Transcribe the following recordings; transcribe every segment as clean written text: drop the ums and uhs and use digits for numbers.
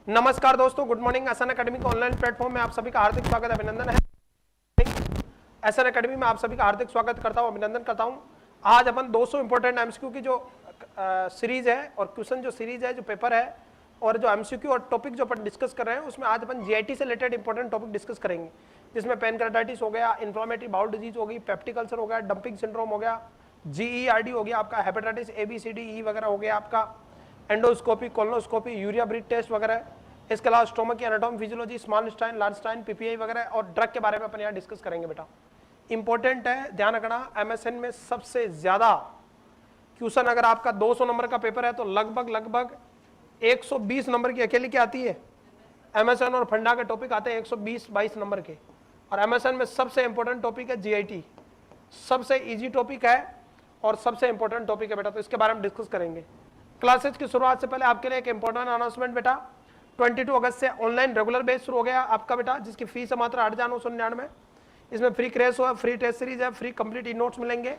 नमस्कार दोस्तों, good morning. SN academy के ऑनलाइन प्लेटफॉर्म में आप सभी का हार्दिक स्वागत, अभिनंदन है। एसएन एकेडमी में आप सभी का हार्दिक स्वागत करता हूं, अभिनंदन करता हूं। आज अपन 200 इंपॉर्टेंट एमसीक्यू की जो सीरीज है और क्वेश्चन जो सीरीज है, जो पेपर है और जो एमसीक्यू और टॉपिक जो अपन डिस्कस कर रहे हैं, उसमें आज अपन जीआईटी से रिलेटेड इंपॉर्टेंट टॉपिक डिस्कस करेंगे, जिसमें पेनक्रेटाइटिस हो गया, इन्फ्लेमेटरी बाउल डिजीज हो गई, पेप्टिक अल्सर हो गया, डंपिंग सिंड्रोम हो गया, जीईआरडी हो गया आपका, हेपेटाइटिस ABCD वगैरह हो गया आपका, endoscopy, colonoscopy, urea breath test वगैरह। इसके अलावा स्टोमक की anatomy, physiology, small intestine, large intestine, PPI वगैरह और ड्रग के बारे में अपन यहाँ डिस्कस करेंगे बेटा। इंपॉर्टेंट है, ध्यान रखना। एमएसएन में सबसे ज्यादा क्वेश्चन अगर आपका 200 नंबर का पेपर है तो लगभग 120 नंबर की अकेली क्या आती है, एमएसएन और फंडा के टॉपिक आते हैं 120-22 नंबर के। और एमएसएन में सबसे इंपॉर्टेंट टॉपिक है जीआईटी, सबसे इजी टॉपिक है और सबसे इंपॉर्टेंट टॉपिक है बेटा, तो इसके बारे में डिस्कस करेंगे। क्लासेज की शुरुआत से पहले आपके लिए एक इंपॉर्टेंट अनाउंसमेंट बेटा, 22 अगस्त से ऑनलाइन रेगुलर बेच शुरू हो गया आपका बेटा, जिसकी फीस है मात्र 8,999। इसमें फ्री क्रेस हुआ, फ्री टेस्ट सीरीज है, फ्री कंप्लीट ई नोट्स मिलेंगे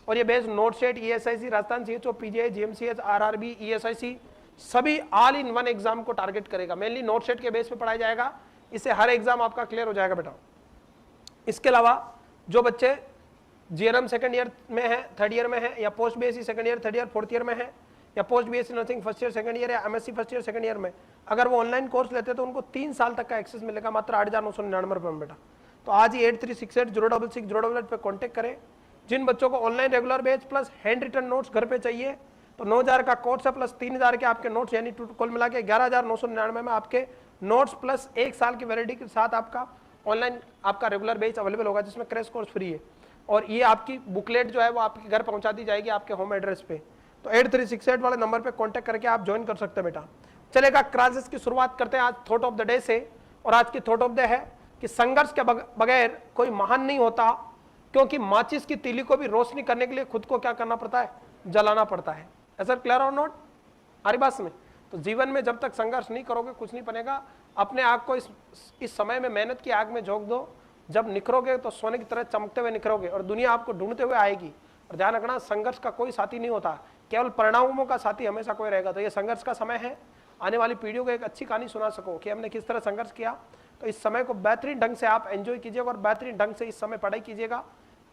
और ये based not set, ESIC, Rajasthan CHO, PGI, GMCH, RRB, ESIC सभी ऑल इन वन एग्जाम को टारगेट करेगा। मेनली नोट सेट के बेस पे पढ़ाया जाएगा, इससे हर एग्जाम आपका क्लियर हो जाएगा बेटा। इसके अलावा जो बच्चे GNM सेकंड ईयर में है, थर्ड ईयर में है, या post BSc second year, third year, fourth year में है, या post BSc nursing first year, second year, या MSc first year, second year में, अगर वो ऑनलाइन कोर्स लेते हैं तो उनको 3 साल तक का एक्सेस मिलेगा मात्र 8,999 रुपये में बेटा। तो आज ही 8368066088 पे कॉन्टेक्ट करें। जिन बच्चों को online regular batch plus handwritten notes घर पे चाहिए तो 9,000 का कोर्स है प्लस 3,000 के आपके नोट्स, यानी कुल मिला के 11,999 में आपके नोट्स प्लस 1 साल की वैलिडिटी के साथ आपका ऑनलाइन आपका रेगुलर बैच अवेलेबल होगा, जिसमें क्रैश कोर्स फ्री है। और ये आपकी बुकलेट जो है वो आपके घर पहुंचा दी जाएगी आपके होम एड्रेस पे। तो 8368 वाले नंबर पे कांटेक्ट करके आप ज्वाइन कर सकते हैं बेटा। चलेगा, क्लासेस की शुरुआत करते हैं आज थॉट ऑफ द डे से। और आज की थॉट ऑफ द है कि संघर्ष के बगैर कोई महान नहीं होता, क्योंकि माचिस की तीली को भी रोशनी करने के लिए खुद को क्या करना पड़ता है, जलाना पड़ता है। ऐसा क्लियर और नोट हमारी बात में? तो जीवन में जब तक संघर्ष नहीं करोगे कुछ नहीं बनेगा। अपने आग को इस समय में मेहनत की आग में झोंक दो, जब निखरोगे तो सोने की तरह चमकते हुए निखरोगे और दुनिया आपको ढूंढते हुए आएगी। और ध्यान रखना, संघर्ष का कोई साथी नहीं होता, केवल परिणामों का साथी हमेशा कोई रहेगा। तो ये संघर्ष का समय है, आने वाली पीढ़ियों को एक अच्छी कहानी सुना सको कि हमने किस तरह संघर्ष किया। तो इस समय को बेहतरीन ढंग से आप एंजॉय कीजिएगा और बेहतरीन ढंग से इस समय पढ़ाई कीजिएगा।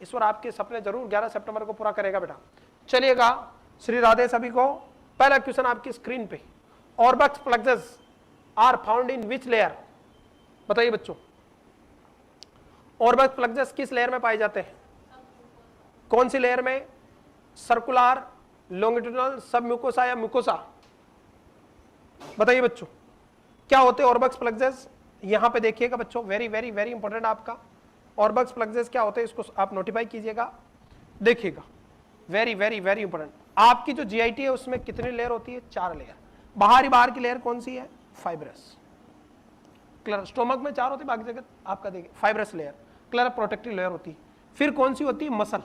ईश्वर आपके सपने जरूर 11 सितंबर को पूरा करेगा बेटा। चलिएगा, श्री राधे सभी को। पहला क्वेश्चन आपकी स्क्रीन पे, Auerbach's plexus are found in which layer? बताइए बच्चों, ऑर्बक्स प्लक्सस किस लेयर में पाए जाते हैं? कौन सी लेयर में? सर्कुलर, लॉन्गिट्यूडिनल, सब म्यूकोसा या म्यूकोसा? बताइए बच्चों, क्या होते हैं ऑर्बक्स प्लक्सस? यहां पे देखिएगा बच्चों, वेरी वेरी वेरी इंपॉर्टेंट आपका ऑर्बक्स प्लक्सस क्या होते हैं, इसको आप नोटिफाई कीजिएगा, देखिएगा, वेरी वेरी वेरी इंपॉर्टेंट। आपकी जो जीआईटी है उसमें कितनी लेयर होती है? 4 लेयर। बाहर की लेयर कौन सी है? फाइब्रस। क्लियर, स्टोमक में 4 होती है, बाकी जगह आपका देखिए fibrous layer, clear, protective layer होती है। फिर कौन सी होती है? मसल।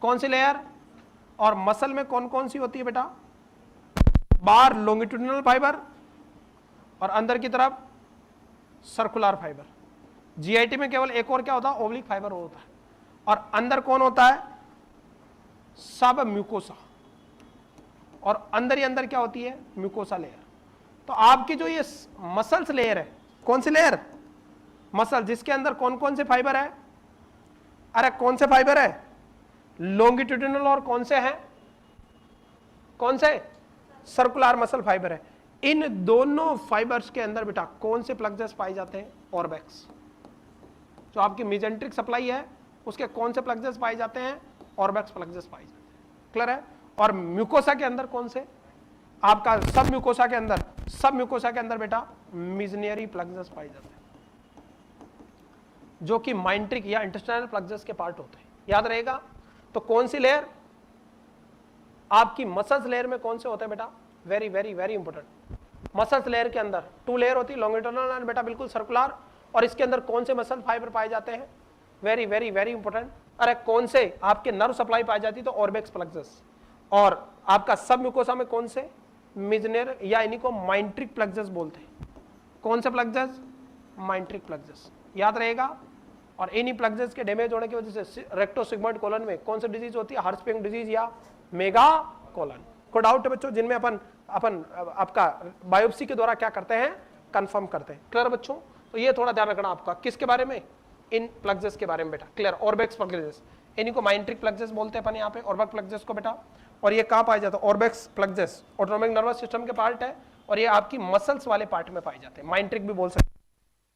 कौन सी लेयर? और मसल में कौन कौन सी होती है बेटा? बाहर लॉन्गिट्यूडिनल फाइबर और अंदर की तरफ सर्कुलर फाइबर। जीआईटी में केवल एक और क्या होता है? ओब्लिक फाइबर होता है। और अंदर कौन होता है? सब म्यूकोसा। और अंदर ही अंदर क्या होती है? Mucosa layer. तो आपकी जो ये मसल्स लेयर है, कौन सी लेयर? मसल, जिसके अंदर कौन कौन से फाइबर है? अरे कौन से फाइबर है? लॉन्गिट्यूडिनल और कौन से हैं? कौन से? सर्कुलर मसल फाइबर है। इन दोनों फाइबर्स के अंदर बेटा कौन से प्लक्सस पाए जाते हैं? ऑर्बेक्स। जो आपकी मेजेंट्रिक सप्लाई है उसके कौन से प्लक्सस पाए जाते हैं? ऑर्बेक्स प्लक्सस पाए जाते हैं। क्लियर है? और म्यूकोसा के अंदर कौन से? आपका सब म्यूकोसा के अंदर बेटा मिजनरी प्लक्सस पाए जाते हैं, जो कि माइंट्रिक या इंटेस्टाइनल प्लक्सस के पार्ट होते हैं। याद रहेगा। तो कौन सी लेयर? आपकी मसल्स लेयर में कौन से होते हैं बेटा? Very very very important. Muscles layer के अंदर 2 लेयर होती है, लॉन्गिट्यूडिनल एंड बेटा बिल्कुल सर्कुलर। और इसके अंदर कौन से मसल फाइबर पाए जाते हैं? Very very very important. अरे कौन से? आपके नर्व सप्लाई पाई जाती है तो ऑर्बेक्स प्लक्सस। और आपका सब म्यूकोसा में कौन से? मिजनर या इन्हीं को माइंट्रिक प्लक्सस बोलते हैं। कौन से प्लक्सस? माइंट्रिक प्लक्सस। याद रहेगा। और इन्हीं प्लक्सस के डैमेज होने की वजह से रेक्टोसिग्मोइड कोलन में कौन सी डिजीज होती है? हर्शपिंग डिजीज या मेगा कोलन। कोई डाउट है बच्चों जिनमें अपन अपन आपका बायोप्सी के द्वारा क्या करते हैं, कंफर्म करते हैं। क्लियर बच्चों? तो ये थोड़ा ध्यान रखना आपका, किसके बारे में, इन प्लग्जेस के बारे में बेटा। क्लियर? ऑर्बेक्स प्लग्जेस, इन्हीं को माइंट्रिक प्लग्जेस बोलते हैं अपन यहाँ पे, ऑर्बेक प्लग्जेस को बेटा। और ये कहाँ पाया जाता है, ऑर्बेक्स प्लग्जेस ऑटोनोमिक नर्वस सिस्टम के पार्ट है, और ये आपकी मसल्स वाले पार्ट में पाए जाते हैं, माइंट्रिक भी बोल सकते हैं।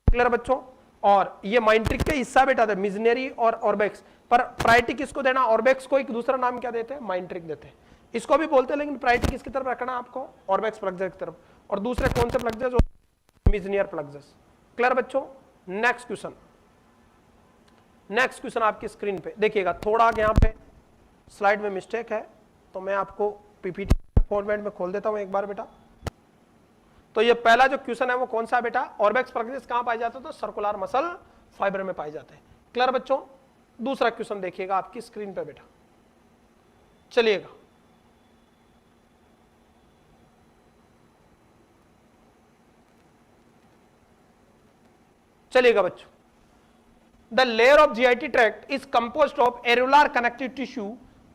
क्लियर बच्चों? और ये माइंट्रिक के हिस्सा बेटा था, मिजनरी और ऑर्बेक्स, पर प्रायोरिटी किसको देना, ऑर्बेक्स को एक दूसरा नाम क्या देते हैं, माइंट्रिक देते हैं, इसको भी बोलते हैं, लेकिन प्रायोरिटी किसकी तरफ रखना आपको, ऑर्बेक्स प्लग्जेस की तरफ। और दूसरे कौन से प्लग्जेस, मिजनियर प्लग्जेस। क्लियर बच्चों? नेक्स्ट क्वेश्चन, नेक्स्ट क्वेश्चन आपकी स्क्रीन पे देखिएगा, थोड़ा यहाँ पे स्लाइड में मिस्टेक है, तो मैं आपको पीपीटी फॉर्मेट में खोल देता हूं एक बार बेटा। तो ये पहला जो क्वेश्चन है वो कौन सा है बेटा, ऑर्बेक्स प्लग्जेस कहां पाए जाते हैं, तो सर्कुलर मसल फाइबर में पाए जाते हैं। क्लियर बच्चों? दूसरा क्वेश्चन देखिएगा आपकी स्क्रीन पे बेटा, चलिएगा। चलिएगा बच्चों, the layer of GIT tract is composed of areolar connective tissue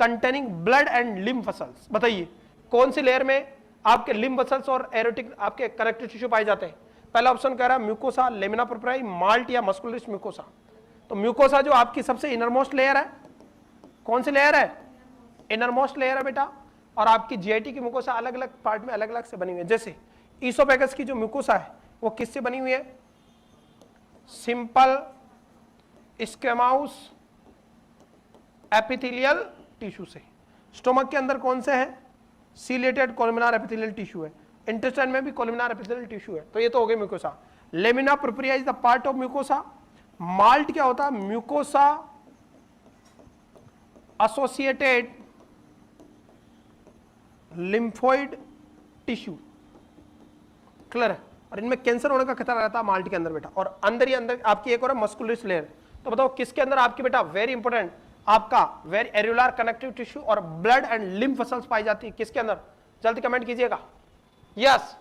containing blood and lymph muscles. बताइए कौन सी लेयर में आपके लिम्फ मसल्स और एरोटिक आपके कनेक्टिव टिश्यू पाए जाते हैं। पहला ऑप्शन कह रहा है म्यूकोसा, लेमिना प्रोप्रिया, माल्ट या मस्कुलरिस म्यूकोसा। तो म्यूकोसा जो आपकी सबसे इनरमोस्ट लेयर है, कौन सी लेयर है, इनरमोस्ट लेयर है बेटा। और आपकी जीआईटी की म्यूकोसा अलग अलग पार्ट में अलग अलग से बनी हुई है। जैसे ईसोफेगस की जो म्यूकोसा है वो किससे बनी हुई है, सिंपल स्क्वेमाउस एपिथेलियल टिश्यू से। स्टोमक के अंदर कौन से है, सीलेटेड कोलमिनार एपिथेलियल टिश्यू है। इंटेस्टाइन में भी कोलमिनार एपिथेलियल टिश्यू है। तो ये तो हो गई mucosa. Lamina propria is the part of mucosa. Malt क्या होता है, mucosa associated lymphoid tissue. Clear है? और इनमें कैंसर होने का खतरा रहता है माल्ट के अंदर बेटा। और अंदर ही अंदर आपकी एक और है मस्कुलरिस लेयर। तो बताओ किसके अंदर आपकी बेटा, वेरी इंपॉर्टेंट, आपका वेरी एरुलर कनेक्टिव टिश्यू और ब्लड एंड लिम्फ मसल्स पाई जाती है। किसके अंदर, जल्दी कमेंट कीजिएगा। यस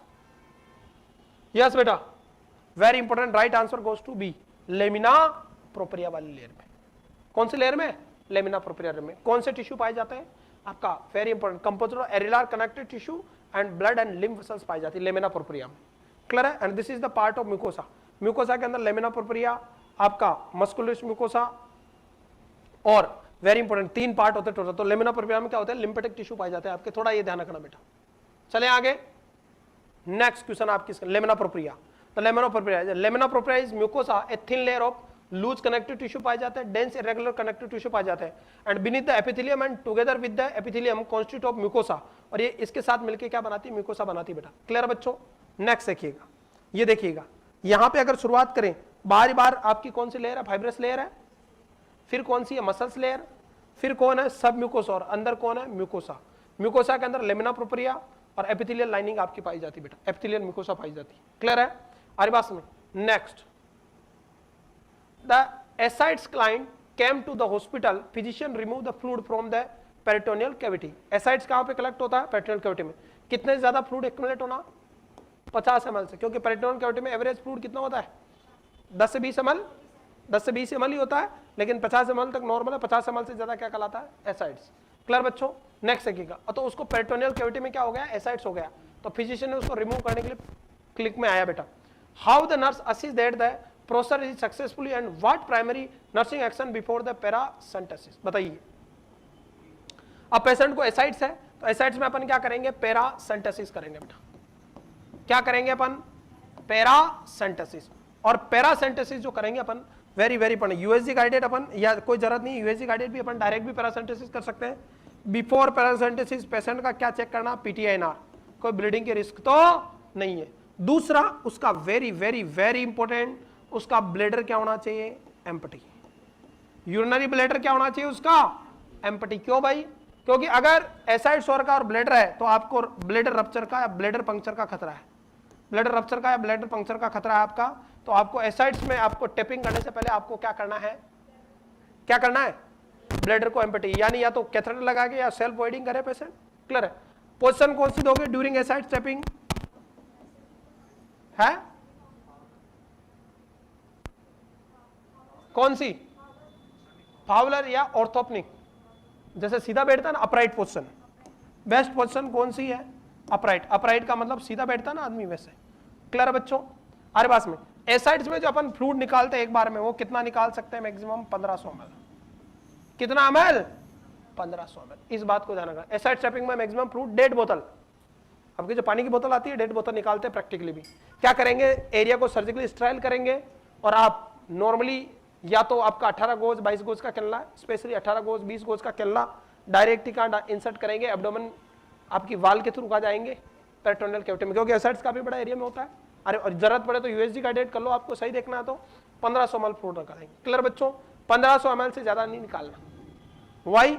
यस बेटा, very important, right answer goes to be, lamina propria वाली लेयर में। कौन सी लेयर में, लेमिना प्रोप्रिया में। कौन से टिश्यू पाए जाते हैं आपका, very important, composed of areolar connective tissue and blood and lymph muscles पाई जाती है लेमिना प्रोप्रिया में। क्लियर है? And this is the part of mucosa. Mucosa के अंदर लेमिना प्रोप्रिया, आपका मस्कुलरिस म्यूकोसा, और वेरी इंपॉर्टेंट तीन पार्ट होते हैं टोटल। तो लेमिना प्रोप्रिया में क्या होता है, लिम्फेटिक टिश्यू पाए जाते हैं आपके, थोड़ा ये ध्यान रखना बेटा। चले आगे, नेक्स्ट क्वेश्चन आपकी लेमिना प्रोप्रिया। तो lamina propria is mucosa, a thin layer of loose connective tissue पाए जाते हैं, डेंस इरेगुलर कनेक्टिव टिश्यू पाए जाते हैं, and beneath the epithelium and together with the epithelium constitute of mucosa. और ये इसके साथ मिलकर क्या बनाती है, म्यूकोसा बनाती है बेटा। क्लियर बच्चों? नेक्स्ट देखिएगा, ये देखिएगा, यहां पे अगर शुरुआत करें, बार बार आपकी कौन सी लेयर है, फाइब्रस लेयर है, फिर कौन सी है, मसल्स लेयर, फिर कौन है, सब म्यूकोसा, और अंदर कौन है, म्यूकोसा। म्यूकोसा के अंदर लेमिना प्रोप्रिया और एपिथेलियल लाइनिंग आपकी पाई जाती है बेटा, एपिथेलियल म्यूकोसा पाई जाती है। क्लियर है? आरी बात में। Next, the ascites client came to the hospital, physician remove the fluid from the peritoneal cavity. Ascites कहां पे कलेक्ट होता है, पेरिटोनियल कैविटी में। कितने ज्यादा फ्लूइड एक्युमुलेट होना, 50 ml से, क्योंकि पेरिटोनियल कैविटी में एवरेज फ्लूइड कितना होता है, 10 से 20 ml, 10 से 20 ml ही होता है, लेकिन 50 ml तक नॉर्मल है। 50 ml से ज्यादा क्या कहलाता है, एसाइड्स। क्लियर बच्चों? नेक्स्ट देखिएगा, तो उसको पेरिटोनियल कैविटी में क्या हो गया, एसाइड्स हो गया। तो फिजिशियन ने उसको रिमूव करने के लिए क्लिक में आया बेटा। How the nurse assist that the process is successfully and what primary nursing action before the paracentesis. बताइए, अब पेशेंट को एसाइड्स है, तो एसाइड्स में अपन क्या करेंगे, पैरासेंटेसिस करेंगे बेटा। क्या करेंगे अपन, पैरासेंटेसिस। और पैरासेंटेसिस जो करेंगे अपन, very very important, USG guided अपन, या कोई जरूरत नहीं यूएसजी गाइडेड भी, अपन डायरेक्ट भी पैरासेंटेसिस कर सकते हैं। बिफोर पैरासेंटेसिस पेशेंट का क्या चेक करना, पीटीआईएनआर, कोई ब्लीडिंग के रिस्क तो नहीं है। दूसरा, उसका वेरी वेरी वेरी इंपॉर्टेंट, उसका ब्लेडर क्या होना चाहिए, एम्प्टी। यूरिनरी ब्लेडर क्या होना चाहिए उसका, एम्प्टी। क्यों भाई, क्योंकि अगर एसाइड सोर का और ब्लेडर है तो आपको ब्लेडर रप्चर का या ब्लेडर पंक्चर का खतरा है। ब्लेडर रप्चर का या ब्लेडर पंक्चर का खतरा है आपका, तो आपको एसाइड्स में आपको टेपिंग करने से पहले आपको क्या करना है, क्या करना है, ब्लेडर को एम्प्टी, यानी या तो कैथेटर लगा के या सेल्फ वॉइडिंग करे पेशेंट। क्लियर है? पोजीशन कौन सी दोगे ड्यूरिंग एसाइड टेपिंग है, कौन सी, फाउलर या ऑर्थोपनिक। जैसे सीधा बैठता है ना, अपराइट पोजीशन, बेस्ट पोजीशन कौन सी है, अपराइट, अपराइट का मतलब सीधा बैठता है ना आदमी, वैसे। क्लियर है बच्चों? अरे पास में एसाइड्स में जो अपन फ्लूइड निकालते हैं एक बार में, वो कितना निकाल सकते हैं? Maximum 1500 ml। कितना ml? 1500 ml। इस बात को ध्यान रखना। एसाइड स्टेपिंग में मैक्सिमम फ्लूइड 1.5 बोतल, आपकी जो पानी की बोतल आती है 1.5 बोतल निकालते हैं प्रैक्टिकली भी। क्या करेंगे? एरिया को सर्जिकली स्ट्राइल करेंगे और आप नॉर्मली या तो आपका 18 गोज 22 गोज का केल्ला है, स्पेशली 18 गोज 20 गोज का केल्ला डायरेक्ट ही इंसर्ट करेंगे एब्डोमेन आपकी वाल के थ्रू आ जाएंगे पेरिटोनियल कैविटी में, क्योंकि एसाइड्स काफी बड़ा एरिया में होता है। अरे और जरूरत पड़े तो यूएसजी का डेट कर लो, आपको सही देखना है तो 1500 ml फ्लूइड निकालेंगे। क्लियर बच्चों? 1500 ml से ज्यादा नहीं निकालना। वाई?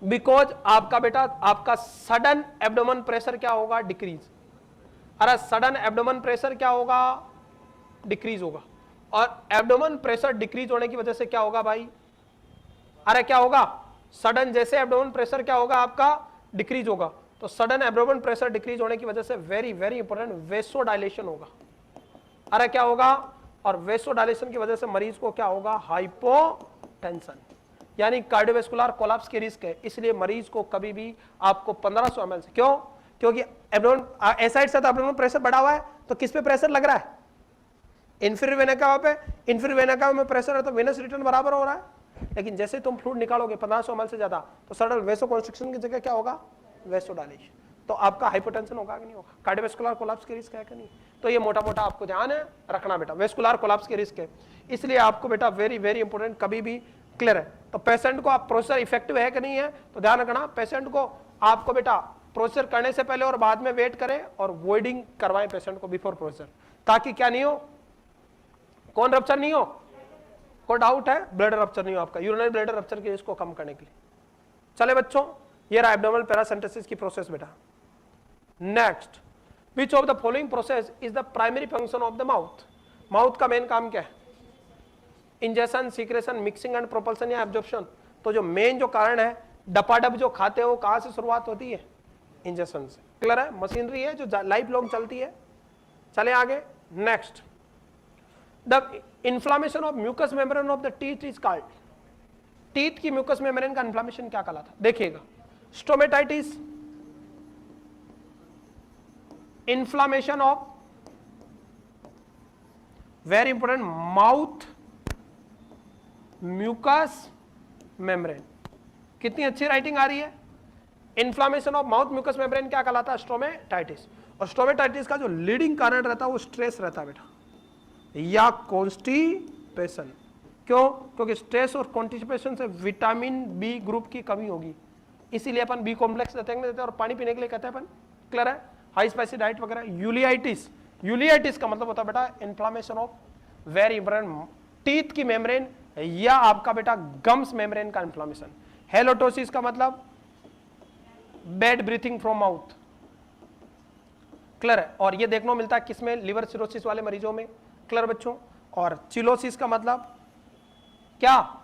बिकॉज आपका बेटा आपका सडन एब्डोमेन प्रेशर क्या होगा? डिक्रीज। अरे सडन एब्डोमेन प्रेशर क्या होगा? डिक्रीज होगा। और एब्डोमेन प्रेशर डिक्रीज होने की वजह से क्या होगा भाई? अरे क्या होगा? सडन जैसे एब्डोमेन प्रेशर क्या होगा आपका? डिक्रीज होगा। तो सडन एब्डोमेन प्रेशर डिक्रीज होने की वजह से वेरी वेरी इंपॉर्टेंट वेसोडाइलेशन होगा। अरे क्या होगा? और वेसोडाइलेशन की वजह से मरीज को क्या होगा? हाइपोटेंशन, यानी कार्डियोवैस्कुलर कोलैप्स की रिस्क है। इसलिए मरीज को कभी भी आपको 1500 ml से, क्यों? क्योंकि एब्डोमेन एसाइड से तो एब्डोमेन प्रेशर बढ़ा हुआ है, तो किस पे प्रेशर लग रहा है? इंफीरियर वेना कावा पे। इंफीरियर वेना कावा में प्रेशर है तो वेनस रिटर्न बराबर हो रहा है। लेकिन जैसे तुम फ्लूइड निकालोगे 1500 ml से ज्यादा, तो सडन वेसो कंस्ट्रक्शन की जगह क्या होगा? वेसोडाइलेशन। तो आपका हाइपोटेंशन होगा कि नहीं होगा? कार्डियोवैस्कुलर कोलैप्स की रिस्क है कि नहीं? तो ये मोटा मोटा आपको ध्यान है रखना बेटा, वेस्कुलर कोलैप्स की रिस्क है। इसलिए आपको बेटा वेरी वेरी इंपॉर्टेंट कभी भी क्लियर है। तो पेशेंट को आप प्रोसीजर इफेक्टिव है कि नहीं है, तो ध्यान रखना। पेशेंट को आपको बेटा प्रोसीजर करने से पहले और बाद में वेट करें और वॉइडिंग करवाएं पेशेंट को बिफोर प्रोसीजर, ताकि क्या नहीं हो? कौन रप्चर नहीं हो? कोई डाउट है? ब्लड रप्चर नहीं हो आपका, यूरिनरी ब्लड रप्चर की रिस्क को कम करने के लिए। चले बच्चों, ये रहा एब्डोमिनल पैरासिंथेसिस की प्रोसेस बेटा। Next, which of the following process is the primary function of the mouth? Mouth का मेन काम क्या है? Injection, secretion, mixing and propulsion या एब्जॉर्प्शन। तो जो मेन जो कारण है, डपाडप जो खाते हो कहां से शुरुआत होती है? इंजेक्शन से। क्लियर है? मशीनरी है जो लाइफ लॉन्ग चलती है। चले आगे। Next, the inflammation of mucous membrane of the teeth is called. Teeth की म्यूकस मेम्ब्रेन का इन्फ्लामेशन क्या कहलाता? देखिएगा, stomatitis, inflammation of, very important, mouth mucous membrane. कितनी अच्छी राइटिंग आ रही है। Inflammation of mouth mucous membrane क्या कहलाता है? स्टोमेटाइटिस। और स्टोमेटाइटिस का जो लीडिंग कारण रहता है वो स्ट्रेस रहता है बेटा, या कॉन्स्टिपेशन। क्यों? क्योंकि स्ट्रेस और कॉन्स्टिपेशन से विटामिन बी ग्रुप की कमी होगी, इसीलिए अपन बी कॉम्प्लेक्स देते हैं और पानी पीने के लिए कहते हैं अपन। क्लियर है? हाई स्पाइसी डाइट वगैरह। यूलियाइटिस, यूलियाइटिस का मतलब होता है बेटा inflammation of very important teeth की मेम्ब्रेन या आपका बेटा गम्स मेम्ब्रेन का इन्फ्लामेशन। हेलोटोसिस का मतलब bad breathing from mouth. Clear है? और ये देखने को मिलता है किसमें? लिवर सिरोसिस वाले मरीजों में। क्लियर बच्चों? और चिलोसिस का मतलब क्या?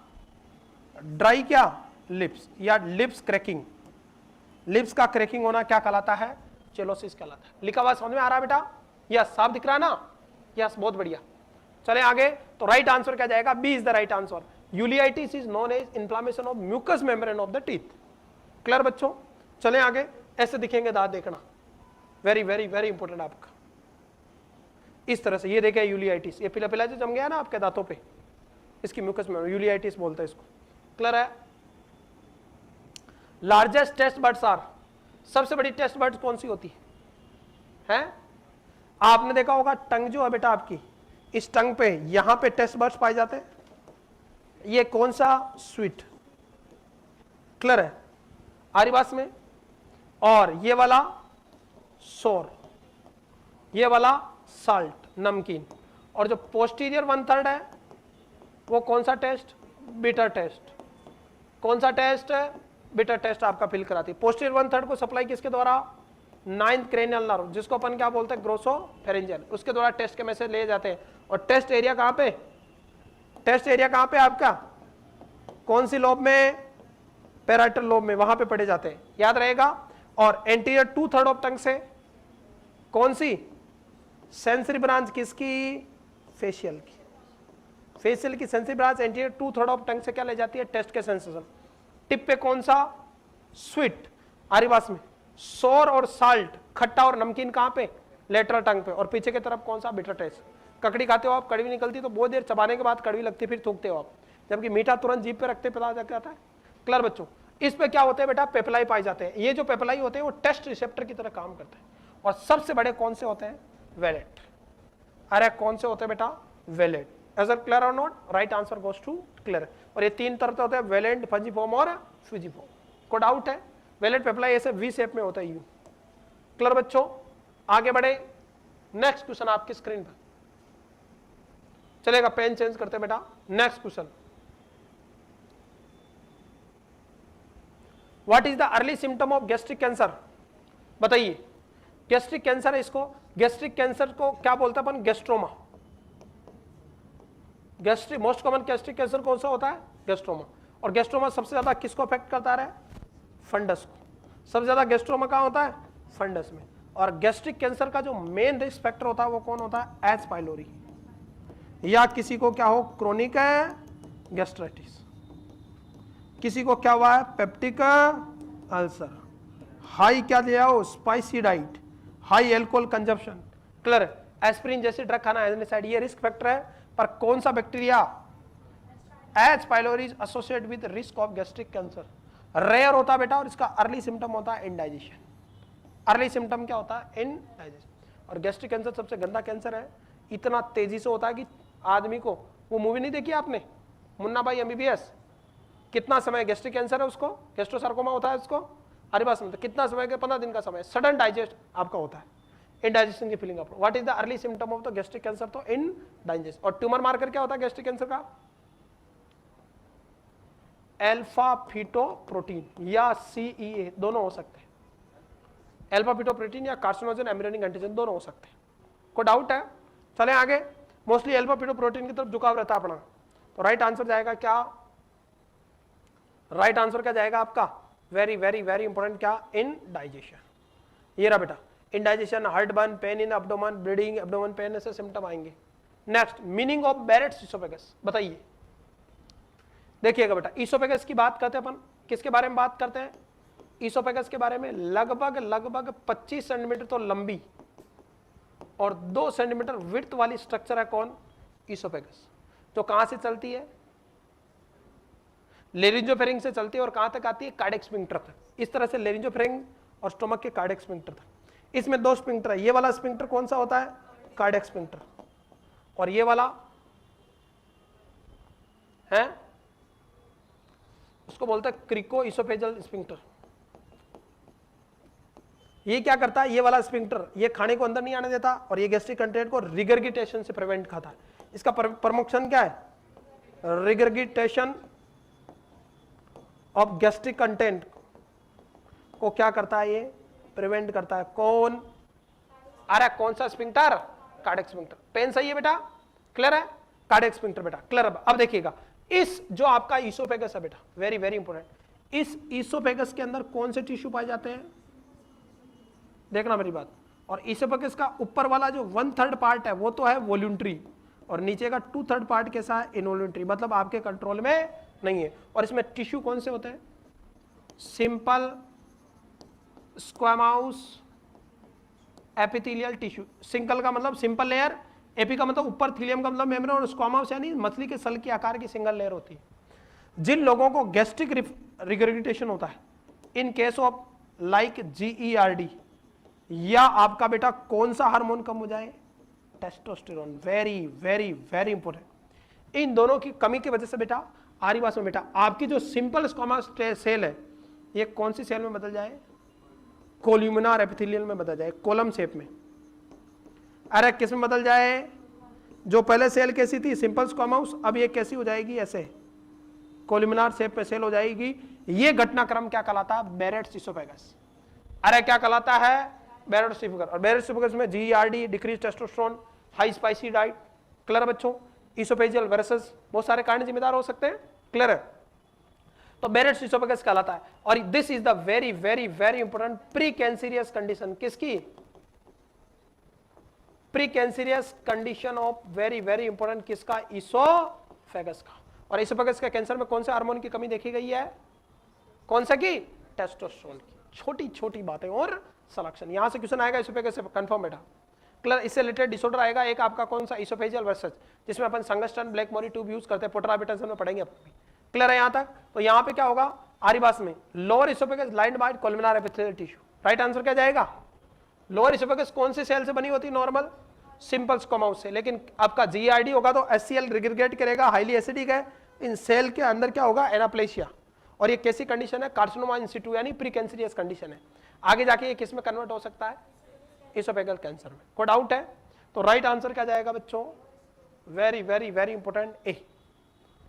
ड्राई क्या? लिप्स या लिप्स क्रैकिंग। लिप्स का क्रैकिंग होना क्या कहलाता है? चिलोसिस कहलाता है। लिखा हुआ समझ में आ रहा है बेटा? यस, साफ दिख रहा है ना? यस, बहुत बढ़िया। चले आगे। तो राइट आंसर क्या जाएगा? B is the right answer. Ulitis is known as inflammation of mucous membrane of the teeth. Clear बच्चों? चले आगे। ऐसे दिखेंगे दांत, देखना, वेरी वेरी वेरी इंपॉर्टेंट आपका। इस तरह से ये देखे यूलियाइटिस, ये पीला पीला जो जम गया ना आपके दांतों पे, इसकी म्यूकस मेम्ब्रेन, यूलियाइटिस बोलते हैं इसको। क्लियर है? लार्जेस्ट टेस्ट बड्स आर, सबसे बड़ी टेस्ट बड्स कौन सी होती है? आपने देखा होगा टंग जो है बेटा आपकी, इस टंग पे यहां पे टेस्ट बड्स पाए जाते हैं। ये कौन सा? स्वीट। क्लियर है? आरी बात में। और ये वाला सोर, ये वाला साल्ट, नमकीन। और जो पोस्टीरियर 1/3 है वो कौन सा टेस्ट? Bitter taste. कौन सा टेस्ट? बिटर टेस्ट आपका फील कराती है। पोस्टीरियर 1/3 को सप्लाई किसके द्वारा? 9th क्रेनियल नर्व, जिसको अपन क्या बोलते हैं? ग्रोसोफेरिंजियल। उसके द्वारा टेस्ट के मैसेज ले जाते हैं। और टेस्ट एरिया कहां पे? टेस्ट एरिया कहां पे आपका? कौन सी लोब में? पैराइटल लोब में, वहां पे पढ़े जाते हैं, याद रहेगा। और एंटीरियर 2/3 ऑफ टंग से कौन सी? सेंसरी ब्रांच किसकी? फेशियल की। फेशियल की sensory branch anterior 2/3 of tongue से क्या ले जाती है? टेस्ट के सेंसेशन। टिप पे कौन सा? स्वीट। आरिवास में सोर और साल्ट, खट्टा और नमकीन कहां पे, लेटरल टंग पे, और पीछे की तरफ कौन सा, बिटर टेस्ट। ककड़ी खाते हो आप, कड़वी निकलती तो बहुत देर चबाने के बाद कड़वी लगती, फिर थूकते हो आप, जबकि मीठा तुरंत जीभ पे रखते पता जाता है। क्लियर बच्चों। इस पे क्या होते हैं बेटा, पेपलाई पाए जाते हैं। ये जो पेपलाई होते हैं वो टेस्ट रिसेप्टर की तरह काम करते हैं। और सबसे बड़े कौन से होते हैं, वेलेट। अरे कौन से होते हैं बेटा, wallet. Is it clear or not? Right answer goes to clear। और ये तीन तरह के होते हैं, वेलेंट, फंजीफॉर्म और फ्यूजीफॉर्म। को डाउट है, वेलेंट पेपलाई ऐसे वी शेप में होता है यू। क्लियर बच्चों, आगे बढ़े। नेक्स्ट क्वेश्चन आपकी स्क्रीन पर चलेगा, पेन चेंज करते हैं बेटा। Next question, what is the early symptom of gastric cancer, बताइए। गैस्ट्रिक कैंसर है, इसको गैस्ट्रिक कैंसर को क्या बोलते हैं अपन, gastroma. Gastric most common gastric cancer कौन सा होता है, गैस्ट्रोमा। और गैस्ट्रोमा सबसे ज्यादा किसको अफेक्ट करता है, फंडस को। सबसे ज्यादा गैस्ट्रोमा कहां होता है, फंडस में। और गैस्ट्रिक कैंसर का जो मेन रिस्क फैक्टर होता है वो कौन होता है, एच पाइलोरी, या किसी को क्या हो, क्रोनिक है गैस्ट्राइटिस, किसी को क्या हुआ है, पेप्टिक अल्सर, हाई क्या दिया हो, spicy diet, high alcohol consumption. Clear, aspirin जैसी ड्रग खाना, एसिड, ये रिस्क फैक्टर है। पर कौन सा bacteria, H pylori is associated with risk of gastric cancer. Rare होता है बेटा, और इसका अर्ली सिम्टम होता है इंडाइजेशन। अर्ली सिम्टम क्या होता है, इंडाइजेशन। और गैस्ट्रिक कैंसर सबसे गंदा कैंसर है, इतना तेजी से होता है कि आदमी को, वो मूवी नहीं देखी आपने, मुन्ना भाई एमबीबीएस, कितना समय गैस्ट्रिक कैंसर है उसको, गैस्ट्रोसार्कोमा होता है उसको, अरे बात सुनते, कितना समय के, 15 दिन का समय, सडन डाइजेस्ट आपका होता है, इंडाइजेशन की फीलिंग आपको। What is the early symptom of the gastric cancer, तो इंडाइजेशन। और ट्यूमर मार्कर क्या होता है गैस्ट्रिक कैंसर का, अल्फा फीटोप्रोटीन या CEA, दोनों हो सकते हैं। अल्फा फीटोप्रोटीन या कार्सिनोजन एम्ब्रियोनिक एंटीजन, दोनों हो सकते हैं। कोई डाउट है, चले आगे। मोस्टली अल्फा फीटोप्रोटीन की तरफ झुकाव रहता है अपना, तो राइट आंसर जाएगा क्या, राइट आंसर क्या जाएगा आपका, वेरी वेरी वेरी इंपॉर्टेंट, क्या, इंडाइजेशन। ये रहा बेटा, indigestion, heartburn, pain in abdomen, bleeding, abdomen pain, ऐसे सिम्टम आएंगे। Next, meaning of Barrett's oesophagus, बताइए। देखिएगा बेटा, ईसोफेगस की बात करते हैं अपन, किसके बारे में बात करते हैं, ईसोफेगस के बारे में। लगभग 25 सेंटीमीटर तो लंबी और 2 सेंटीमीटर विड्थ वाली स्ट्रक्चर है कौन, ईसोफेगस, जो कहां से चलती है, लेरिंजोफेरिंग से चलती है, और कहां तक आती है, कार्डियक स्फिंक्टर तक। इस तरह से लेरिंजोफेरिंग और स्टोमक के कार्डियक स्फिंक्टर तक। इसमें 2 स्फिंक्टर है, ये वाला स्फिंक्टर कौन सा होता है, कार्डियक स्फिंक्टर, और ये वाला है, उसको बोलते हैं क्रिको इसोफेजल स्फिंक्टर। ये क्या करता है, ये वाला स्फिंक्टर, ये खाने को अंदर नहीं आने देता, और ये गैस्ट्रिक कंटेंट को रिगर्गिटेशन से प्रिवेंट खाता है। इसका प्रमोशन क्या है, रिगर्गिटेशन ऑफ गैस्ट्रिक कंटेंट को क्या करता है, ये प्रिवेंट करता है। कौन, अरे कौन सा स्फिंक्टर, कार्डियक स्फिंक्टर। पेन सही है बेटा, क्लियर है, कार्डियक स्फिंक्टर बेटा, क्लियर। अब देखिएगा, इस जो आपका ईसोफेगस है बेटा, वेरी वेरी इंपॉर्टेंट, इस ईसोफेगस के अंदर कौन से टिश्यू पाए जाते हैं, देखना मेरी बात। और ईसोफेगस का ऊपर वाला जो 1/3 पार्ट है वो तो है वॉल्यूंट्री, और नीचे का 2/3 पार्ट कैसा है, इनवॉल्यूंट्री, मतलब आपके कंट्रोल में नहीं है। और इसमें टिश्यू कौन से होते हैं, सिंपल स्क्वामाउस एपिथेलियल टिश्यू। सिंगल का मतलब सिंपल लेयर, एपी का मतलब ऊपर, थीलियम का मतलब मेम्ब्रेन, और स्क्वामाउस यानी मछली के सल के आकार की सिंगल लेयर होती है। जिन लोगों को गैस्ट्रिक रिगर्गिटेशन होता है, इन केस ऑफ लाइक GERD, या आपका बेटा कौन सा हार्मोन कम हो जाए, testosterone, very very very important. इन दोनों की कमी की वजह से बेटा, आरी बात में बेटा, आपकी जो सिंपल स्क्वामस सेल है, ये कौन सी सेल में बदल जाए, कोल्यूमिनार एपिथेलियल में बदल जाए, कोलम शेप में। अरे किस में बदल जाए, जो पहले सेल कैसी थी, सिंपल स्क्वामाउस, अब ये कैसी हो जाएगी, ऐसे कोल्यूमिनार शेप में सेल हो जाएगी। ये घटनाक्रम क्या कहलाता है, बैरेट्स ईसोफेगस। अरे क्या कहलाता है, बैरेट्स ईसोफेगस। और बैरेट्स ईसोफेगस में GERD, decrease testosterone, high spicy diet, clear बच्चों, ईसोफेजियल वेरिसेस, बहुत सारे कारण जिम्मेदार हो सकते हैं, क्लियर है। तो बैरेट्स ईसोफेगस कहलाता है। और this is the very very very important precancerous condition, किसकी, precancerous condition of very very important, किसका, ईसोफेगस का। और ईसोफेगस के कैंसर में कौन से हार्मोन की कमी देखी गई है, कौन सा की, टेस्टोस्टेरोन की। छोटी छोटी बातें और सिलेक्शन। यहां से क्वेश्चन आएगा इसोफेगस से कंफर्म बेटा। क्लियर। इससे रिलेटेड डिसऑर्डर आएगा एक आपका कौन सा, इसोफेजियल वर्सेस, जिसमें अपन संगस्टन ब्लैक मोरी ट्यूब यूज करते हैं, पोर्टर हाइपरटेंशन में पढ़ेंगे अपन। क्लियर है यहां तक। तो यहां पे क्या होगा आरिबास में, lower oesophagus lined by columnar epithelial tissue. Right answer क्या जाएगा? लोअर इसोफेगस कौन से सेल से बनी होती है? नॉर्मल सिंपल स्क्वामाउस से। लेकिन आपका जीआरडी होगा तो एचसीएल रिग्रेगेट करेगा, हाईली एसिडिक है, इन सेल के अंदर क्या होगा? एनाप्लेशिया। और ये कैसी कंडीशन है? कार्सिनोमा इन सिटू यानी प्री कैंसरियस कंडीशन है। आगे जाके ये किस में कन्वर्ट हो सकता है? इसोफेगल कैंसर में। कोई डाउट है? तो राइट आंसर क्या जाएगा बच्चों? Very very very important A.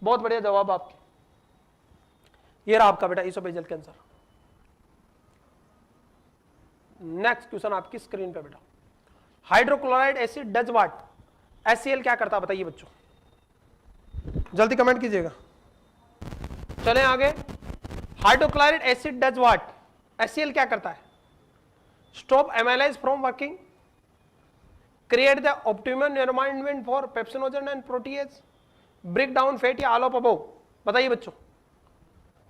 बहुत बढ़िया जवाब आपके। ये रहा आपका बेटा इसोफेजियल कैंसर। नेक्स्ट क्वेश्चन आपकी स्क्रीन पे बेटा, hydrochloride acid does what? HCl क्या करता है बताइए बच्चों, जल्दी कमेंट कीजिएगा। चलें आगे। Hydrochloride acid does what? HCl क्या करता है? Stop amylase from working, create the optimum environment for pepsinogen and protease, break down fat या ऑल ऑफ अबव? बताइए बच्चों।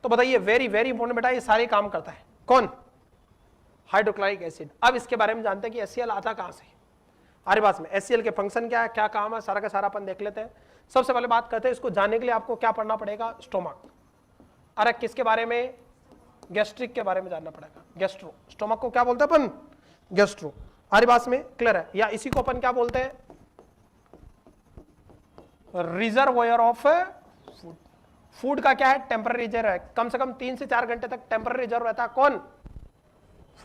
तो बताइए, वेरी वेरी इंपॉर्टेंट बेटा, ये सारे काम करता है कौन? Hydrochloric acid. अब इसके बारे में जानते हैं कि HCl आता कहां से। हमारे पास में HCl के फंक्शन क्या है, क्या काम है, सारा का सारा अपन देख लेते हैं। सबसे पहले बात करते हैं, इसको जानने के लिए आपको क्या पढ़ना पड़ेगा? स्टोमक। अरे किसके बारे में? गैस्ट्रिक के बारे में जानना पड़ेगा। गैस्ट्रो, स्टोमक को क्या बोलते हैं अपन? गैस्ट्रो। हमारे पास में क्लियर है। या इसी को अपन क्या बोलते हैं? Reservoir of food. फूड का क्या है? टेम्पररी रिजर्व है, कम से कम 3 से 4 घंटे तक टेम्पररी रिजर्व रहता है। कौन?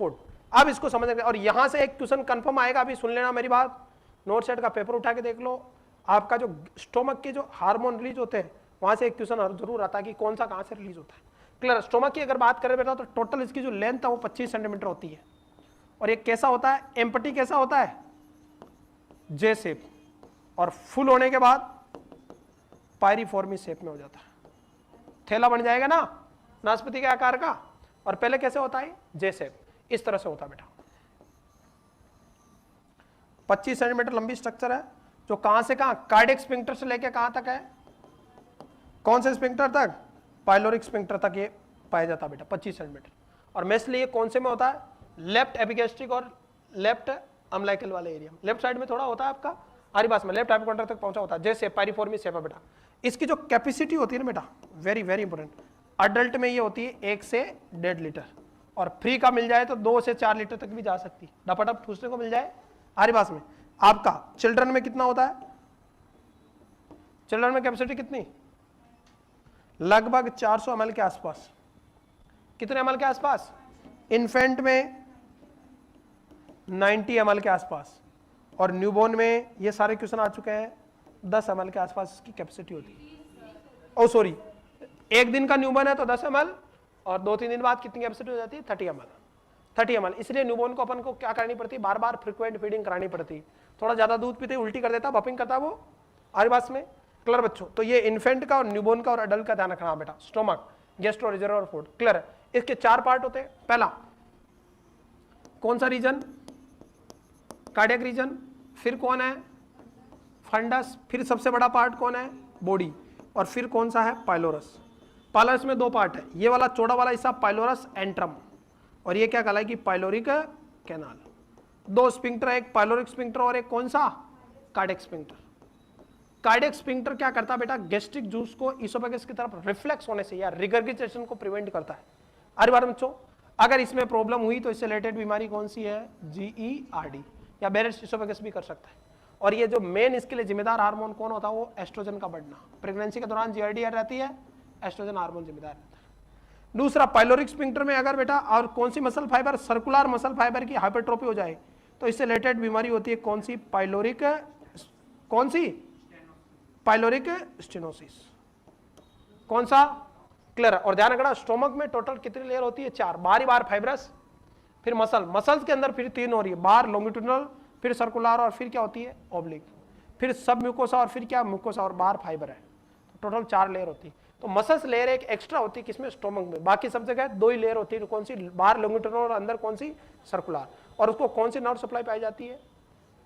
फूड। अब इसको समझ। और यहां से एक क्वेश्चन कंफर्म आएगा, अभी सुन लेना मेरी बात, नोट सेट का पेपर उठा के देख लो। आपका जो स्टोमक के जो हार्मोन रिलीज होते हैं वहां से एक क्वेश्चन जरूर आता है कि कौन सा कहां से रिलीज होता है। क्लियर। स्टोमक की अगर बात करें बेटा तो टोटल इसकी जो लेंथ है वो 25 सेंटीमीटर होती है। और ये कैसा होता है? एम्प्टी कैसा होता है? जे शेप। और फुल होने के बाद पायरिफॉर्मी शेप में हो जाता है, थैला बन जाएगा ना नाशपाती के आकार का। और पहले कैसे होता है? जे शेप। इस तरह से होता है बेटा। 25 सेंटीमीटर लंबी स्ट्रक्चर है जो कहां से कहां? कार्डियक स्फिंक्टर से लेके कहां तक है? कौन से स्फिंक्टर तक? पाइलोरिक स्फिंक्टर तक ये पाया जाता है बेटा, 25 सेंटीमीटर। और मेस्टली ये कौन से में होता है? लेफ्ट एपिगैस्ट्रिक और लेफ्ट अम्लाइकल वाले एरिया में। लेफ्ट साइड में थोड़ा होता है आपका, हमारी पास में लेफ्ट हाइपोकॉन्ड्रिया तक पहुंचा होता है, जैसे पायरिफॉर्मी शेप है बेटा। इसकी जो कैपेसिटी होती है ना बेटा, वेरी वेरी इंपॉर्टेंट, अडल्ट में ये होती है 1 से 1.5 लीटर, और फ्री का मिल जाए तो 2 से 4 लीटर तक भी जा सकती है, डपाटप ठूसने को मिल जाए हमारे पास में। आपका चिल्ड्रन में कितना होता है? चिल्ड्रन में कैपेसिटी कितनी? लगभग 400 ml के आसपास। कितने ml के आसपास? इन्फेंट में 90 ml के आसपास, और न्यूबॉर्न में ये सारे क्वेश्चन आ चुके हैं 10 ml के आसपास इसकी कैपेसिटी होती है। ओ सॉरी, एक दिन का न्यूबॉर्न है तो 10 ml, और 2-3 दिन बाद कितनी कैपेसिटी हो जाती है? 30 ml। 30 ml। इसलिए न्यूबॉर्न को अपन को क्या करनी पड़ती है? बार बार फ्रिक्वेंट फीडिंग करानी पड़ती है। थोड़ा ज्यादा दूध पीते उल्टी कर देता, बफिंग करता वो हमारे पास में। क्लियर बच्चों? तो ये इन्फेंट का और न्यूबॉर्न का और अडल्ट का ध्यान रखना बेटा। स्टोमक, गैस्ट्रो, रिजर्व और फूड। क्लियर है? इसके 4 पार्ट होते हैं। पहला कौन सा रीजन? Cardiac reason. फिर कौन है? फंडस। फिर सबसे बड़ा पार्ट कौन है? बॉडी। और फिर कौन सा है? पाइलोरस। पाइलोरस में 2 पार्ट है, ये वाला चौड़ा वाला हिस्सा पाइलोरस एंट्रम, और ये क्या कहलाएगी? Pyloric canal. 2 स्फिंक्टर, एक पाइलोरिक स्फिंक्टर और एक कौन सा? Cardiac sphincter. कार्डियक स्फिंक्टर क्या करता है बेटा? गैस्ट्रिक जूस को इसोफेगस की तरफ रिफ्लेक्स होने से या रिगर्गिटेशन को प्रिवेंट करता है। अरे बार बच्चों, अगर इसमें प्रॉब्लम हुई तो इससे रिलेटेड बीमारी कौन सी है? GERD, या बेरेट्स इसोफेगस भी कर सकता है। और ये जो मेन इसके लिए जिम्मेदार हार्मोन कौन होता है? वो एस्ट्रोजन का बढ़ना। प्रेगनेंसी के दौरान GERD रहती है, एस्ट्रोजन हार्मोन जिम्मेदार रहता है। दूसरा, पाइलोरिक स्फिंक्टर में अगर बेटा और कौन सी muscle fibre? Circular muscle fibre की हाइपरट्रोफी हो जाए तो इससे रिलेटेड बीमारी होती है कौन सी? पाइलोरिक, कौन सी? Pyloric stenosis. कौन सा? क्लियर। और ध्यान रखना, स्टोमक में टोटल कितनी लेयर होती है? 4। बाहरी बार फाइब्रस, फिर मसल, मसल्स के अंदर फिर 3 हो रही है, बार लॉन्गिट्यूडिनल, फिर सर्कुलर, और फिर क्या होती है? ऑब्लिक, फिर सब म्यूकोसा, और फिर क्या? म्यूकोसा और बार फाइबर है। तो टोटल 4 लेयर होती है। तो मसल्स लेयर एक एक्स्ट्रा होती है किसमें? स्टोमक में। बाकी सब जगह 2 ही लेयर होती है। कौन सी? बाहर लॉन्गिट्यूडिनल और अंदर कौन सी? सर्कुलर। और उसको कौन सी नर्व सप्लाई पाई जाती है?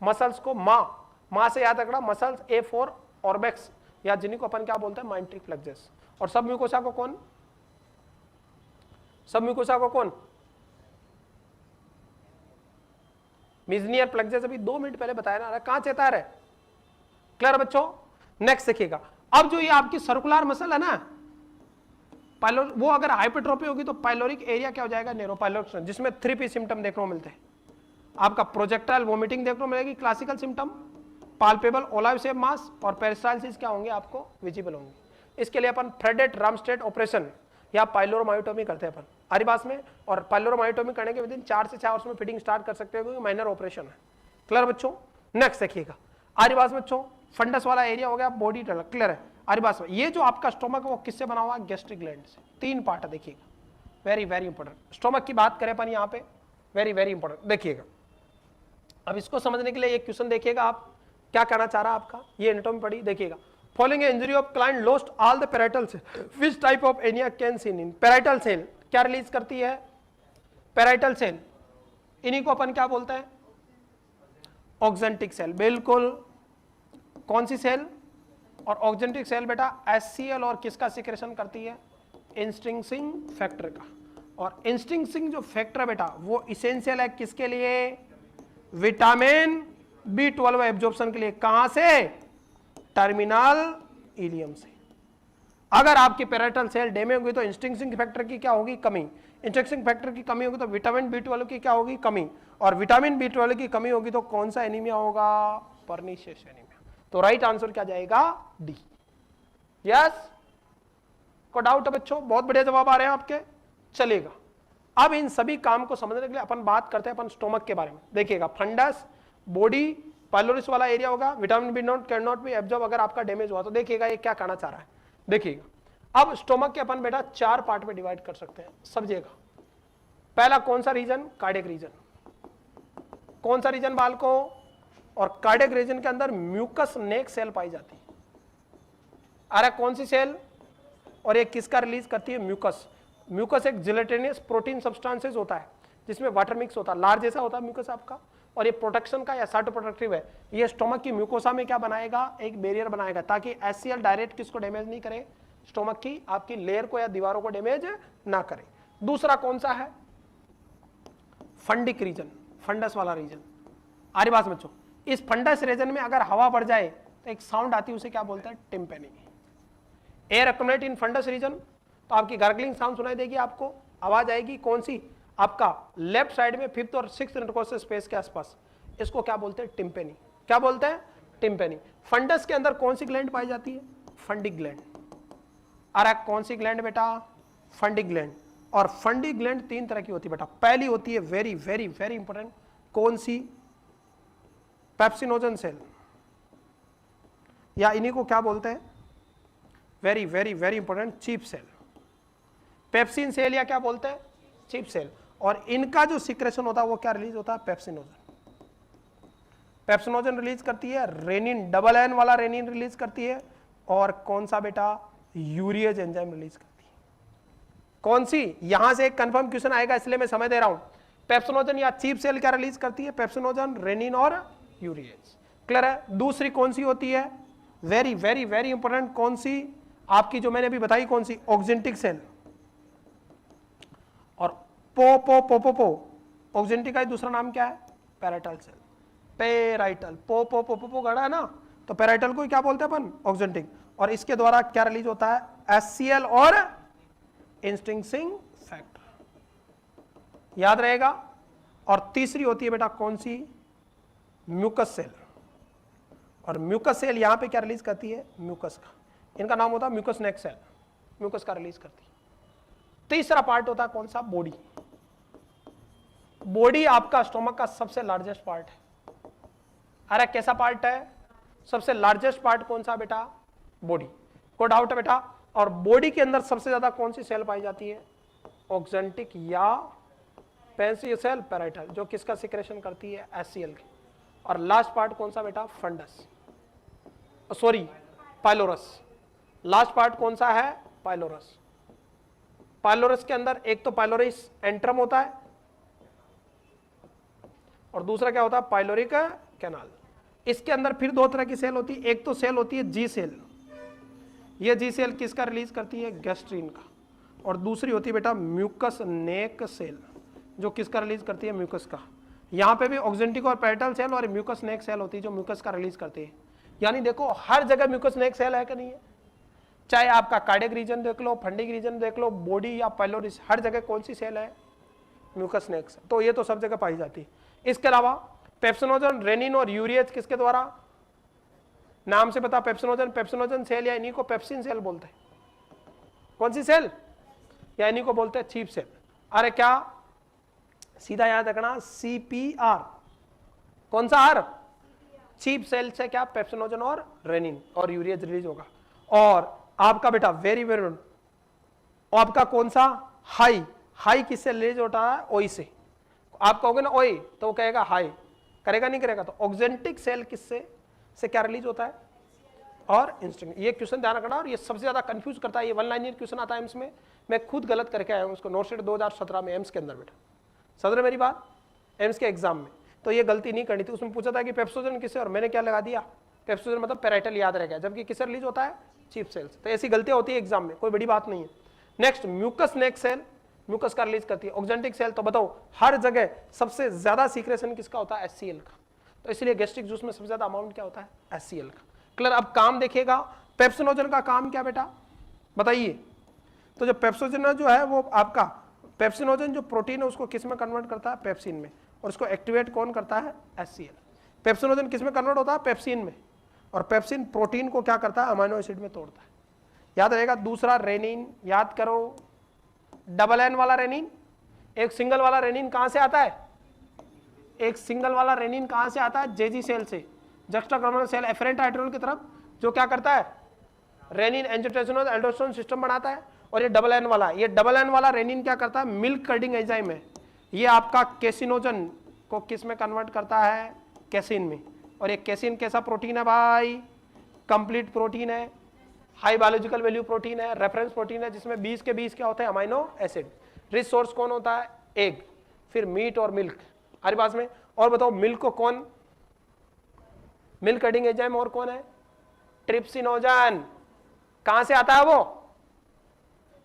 मसल्स को माँ से याद रखना, मसल्स A फॉर ऑर्बेक्स, या जिन्हीं को अपन क्या बोलते हैं? Myenteric plexus. और सब म्यूकोसा को कौन? सब म्यूकोसा को कौन? मिजनियर प्लेक्सस अभी 2 मिनट पहले बताया ना, कहां चेता रहे? क्लियर बच्चों? नेक्स्ट देखिएगा, अब जो ये आपकी सर्कुलर मसल है ना पाइलोर, वो अगर हाइपरट्रोफी होगी तो पाइलोरिक एरिया क्या हो जाएगा? नैरो पाइलोरिक, जिसमें 3P सिम्टम देखने को मिलते हैं। आपका प्रोजेक्टाइल वोमिटिंग देखने को मिलेगी, क्लासिकल सिम्टम, पाल्पेबल ओलाइव शेप मास, और पेरिस्टाल्सिस क्या होंगे आपको? विजिबल होंगे। इसके लिए अपन फ्रेडेट रामस्टेड ऑपरेशन या पाइलोरोमायोटोमी करते हैं अपन आरिबास में, और पाइलोरोमायोटोमी करने के विदिन 4 से 6 आवर्स में फिटिंग स्टार्ट कर सकते हैं, क्योंकि माइनर ऑपरेशन है। क्लियर बच्चों? नेक्स्ट देखिएगा, आरिबास बच्चों फंडस वाला एरिया हो गया, बॉडी टनल, क्लियर है? आरिबास में ये जो आपका स्टोमक है वो किससे बना हुआ है? गैस्ट्रिक ग्लैंड से। 3 पार्ट है, देखिएगा, वेरी वेरी इंपॉर्टेंट। स्टोमक की बात करें अपन यहाँ पे, वेरी वेरी इंपॉर्टेंट, देखिएगा। अब इसको समझने के लिए एक क्वेश्चन देखिएगा, आप क्या कहना चाह रहा है आपका, ये एनाटॉमी पढ़ी, देखिएगा। Following injury of client lost all the parietal cell, which type of anaemia can seen in? Parietal cell क्या रिलीज करती है? पेराइटल सेल, इन्हीं को अपन क्या बोलते हैं? Oxyntic cell. बिल्कुल, कौन सी सेल? और ऑक्जेंटिक सेल बेटा HCl और किसका सिक्रेशन करती है? इंस्टिंक्टिंग फैक्टर का। और इंस्टिंक्टिंग जो फैक्टर है बेटा वो इसेंशियल है किसके लिए? विटामिन B12 एब्जॉर्प्शन के लिए। कहां से? टर्मिनल इलियम से। अगर आपकी पेराइटल सेल डैमेज हुई तो इंस्टिंक्टिंग फैक्टर की क्या होगी? कमी। इंस्टिंक्टिंग फैक्टर की कमी होगी तो विटामिन B12 की क्या होगी? कमी। और विटामिन B12 की कमी होगी तो कौन सा एनीमिया होगा? Pernicious anaemia. तो राइट आंसर क्या जाएगा? डी। यस, को डाउट है बच्चों? बहुत बढ़िया जवाब आ रहे हैं आपके, चलेगा। अब इन सभी काम को समझने के लिए अपन बात करते हैं अपन स्टोमक के बारे में। देखिएगा, फंडस, बॉडी, पाइलोरिस वाला एरिया होगा, vitamin B0 can not be absorb अगर आपका डैमेज हुआ तो। देखिएगा ये क्या कहना चाह रहा है, देखिएगा। अब स्टोमक के अपन बेटा 4 पार्ट में डिवाइड कर सकते हैं, समझिएगा। पहला कौन सा रीजन? Cardiac reason. कौन सा रीजन बालकों? और कार्डियक रीजन के अंदर म्यूकस नेक सेल पाई जाती है। अरे कौन सी सेल? और ये किसका रिलीज करती है? म्यूकस। म्यूकस एक जिलेटिनियस प्रोटीन सब्सटेंसेस होता है जिसमें वाटर मिक्स होता है, लार जैसा होता है म्यूकस आपका, और ये प्रोटेक्शन का या साइटोप्रोटेक्टिव है। ये स्टोमक की म्यूकोसा में क्या बनाएगा? एक बैरियर बनाएगा ताकि HCl डायरेक्ट किसको डैमेज नहीं करे? स्टोमक की आपकी लेयर को या दीवारों को डैमेज ना करे। दूसरा कौन सा है? फंडिक रीजन, फंडस वाला रीजन। आरी बात बच्चों, इस फंडस रीजन में अगर हवा बढ़ जाए तो एक साउंड आती है, उसे क्या बोलते हैं? टिम्पेनी। एयर अक्युमुलेट इन फंडस रीजन, तो आपकी गार्गलिंग साउंड सुनाई देगी, आपको आवाज आएगी। कौन सी? आपका लेफ्ट साइड में 5th और 6th इंटरकोस्टल स्पेस के आसपास। इसको क्या बोलते हैं? टिम्पेनी। क्या बोलते हैं? टिम्पेनी। फंडस के अंदर कौन सी ग्लैंड पाई जाती है? Fundic gland. अरे कौन सी ग्लैंड बेटा? Fundic gland. और फंडिक ग्लैंड 3 तरह की होती है बेटा। पहली होती है वेरी वेरी वेरी इंपॉर्टेंट, कौन सी? पेप्सिनोजन सेल, या इन्हीं को क्या बोलते हैं? Very very very important, chief cell. Pepsin cell या क्या बोलते हैं? Chief cell. और इनका जो सिक्रेशन होता है वो क्या रिलीज होता है? पेप्सिनोजन। पेप्सिनोजन रिलीज करती है, रेनिन, डबल एन वाला रेनिन रिलीज करती है, और कौन सा बेटा? यूरिएज एंजाइम रिलीज करती है। कौन सी? यहां से एक कंफर्म क्वेश्चन आएगा इसलिए मैं समय दे रहा हूं। पेप्सिनोजन या चीफ सेल क्या रिलीज करती है? पेप्सिनोजन, रेनिन और यूरिएज। क्लियर है? दूसरी कौन सी होती है? वेरी वेरी वेरी इंपॉर्टेंट, कौन सी? आपकी जो मैंने अभी बताई, कौन सी? Oxyntic cell. और पो ऑक्जेंटिक का दूसरा नाम क्या है? Parietal cell. पेराइटल, पो गड़ा है ना, तो पैराइटल को क्या बोलते हैं अपन? ऑक्जेंटिक। और इसके द्वारा क्या रिलीज होता है? HCl और इंस्टिंक्टिंग फैक्टर। याद रहेगा। और तीसरी होती है बेटा कौन सी? Mucous cell. और म्यूकस सेल यहां पे क्या रिलीज करती है? म्यूकस का। इनका नाम होता है म्यूकस नेक सेल, म्यूकस का रिलीज करती है। तीसरा पार्ट होता है कौन सा? बॉडी। बॉडी आपका स्टोमक का सबसे लार्जेस्ट पार्ट है। अरे कैसा पार्ट है? सबसे लार्जेस्ट पार्ट कौन सा बेटा? बॉडी। को डाउट है बेटा? और बॉडी के अंदर सबसे ज्यादा कौन सी सेल पाई जाती है? ऑक्जेंटिक या पेंसी सेल, पैराइटल, जो किसका सिक्रेशन करती है? HCl की। और लास्ट पार्ट कौन सा बेटा? Fundus, sorry pylorus. Last part कौन सा है? पाइलोरस। पाइलोरस के अंदर एक तो पाइलोरिस एंट्रम होता है और दूसरा क्या होता है? Pyloric canal. इसके अंदर फिर 2 तरह की सेल होती है। एक तो सेल होती है जी सेल, ये जी सेल किसका रिलीज करती है? गैस्ट्रीन का। और दूसरी होती है बेटा म्यूकस नेक सेल, जो किसका रिलीज करती है? म्यूकस का। यहाँ पे भी ऑक्जेंटिक और पैरेटल सेल और म्यूकस नेक सेल होती है जो म्यूकस का रिलीज करती है। यानी देखो हर जगह म्यूकस नेक सेल है कि नहीं है, चाहे आपका कार्डियक रीजन देख लो, फंडिक रीजन देख लो, बॉडी या पाइलोरिस, हर जगह कौन सी सेल है, म्यूकस नेक सेल। तो ये तो सब जगह पाई जाती है। इसके अलावा पेप्सिनोजन, रेनिन और यूरिएज किसके द्वारा, नाम से पता, पेप्सिनोजन, पेप्सिनोजन सेल या इन्हीं को पेप्सिन सेल बोलते हैं। कौन सी सेल, या इन्हीं को बोलते हैं चीप सेल। अरे क्या, सीधा याद रखना CPR, कौन सा आर, चीप सेल से क्या पेप्सिनोजन और रेनिन और यूरिएज रिलीज होगा। और आपका बेटा वेरी वेरी, आपका कौन सा हाई, हाई किससे रिलीज होता है, ओई से। आप कहोगे ना ओई तो वो कहेगा हाई, करेगा नहीं करेगा। तो ऑक्जेंटिक सेल किससे से क्या रिलीज होता है, और इंस्टिंक्ट। ये क्वेश्चन ध्यान रखना, और ये सबसे ज्यादा कंफ्यूज करता है। ये 1 लाइनर क्वेश्चन आता है एम्स में, मैं खुद गलत करके आया हूँ उसको, नोटशीट 2017 में एम्स के अंदर बेटा, समझ रहे मेरी बात, एम्स के एग्जाम में। तो ये गलती नहीं करनी थी। उसमें पूछा था कि पेप्सिनोजन किससे, और मैंने क्या लगा दिया, पेप्सिनोजन मतलब पैराइटल याद रह गया, जबकि किससे रिलीज होता है, चीप सेल से। तो ऐसी गलतियां होती है एग्जाम में, कोई बड़ी बात नहीं है। नेक्स्ट म्यूकस नेक सेल, म्यूकस का रिलीज करती है। ऑक्जेंटिक सेल तो बताओ हर जगह सबसे ज्यादा सीक्रेशन किसका होता है, HCl का। तो इसलिए गैस्ट्रिक जूस में सबसे ज्यादा अमाउंट क्या होता है, HCl का। क्लियर। अब काम देखिएगा, पेप्सिनोजन का काम क्या बेटा बताइए। तो जो पेप्सिनोजन जो है वो आपका, पेप्सिनोजन जो प्रोटीन है उसको किस में कन्वर्ट करता है, पेप्सिन में, और उसको एक्टिवेट कौन करता है, HCl। पेप्सिनोजन किस में कन्वर्ट होता है, पेप्सिन में, और पेप्सिन प्रोटीन को क्या करता है, अमाइनो एसिड में तोड़ता है। याद रहेगा। दूसरा रेनिन, याद करो, डबल एन वाला रेनिन, एक सिंगल वाला रेनिन कहां से आता है, एक सिंगल वाला रेनिन कहां से आता है, जेजी सेल से, जक्स्टाग्रानुलर सेल एफरेंट आर्टेरियोल की तरफ, जो क्या करता है, रेनिन एंजियोटेंसिन एल्डोस्टेरोन सिस्टम बनाता है। और ये डबल एन वाला, ये डबल एन वाला रेनिन क्या करता है, मिल्क कर्डिंग एंजाइम है, ये आपका कैसिनोजन को किस में कन्वर्ट करता है, कैसिन में। और ये कैसिन कैसा प्रोटीन है भाई, कंप्लीट प्रोटीन है, हाई बायोलॉजिकल वैल्यू प्रोटीन है, रेफरेंस प्रोटीन है, जिसमें 20 के 20 क्या होते हैं, अमाइनो एसिड। रिच सोर्स कौन होता है, एग, फिर मीट और मिल्क, हमारे पास में। और बताओ मिल्क को कौन, मिल्क कर्डिंग एंजाइम और कौन है, ट्रिप्सिनोजन। कहां से आता है वो,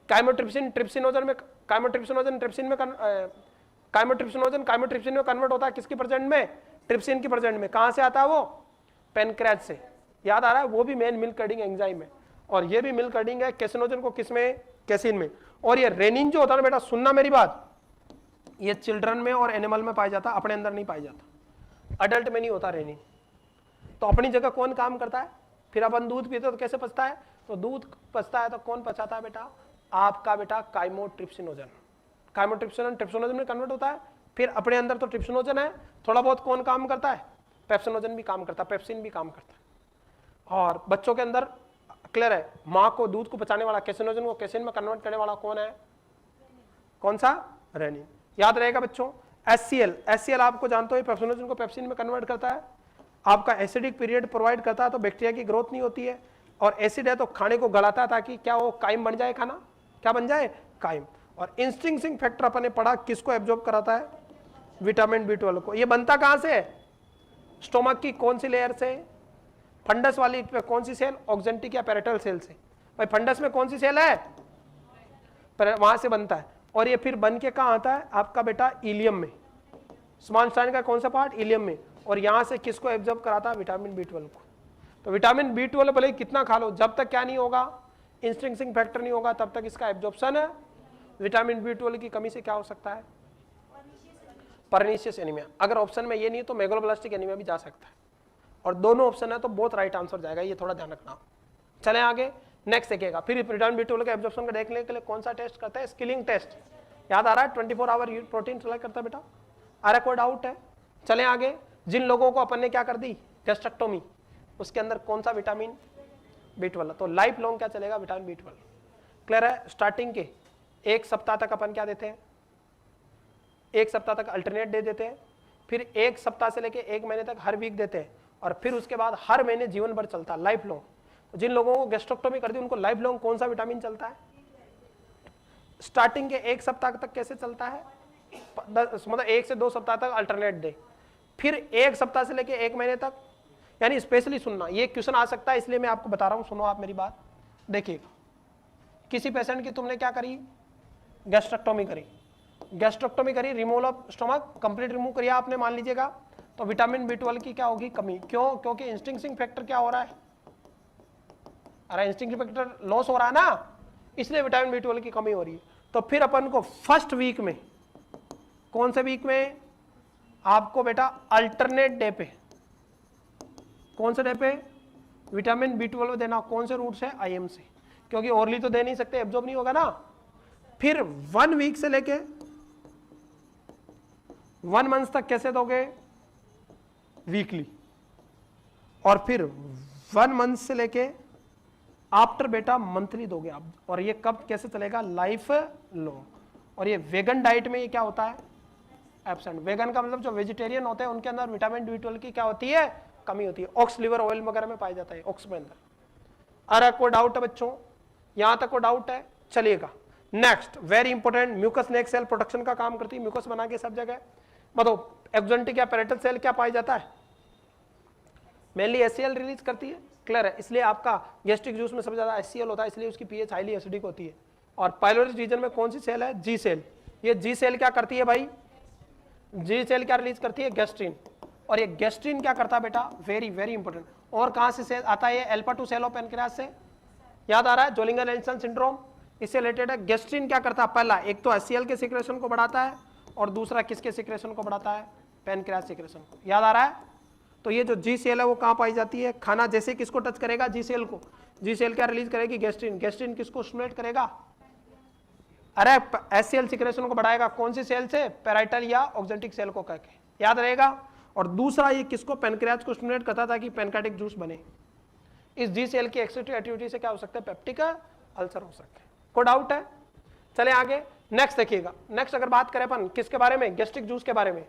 काइमोट्रिप्सिन, ट्रिप्सिनोजन में, काइमोट्रिप्सिनोजन ट्रिप्सिन में, काइमोट्रिप्सिनोजन काइमोट्रिप्सिन में कन्वर्ट होता है, किसकी प्रेजेंट में, ट्रिप्सिन की प्रेजेंट में। कहां से आता है वो, पेनक्रेज से। याद आ रहा है, वो भी मेन मिल्क कर्डिंग एंजाइम है, और ये भी मिल्क कर्डिंग है, कैसिनोजन को किसमें, कैसिन में। और ये रेनिन जो होता है ना बेटा, सुनना मेरी बात, ये चिल्ड्रन में और एनिमल में पाया जाता, अपने अंदर नहीं पाया जाता, अडल्ट में नहीं होता रेनिन। तो अपनी जगह कौन काम करता है, फिर अपन दूध पीते तो कैसे पचता है, तो दूध पचता है तो कौन पचाता है बेटा, आपका बेटा काइमोट्रिप्सिनोजन। काइमोट्रिप्सिनोजन ट्रिप्सिनोजन में कन्वर्ट होता है, फिर अपने अंदर तो ट्रिप्सिनोजन है, थोड़ा बहुत कौन काम करता है, पेप्सिनोजन भी काम करता है, पेप्सिन भी काम करता है। और बच्चों के अंदर क्लियर है, माँ को दूध को पचाने वाला, कैसिनोजन को कैसिन में कन्वर्ट करने वाला कौन है, कौन सा, रेनिन। याद रहेगा बच्चों। HCl आपको जानते हो पेप्सिनोजन को पेप्सिन में कन्वर्ट करता है, आपका एसिडिक पीरियड प्रोवाइड करता है, तो बैक्टीरिया की ग्रोथ नहीं होती है। और एसिड है तो खाने को गलाता है ताकि क्या हो, काइम बन जाए खाना, क्या बन जाए, काइम। और इंस्टिंक्टिंग फैक्टर अपन ने पढ़ा, किसको एब्जॉर्ब कराता है, विटामिन B12 को। ये बनता कहां से है, स्टोमक की कौन सी लेयर से, फंडस वाली पे कौन सी सेल, ऑक्जेंटिक या पैरेटल सेल से। भाई फंडस में कौन सी सेल है, वहां से बनता है। और ये फिर बन के कहां आता है, आपका बेटा इलियम में, स्मॉल इंटेस्टाइन का कौन सा पार्ट, इलियम में। और यहां से किसको एब्जॉर्ब कराता है, विटामिन B12 को। तो विटामिन B12 भले कितना खा लो, जब तक क्या नहीं होगा, इंस्टिंक्टिंग फैक्टर नहीं होगा, तब तक इसका एब्जॉर्प्शन है। विटामिन B12 की कमी से क्या हो सकता है, परनीशियस एनीमिया। अगर ऑप्शन में ये नहीं है तो मेगालोब्लास्टिक एनीमिया भी जा सकता है, और दोनों ऑप्शन है तो बहुत राइट आंसर जाएगा, ये थोड़ा ध्यान रखना। चले आगे, नेक्स्ट देखेगा। फिर विटामिन B12 के एब्जॉर्प्शन को देखने के लिए कौन सा टेस्ट करता है, स्किलिंग टेस्ट। याद आ रहा है, 24 आवर प्रोटीन सेलेक्ट करता है बेटा, आ रहा कोई डाउट है। चले आगे, जिन लोगों को अपन ने क्या कर दी, गैस्ट्रेक्टोमी, उसके अंदर कौन सा विटामिन B12, तो लाइफ लॉन्ग क्या चलेगा, विटामिन B12। क्लियर है। स्टार्टिंग के 1 सप्ताह तक अपन क्या देते हैं, 1 सप्ताह तक अल्टरनेट दे देते हैं, फिर 1 सप्ताह से लेके 1 महीने तक हर वीक देते हैं, और फिर उसके बाद हर महीने जीवन भर चलता है, लाइफ लॉन्ग। तो जिन लोगों को गैस्ट्रेक्टोमी कर दी उनको लाइफ लॉन्ग कौन सा विटामिन चलता है, स्टार्टिंग के 1 सप्ताह तक कैसे चलता है, मतलब 1 से 2 सप्ताह तक अल्टरनेट दे, फिर 1 सप्ताह से लेके 1 महीने तक। यानी स्पेशली सुनना, ये क्वेश्चन आ सकता है इसलिए मैं आपको बता रहा हूं, सुनो आप मेरी बात। देखिएगा, किसी पेशेंट की तुमने क्या करी, गैस्ट्रेक्टोमी करी, गैस्ट्रोक्टोमी करी, removal of stomach complete remove करिए आपने मान लीजिएगा, तो विटामिन B12 की क्या होगी कमी। क्यों? क्योंकि इंस्टिंक्टिंग फैक्टर क्या हो रहा है, अरे इंस्टिंक्टिंग फैक्टर लॉस हो रहा है ना, इसलिए विटामिन B12 की कमी हो रही है। तो फिर अपन को फर्स्ट वीक में, कौन से वीक में आपको बेटा अल्टरनेट डे पे, कौन से डे पे विटामिन B12 देना, कौन से रूट से, IM से, क्योंकि ओरली तो दे नहीं सकते, एब्जॉर्ब नहीं होगा ना। फिर 1 वीक से लेके 1 मंथ तक कैसे दोगे, वीकली, और फिर 1 मंथ से लेके आफ्टर बेटा मंथली दोगे आप। और ये कब कैसे चलेगा, लाइफ लॉन्ग। और ये वेगन डाइट में ये क्या होता है, एब्सेंट। वेगन का मतलब जो वेजिटेरियन होते हैं उनके अंदर विटामिन B12 की क्या होती है, कमी होती है। ऑक्स लिवर ऑयल वगैरह में पाया जाता है, ऑक्स में अंदर। अरे कोई डाउट है बच्चों, यहां तक कोई डाउट है, चलिएगा नेक्स्ट। वेरी इंपॉर्टेंट, म्यूकस नेक सेल प्रोटेक्शन का काम करती है, म्यूकस बना के सब जगह। मतलब एक्सोजेंटिक या पैरेटल सेल क्या पाया जाता है, मेनली HCl रिलीज करती है, क्लियर है। इसलिए आपका गैस्ट्रिक जूस में सबसे ज्यादा HCl होता है, इसलिए उसकी पीएच हाईली एसिडिक होती है। और पाइलोरी रीजन में कौन सी सेल है, G सेल। ये G सेल क्या करती है भाई, G सेल क्या रिलीज करती है, गैस्ट्रिन। और ये गैस्ट्रिन क्या करता है बेटा, वेरी वेरी इंपॉर्टेंट। और कहां से सेल आता है, ये अल्फा 2 सेल ऑफ पैनक्रियास से, याद आ रहा है, जोलिंगर एलिसन सिंड्रोम इससे रिलेटेड है। गैस्ट्रिन क्या करता है, पहला एक तो HCl के सिक्रेशन को बढ़ाता है, और दूसरा किसके सिक्रेशन को बढ़ाता है, पैनक्रियास सिक्रेशन को, याद आ रहा है। तो ये जो G सेल है वो कहां पाई जाती है, खाना जैसे किसको टच करेगा, G सेल को, G सेल क्या रिलीज करेगी, गैस्ट्रिन। गैस्ट्रिन किसको स्टिमुलेट करेगा, अरे HCl सिक्रेशन को बढ़ाएगा, कौन सी सेल से, पैराइटल या ऑक्जेंटिक सेल को करके, याद रहेगा। और दूसरा ये किसको, पैनक्रियाज को स्टिमुलेट करता था कि पैनक्रियाटिक जूस बने। इस G सेल की एक्सिटिव एक्टिविटी से क्या हो सकता है, पेप्टिक अल्सर हो सकता है। कोई डाउट है, चले आगे नेक्स्ट देखिएगा। नेक्स्ट अगर बात करें अपन किसके बारे में, गैस्ट्रिक जूस के बारे में,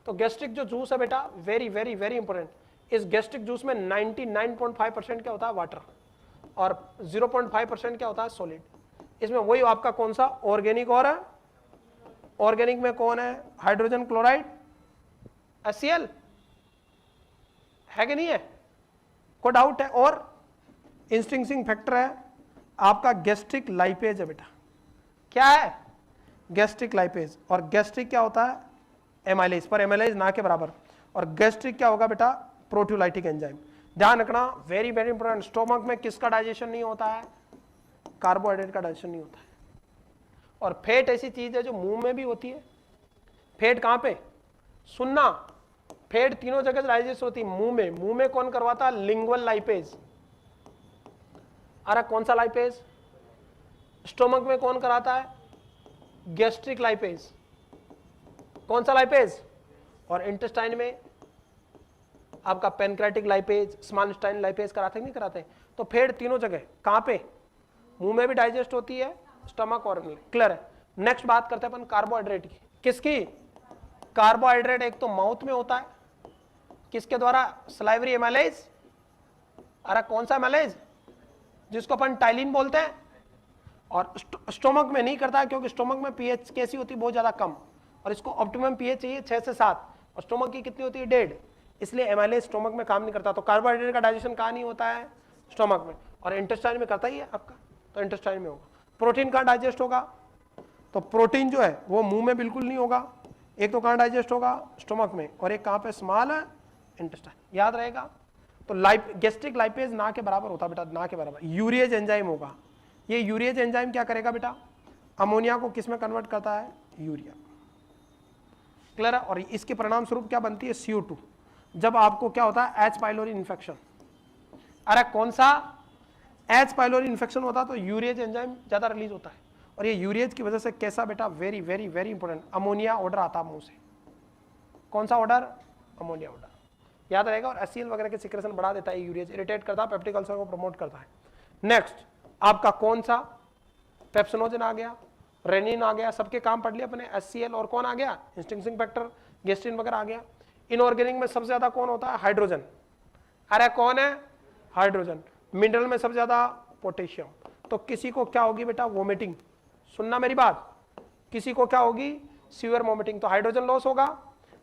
तो गैस्ट्रिक जो जूस है बेटा वेरी वेरी वेरी इंपॉर्टेंट। इस गैस्ट्रिक जूस में 99.5% क्या होता है, वाटर, और 0.5% क्या होता है, सॉलिड। इसमें वही आपका कौन सा, ऑर्गेनिक, और ऑर्गेनिक में कौन है, हाइड्रोजन क्लोराइड, HCl है कि नहीं है, कोई डाउट है। और इंस्टिंक्टिंग फैक्टर है आपका गैस्ट्रिक लाइपेज है बेटा, क्या है, गैस्ट्रिक लाइपेज। और गैस्ट्रिक क्या होता है, एमाइलेज, पर एमाइलेज ना के बराबर। और गैस्ट्रिक क्या होगा बेटा, प्रोटीयोलाइटिक एंजाइम। ध्यान रखना, वेरी वेरी इंपॉर्टेंट। स्टोमक में किसका डाइजेशन नहीं होता है, कार्बोहाइड्रेट का डाइजेशन नहीं होता है। और फैट ऐसी चीज है जो मुंह में भी होती है। फैट कहां पे, सुनना, फैट तीनों जगह डाइजेस्ट होती है, मुंह में। मुंह में कौन करवाता है, लिंगुअल लाइपेज। अरे कौन सा लाइपेज, स्टोमक में कौन कराता है, गैस्ट्रिक लाइपेज, कौन सा लाइपेज। और इंटेस्टाइन में आपका pancreatic lipase, small intestine lipase कराते हैं, नहीं कराते। तो फैट तीनों जगह कहां पे, मुंह में भी डाइजेस्ट होती है, स्टमक और, क्लियर है। नेक्स्ट बात करते हैं अपन कार्बोहाइड्रेट की, किसकी, कार्बोहाइड्रेट एक तो माउथ में होता है, किसके द्वारा, सलाइवरी एमाइलेज। अरे कौन सा एमाइलेज, जिसको अपन टाइलिन बोलते हैं। और स्टोमक में नहीं करता है, क्योंकि स्टोमक में पीएच कैसी होती है, बहुत ज्यादा कम, और इसको ऑप्टिमम पीएच चाहिए 6 से 7, और स्टोमक की कितनी होती है, 1.5, इसलिए एमाइलेज स्टोमक में काम नहीं करता। तो कार्बोहाइड्रेट का डाइजेशन कहाँ नहीं होता है, स्टोमक में। और इंटेस्टाइन में करता ही है आपका, तो इंटेस्टाइन में होगा। प्रोटीन कहाँ डाइजेस्ट होगा, तो प्रोटीन जो है वो मुंह में बिल्कुल नहीं होगा। एक तो कहाँ डाइजेस्ट होगा, स्टोमक में, और एक कहाँ पे, स्मॉल इंटेस्टाइन, याद रहेगा। तो गैस्ट्रिक लाइपेज ना के बराबर होता बेटा, ना के बराबर। यूरिएज एंजाइम होगा, ये यूरिएज एंजाइम क्या करेगा बेटा, अमोनिया को किस में कन्वर्ट करता है, यूरिया, क्लियर है। और इसके परिणाम स्वरूप क्या बनती है, CO2। जब आपको क्या होता है, H पाइलोरी इन्फेक्शन। अरे कौन सा, H पाइलोरी इन्फेक्शन होता है तो यूरिएज एंजाइम ज्यादा रिलीज होता है। और ये यूरिएज की वजह से कैसा बेटा, very very very important, ammonia order आता है मुंह से। कौन सा ऑर्डर, अमोनिया ऑर्डर, याद रहेगा। और HCl वगैरह के सिक्रेशन बढ़ा देता है यूरिएज, इरिटेट करता है, पेप्टिक अल्सर को प्रमोट करता है। नेक्स्ट आपका कौन सा, पेप्सिनोजन आ गया, रेनिन आ गया, सबके काम पढ़ लिया अपने। HCl और कौन आ गया, इंस्टिंक्टिंग फैक्टर, गैस्ट्रिन वगैरह आ गया। इनऑर्गेनिक में सबसे ज्यादा कौन होता है, हाइड्रोजन। अरे कौन है, हाइड्रोजन। मिनरल में सबसे ज्यादा पोटेशियम। तो किसी को क्या होगी बेटा, वोमिटिंग, सुनना मेरी बात, किसी को क्या होगी, सीवियर वोमिटिंग। तो हाइड्रोजन लॉस होगा,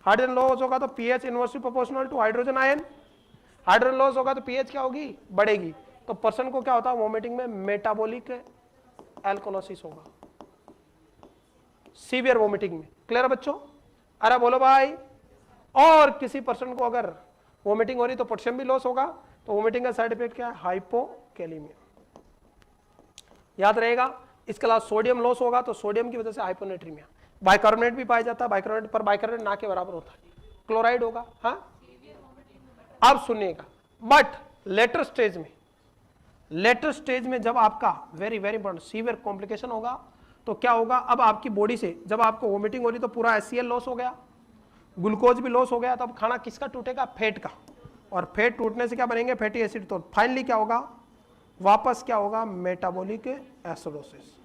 हाइड्रोजन लॉस होगा तो pH inversely proportional to hydrogen ion. Hydrogen loss होगा तो पीएच क्या होगी, बढ़ेगी। तो पर्सन को क्या होता है, वोमिटिंग में मेटाबॉलिक एल्कोलोसिस होगा। सीवियर वोमिटिंग में। क्लियर है बच्चों? अरे बोलो भाई। और किसी पर्सन को अगर वोमिटिंग हो रही तो पोटेशियम भी लॉस होगा, तो वोमिटिंग का साइड इफेक्ट क्या है? हाइपोकैलेमिया। याद रहेगा। इसके अलावा सोडियम लॉस होगा तो सोडियम की वजह से हाइपोनेट्रीमिया। बाइकार्बोनेट भी पाया जाता है, बाइकार्बोनेट पर बाइकार्बोनेट ना के बराबर होता है। क्लोराइड होगा। हाँ अब सुनिएगा, बट लेटर स्टेज में जब आपका very very important severe complication होगा तो क्या होगा? अब आपकी बॉडी से जब आपको वोमिटिंग हो रही तो पूरा HCl लॉस हो गया, ग्लूकोज भी लॉस हो गया, तो अब खाना किसका टूटेगा? फैट का। और फैट टूटने से क्या बनेंगे? Fatty acid. तो फाइनली क्या होगा? वापस क्या होगा? Metabolic acidosis.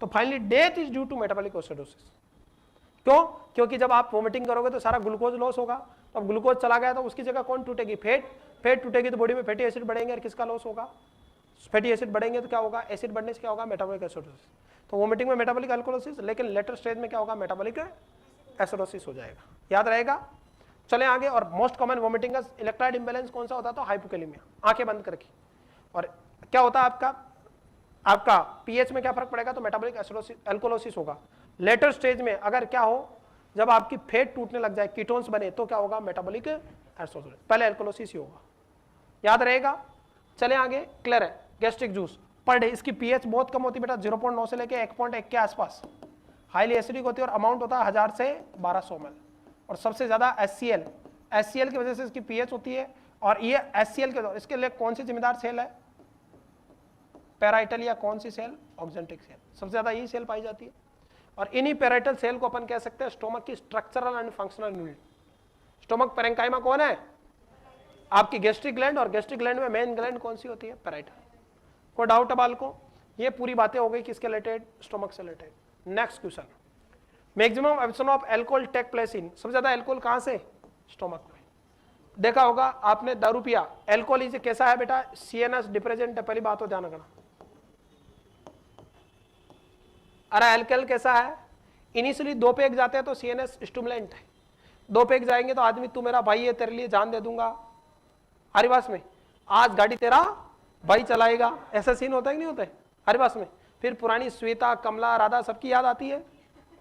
तो finally death is due to metabolic acidosis. क्यों? क्योंकि जब आप वोमिटिंग करोगे तो सारा ग्लूकोज लॉस होगा, तो अब ग्लूकोज चला गया तो उसकी जगह कौन टूटेगी? फैट टूटेगी तो बॉडी में फैटी एसिड बढ़ेंगे, और किसका लॉस होगा? फैटी एसिड बढ़ेंगे तो क्या होगा? एसिड बढ़ने से क्या होगा? Metabolic acidosis. तो वोमिटिंग में मेटाबॉलिक अल्कोलोसिस, लेकिन लेटर स्टेज में क्या होगा? मेटाबॉलिक एसिडोसिस हो जाएगा। याद रहेगा। चले आगे। और मोस्ट कॉमन वोमिटिंग का इलेक्ट्रोलाइट इंबैलेंस कौन सा होता है? तो हाइपोकैलेमिया। आंखें बंद करके। और क्या होता है आपका पीएच में क्या फर्क पड़ेगा? तो मेटाबॉलिक एसिडोसिस अल्कोलोसिस होगा। लेटर स्टेज में अगर क्या हो, जब आपकी फैट टूटने लग जाए, कीटोन्स बने, तो क्या होगा? Metabolic acidosis. पहले अल्कोलोसिस ही होगा। याद रहेगा। चले आगे। क्लियर है। गैस्ट्रिक जूस पर डे, इसकी पीएच बहुत कम होती है बेटा, 0.9 से लेके 1.1 के आसपास। हाईली एसिडिक होती है और अमाउंट होता है 1000 से 1200 ml। और सबसे ज्यादा HCl की वजह से इसकी पीएच होती है। और ये HCl के इसके लिए कौन सी जिम्मेदार सेल है? पैराइटल या कौन सी सेल? Oxyntic cell. सबसे ज्यादा यही सेल पाई जाती है। और इन्हीं पैराइटल सेल को अपन कह सकते हैं स्टोमक की structural and functional unit. Stomach parenchyma कौन है? आपकी गैस्ट्रिक ग्लैंड, और गैस्ट्रिक ग्लैंड में मेन ग्लैंड कौन सी होती है? पैराइटल। कोई डाउट है बाल को? ये पूरी बातें हो गई किसके रिलेटेड? स्टोमक से related. Next question. Maximum absorption of alcohol take place in, सबसे ज्यादा अल्कोहल कहां से? स्टोमक में। देखा होगा आपने, दारू पिया, अल्कोहल इसे कैसा है बेटा? CNS डिप्रेजेंट है। पहली बात हो ध्यान रखना। अरे अल्कोहल कैसा है? इनिशियली 2 पेग जाते हैं तो CNS स्टिमुलेंट है। 2 पेग जाएंगे तो आदमी तू मेरा भाई है, तेरे लिए जान दे दूंगा, हरिवास में आज गाड़ी तेरा भाई चलाएगा, ऐसा सीन होता है कि नहीं होता है हरिवास में? फिर पुरानी श्वेता, कमला, राधा सबकी याद आती है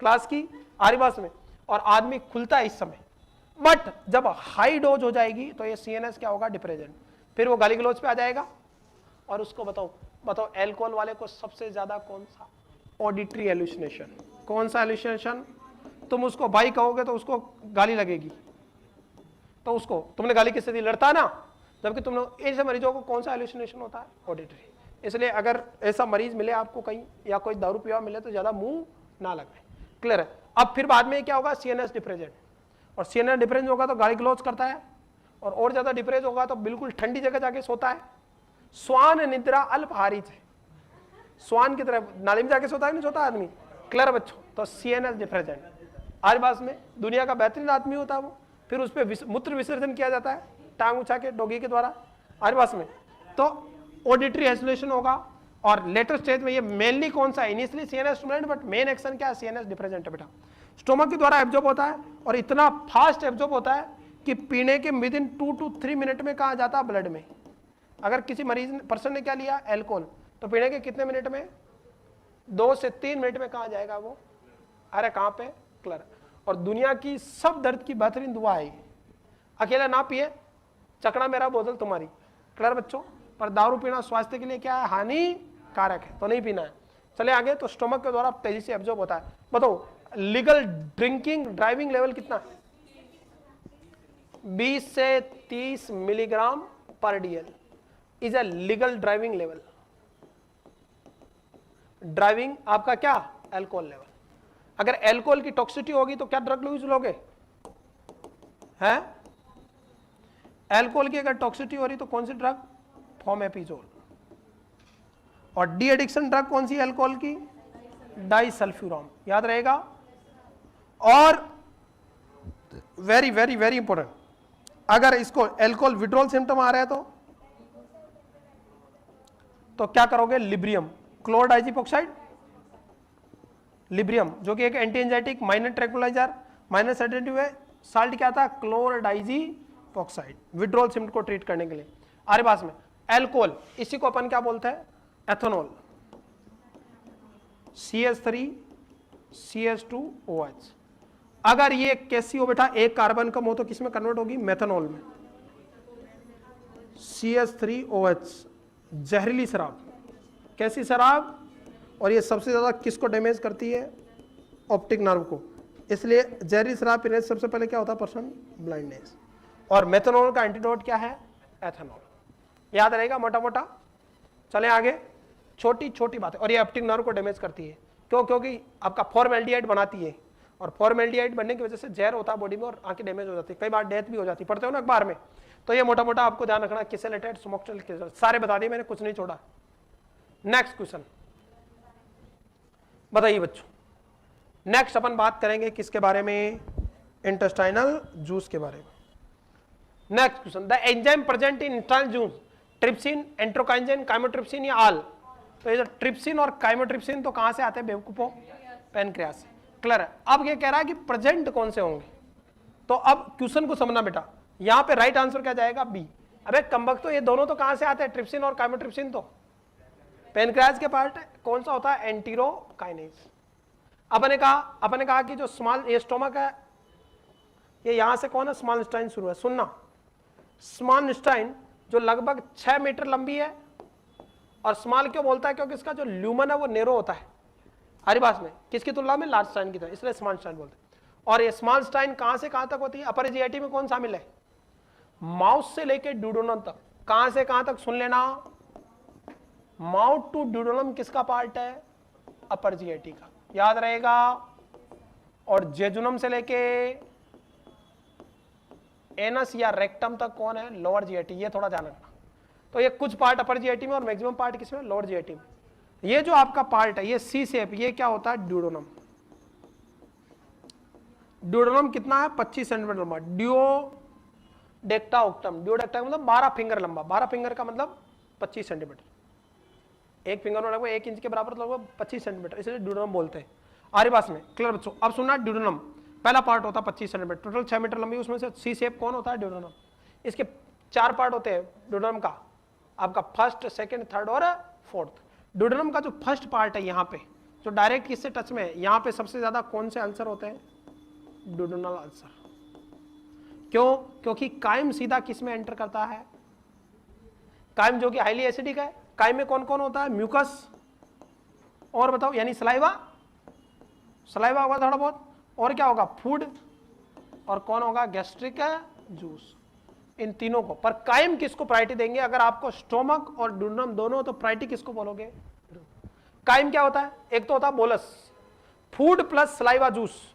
क्लास की हरिवास में, और आदमी खुलता है इस समय। बट जब हाई डोज हो जाएगी तो ये CNS क्या होगा? डिप्रेजेंट। फिर वो गाली गलौज पे आ जाएगा। और उसको बताओ अल्कोहल वाले को सबसे ज्यादा कौन सा? ऑडिटरी एल्यूसिनेशन। कौन सा एल्यूसिनेशन? तुम उसको भाई कहोगे तो उसको गाली लगेगी, तो उसको तुमने गाली किससे दी? लड़ता ना। जबकि तुम लोग ऐसे मरीजों को कौन सा एल्यूसिनेशन होता है? ऑडिटरी। इसलिए अगर ऐसा मरीज मिले आपको कहीं, या कोई दारू पिया मिले, तो ज्यादा मुंह ना लगाए। क्लियर है। अब फिर बाद में क्या होगा? CNS depressant. और CNS डिप्रेजेंट होगा तो गाली गलौज करता है, और ज्यादा डिप्रेज होगा तो बिल्कुल ठंडी जगह जाके सोता है। स्वान निद्रा अल्पहारिज है। स्वान की तरह नाली में जाके सोता है, नहीं सोता आदमी? क्लियर बच्चों। तो CNS डिप्रेजेंट आसपास में दुनिया का बेहतरीन आदमी होता है वो। फिर उस पर मूत्र विसर्जन किया जाता है टांग उछा के डॉगी के द्वारा आसपास में। तो ऑडिटरी एल्यूसिनेशन होगा। और लेटर स्टेज में ये मेनली कौन सा है? Initially CNS stimulant, but main action क्या है? CNS डिप्रेजेंट है बेटा। स्टोमक के द्वारा एब्जॉर्ब होता है, और इतना फास्ट एब्जॉर्ब होता है कि पीने के विद इन 2 to 3 मिनट में कहा जाता है? ब्लड में। अगर किसी पर्सन ने क्या लिया? अल्कोहल, तो पीने के कितने मिनट में? 2 से 3 मिनट में कहा जाएगा वो? अरे कहां पे? क्लियर। और दुनिया की सब दर्द की बेहतरीन दुआ है। अकेला ना पिए, चकड़ा मेरा बोतल तुम्हारी। क्लियर बच्चों। पर दारू पीना स्वास्थ्य के लिए क्या है? हानिकारक है, तो नहीं पीना है। चले आगे। तो स्टोमक के द्वारा तेजी से एब्जॉर्ब होता है। बताओ लीगल ड्रिंकिंग ड्राइविंग लेवल कितना है? 20 से 30 मिलीग्राम पर DL is a legal driving level. Driving आपका क्या? Alcohol level. अगर अल्कोहल की टॉक्सिसिटी होगी तो क्या ड्रग यूज लोगे? हैं? अल्कोहल की अगर टॉक्सिसिटी हो रही तो कौन सी ड्रग? फॉर्मेपिजोल। और डी एडिक्शन ड्रग कौन सी? अल्कोहल की डाइसल्फ्यूराम। याद रहेगा। और वेरी वेरी वेरी इंपॉर्टेंट, अगर इसको अल्कोहल विड्रॉल सिम्टम आ रहा है तो क्या करोगे? लिब्रियम, क्लोरडाइजिपोक्साइड, लिब्रियम जो कि एक anti anxietic, minor tranquilliser, minor sedative है। साल्ट क्या था? क्लोरडाइजिपोक्साइड, विड्रॉल सिम्टम को ट्रीट करने के लिए। आरे पास में अल्कोहल, इसी को अपन क्या बोलते हैं? Ethanol, CH3 CH2OH। अगर ये कैसी हो बेटा, एक कार्बन कम हो तो किस में कन्वर्ट होगी, मेथनॉल में। CH3OH, जहरीली शराब, कैसी शराब, और ये सबसे ज्यादा किसको डैमेज करती है, ऑप्टिक नर्व को। इसलिए जहरीली शराब पीने से सबसे पहले क्या होता है, पर्सन ब्लाइंडनेस। और मेथनॉल का एंटीडोट क्या है, एथेनॉल। याद रहेगा मोटा मोटा। चले आगे, छोटी छोटी बातें। और ये ऑप्टिक नर्व को डैमेज करती है, क्यों, क्योंकि आपका फॉर्मेल्डिहाइड बनाती है, और फॉर्मेल्डिहाइड बनने की वजह से जहर होता है बॉडी में और आंखें डैमेज हो जाती है, कई बार डेथ भी हो जाती है, पढ़ते हो ना अखबार में। तो ये मोटा मोटा आपको ध्यान रखना, किससे रिलेटेड, स्मोक से, सारे बता दिए मैंने, कुछ नहीं छोड़ा। नेक्स्ट क्वेश्चन बताइए बच्चों। नेक्स्ट अपन बात करेंगे किसके बारे में, इंटेस्टाइनल जूस के बारे में। Next question, the enzyme present in intestinal juice, trypsin, enterokinase, chymotrypsin या ऑल। तो ये जो ट्रिप्सिन और काइमोट्रिप्सिन तो कहां से आते हैं बेवकूफों, पैनक्रियास से। क्लियर है। अब ये कह रहा है कि प्रेजेंट कौन से होंगे, तो अब क्वेश्चन को समझना बेटा। यहां पे राइट आंसर क्या जाएगा, बी। अबे कमबख्त, तो ये दोनों तो कहां से आते हैं, ट्रिप्सिन और काइमोट्रिप्सिन तो पैनक्रियास के पार्ट है। कौन सा होता है, एंटीरोकाइनेज। अपने कहा कि जो स्मॉल, ये स्टोमक है, ये यहां से कौन है, स्मॉल इंटेस्टाइन शुरू है। सुनना, स्मॉल इंटेस्टाइन जो लगभग 6 मीटर लंबी है, और स्मॉल क्यों बोलता है, क्योंकि इसका जो ल्यूमन है वो नेरो होता है हरी भाषा में, किसकी तुलना में, लार्ज स्टाइन की तरह, इसलिए स्मॉल इंटेस्टाइन बोलते हैं। और ये स्मॉल इंटेस्टाइन कहां से कहां तक होती है, अपर जीआईटी में कौन शामिल है, माउथ से लेके ड्यूडेनम तक। कहां से कहां तक, सुन लेना, माउथ टू ड्यूडेनम किसका पार्ट है, अपर जीआईटी का, याद रहेगा। और जेजुनम से लेके एनस या रेक्टम तक कौन है, लोअर जीआईटी। ये थोड़ा ध्यान रखना। तो ये कुछ पार्ट अपर जीआईटी में और मैक्सिमम पार्ट किसमें, लोअर जीआईटी में। ये जो आपका पार्ट है, ये सी शेप, ये क्या होता है, ड्यूडेनम। ड्यूडेनम कितना है, 25 सेंटीमीटर लंबा। ड्यूडेक्टा ऑक्टम, ड्यूडेक्टा मतलब 12 फिंगर लंबा, 12 फिंगर का मतलब 25 सेंटीमीटर। एक फिंगर में लगभग 1 इंच के बराबर, लगभग 25 सेंटीमीटर, इसलिए ड्यूडेनम बोलते हैं आरी भाषा में। क्लियर बच्चों। अब सुनना, ड्यूडेनम पहला पार्ट होता है 25 सेंटीमीटर, टोटल 6 मीटर लंबी, उसमें से सी शेप कौन होता है, ड्यूडेनम। इसके 4 पार्ट होते हैं ड्यूडेनम का, आपका फर्स्ट, सेकंड, थर्ड और फोर्थ। ड्यूडेनम का जो फर्स्ट पार्ट है यहाँ पे, जो डायरेक्ट किससे टच में है, यहाँ पे सबसे ज्यादा कौन से अल्सर होते हैं, ड्यूडेनल अल्सर। क्यों, क्योंकि काइम सीधा किस में एंटर करता है, काइम जो कि हाईली एसिडिक है। काइम में कौन कौन होता है, म्यूकस, और बताओ, यानी सलाइवा, सलाइवा होगा थोड़ा बहुत, और क्या होगा, फूड, और कौन होगा, गैस्ट्रिक जूस। इन तीनों को, पर काइम किसको प्रायोरिटी देंगे, अगर आपको स्टोमक और ड्यूडेनम दोनों, तो प्रायोरिटी किसको बोलोगे, काइम क्या होता है, एक तो होता है bolus, food plus saliva juice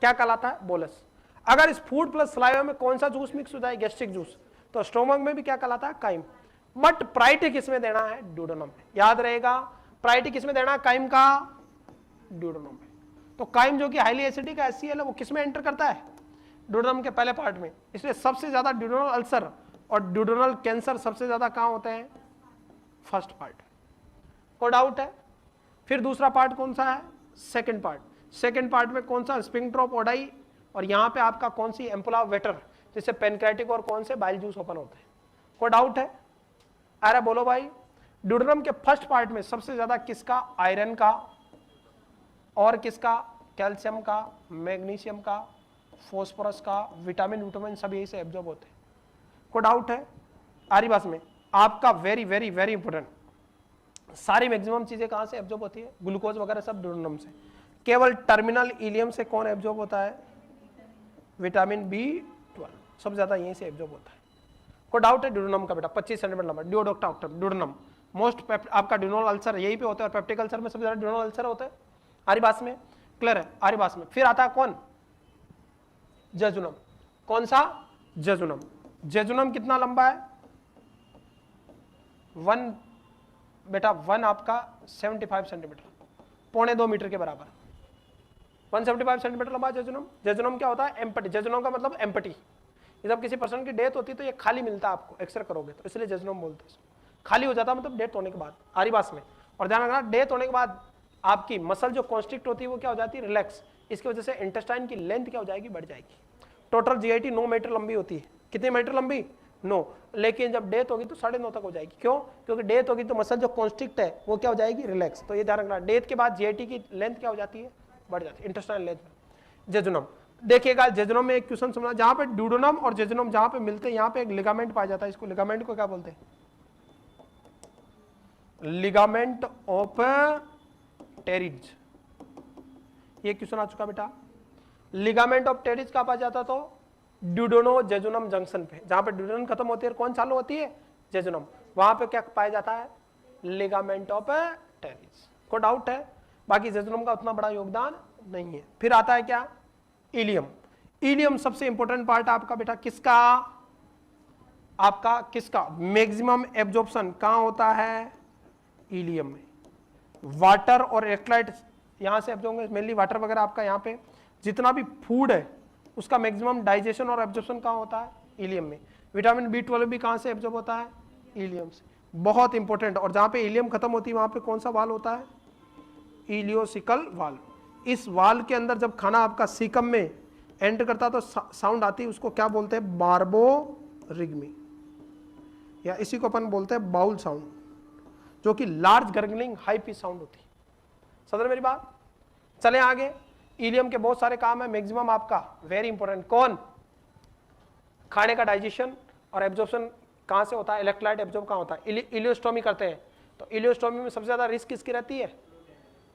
क्या कहलाता है, बोलस। अगर इस फूड प्लस सलाइवा में कौन सा जूस मिक्स हो जाए, गैस्ट्रिक जूस, तो स्टोमक में भी क्या कहलाता है, काइम। बट प्रायोरिटी किसमें देना है, ड्यूडेनम में। याद रहेगा, प्रायोरिटी किसमें देना है, काइम का, ड्यूडेनम में। तो काइम जो कि हाईली एसिडिक HCl है, वो किसमें एंटर करता है, ड्यूडेनम के पहले पार्ट में। इसलिए सबसे ज्यादा ड्यूडेनल अल्सर और ड्यूडेनल कैंसर सबसे ज्यादा कहां होते हैं, फर्स्ट पार्ट। कोई डाउट है। फिर दूसरा पार्ट कौन सा है, सेकंड पार्ट। सेकंड पार्ट में कौन सा, स्फिंक्टर ऑफ ओडाई, और यहां पे आपका कौन सी, एम्पुला वेटर, जिससे पेनक्रेटिक और कौन से बाइल जूस ओपन होते हैं। कोई डाउट है, अरे बोलो भाई। ड्यूडेनम के फर्स्ट पार्ट में सबसे ज्यादा किसका, आयरन का, और किसका, कैल्शियम का, मैग्नीशियम का, फॉस्फोरस का, विटामिन सब यही से एब्जॉर्ब होते हैं। कोई डाउट है, आरी बात में आपका वेरी वेरी वेरी इंपोर्टेंट, सारी मैक्सिमम चीजें कहां से एब्जॉर्ब होती है, ग्लूकोज वगैरह सब ड्यूडेनम से। केवल टर्मिनल इलियम से कौन एब्जॉर्ब होता है, विटामिन B12, सबसे ज्यादा यहीं से एब्जॉर्ब होता है। कोई डाउट है, ड्यूडेनम का बेटा 25 सेंटीमीटर लंबा, ड्यूडेक्टा ऑक्टम, ड्यूडेनम मोस्ट आपका ड्यूडेनल अल्सर यहीं पे होता है, और पेप्टिक अल्सर में सबसे ज्यादा ड्यूडेनल अल्सर होता है। आरी बात में क्लियर है, आरी बात में। फिर आता है कौन, जेजुनम। कौन सा, जेजुनम। जेजुनम कितना लंबा है, 1 बेटा 1 आपका 75 सेंटीमीटर, 1.25 मीटर के बराबर, 175 सेंटीमीटर लंबा जेजुनम। जेजुनम क्या होता है, एम्पटी। जेजुनम का मतलब एम्पटी। जब किसी पर्सन की डेथ होती है तो ये खाली मिलता है आपको, एक्सरे करोगे तो, इसलिए जेजुनम बोलते हैं। खाली हो जाता है मतलब डेथ होने के बाद, आरी बात में। और ध्यान रखना, डेथ होने के बाद आपकी मसल जो कॉन्स्ट्रिक्ट होती है वो क्या हो जाती है, रिलैक्स। इसकी वजह से इंटेस्टाइन की लेंथ क्या हो जाएगी, बढ़ जाएगी। टोटल जीआईटी 9 मीटर लंबी होती है। कितने मीटर लंबी, 9। लेकिन जब डेथ होगी तो 9.5 तक हो जाएगी। क्यों, क्योंकि डेथ होगी तो मसल जो कॉन्स्ट्रिक्ट है वो क्या हो जाएगी, रिलैक्स। तो ये ध्यान रखना, डेथ के बाद जीआईटी की लेंथ क्या हो जाती है, बढ़ जाती है इंटेस्टाइनल लेंथ में। जेजुनम, देखिएगा जेजुनम में एक क्वेश्चन समझना, जहां पे ड्यूडेनम और जेजुनम जहां पे मिलते हैं यहाँ पे एक लिगामेंट पाया जाता है, इसको लिगामेंट को क्या बोलते हैं? Ligament of Treitz. ये क्वेश्चन आ चुका बेटा। लिगामेंट ऑफ टेरिज कहाँ पाया जाता? तो ड्यूडेनो जेजुनम जंक्शन पे, जहां पे ड्यूडेनम खत्म होती है कौन चालू होती है? जेजुनम। वहां पे क्या पाया जाता है? Ligament of Treitz. को डाउट है? बाकी जेजुनम का उतना बड़ा योगदान नहीं है। फिर आता है क्या? इलियम। इलियम सबसे इंपॉर्टेंट पार्ट आपका बेटा किसका? आपका किसका? मैक्सिमम एब्जॉर्प्शन कहां होता है? इलियम में। वाटर और इलेक्ट्रोलाइट यहां से एब्जॉर्ब होंगे, मेनली वाटर वगैरह आपका यहाँ पे जितना भी फूड है उसका मैक्सिमम डाइजेशन और एब्जॉर्प्शन कहां होता है? इलियम में। विटामिन B12 भी कहां से एब्जॉर्ब होता है? इलियम से। बहुत इंपॉर्टेंट। और जहां पे इलियम खत्म होती है वहां पे कौन सा वाल होता है? इलियोसिकल वाल। इस वाल के अंदर जब खाना आपका सीकम में एंटर करता है तो साउंड आती है, उसको क्या बोलते हैं? बार्बोरिग्मी, या इसी को अपन बोलते हैं बाउल साउंड, जो कि large gargling high pitch sound होती है। समझ रहे मेरी बात? चले आगे। इलियम के बहुत सारे काम है, मैक्सिमम आपका वेरी इंपॉर्टेंट कौन? खाने का डाइजेशन और एब्जॉर्प्शन कहां से होता है? इलेक्ट्रोलाइट एब्जॉर्ब कहां होता है? इलियोस्टोमी करते हैं, तो इलियोस्टोमी में सबसे ज्यादा रिस्क किसकी रहती है?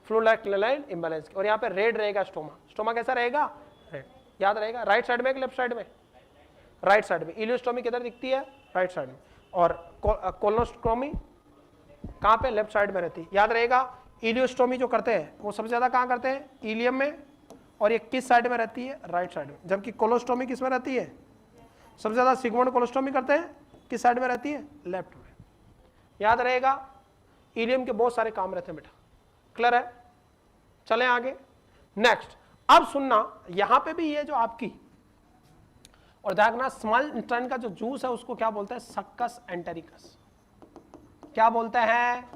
फ्लूइड इम्बैलेंस की। और यहाँ पे रेड रहेगा स्टोमा। स्टोमा कैसा रहेगा? रेड। याद रहेगा। राइट साइड में कि लेफ्ट साइड में? राइट साइड में। इलियोस्टोमी किधर दिखती है? राइट साइड में। और कोलोनोस्टोमी कहां पे? लेफ्ट साइड में रहती है। याद रहेगा। इलियोस्टोमी जो करते हैं वो सबसे ज्यादा कहां करते हैं? इलियम में। और ये किस साइड में रहती है? राइट साइड में। जबकि कोलोस्टोमी किस में रहती है? सबसे ज्यादा सिगमोइड कोलोस्टोमी करते हैं किस साइड में रहती है? लेफ्ट में। याद रहेगा। इलियम के बहुत सारे काम रहते हैं बेटा। क्लियर है? चलें आगे। नेक्स्ट, अब सुनना, यहां पे भी ये जो आपकी और देखना, स्मॉल इंटेस्टाइन का जो जूस है उसको क्या बोलते हैं? Succus entericus. क्या बोलते हैं?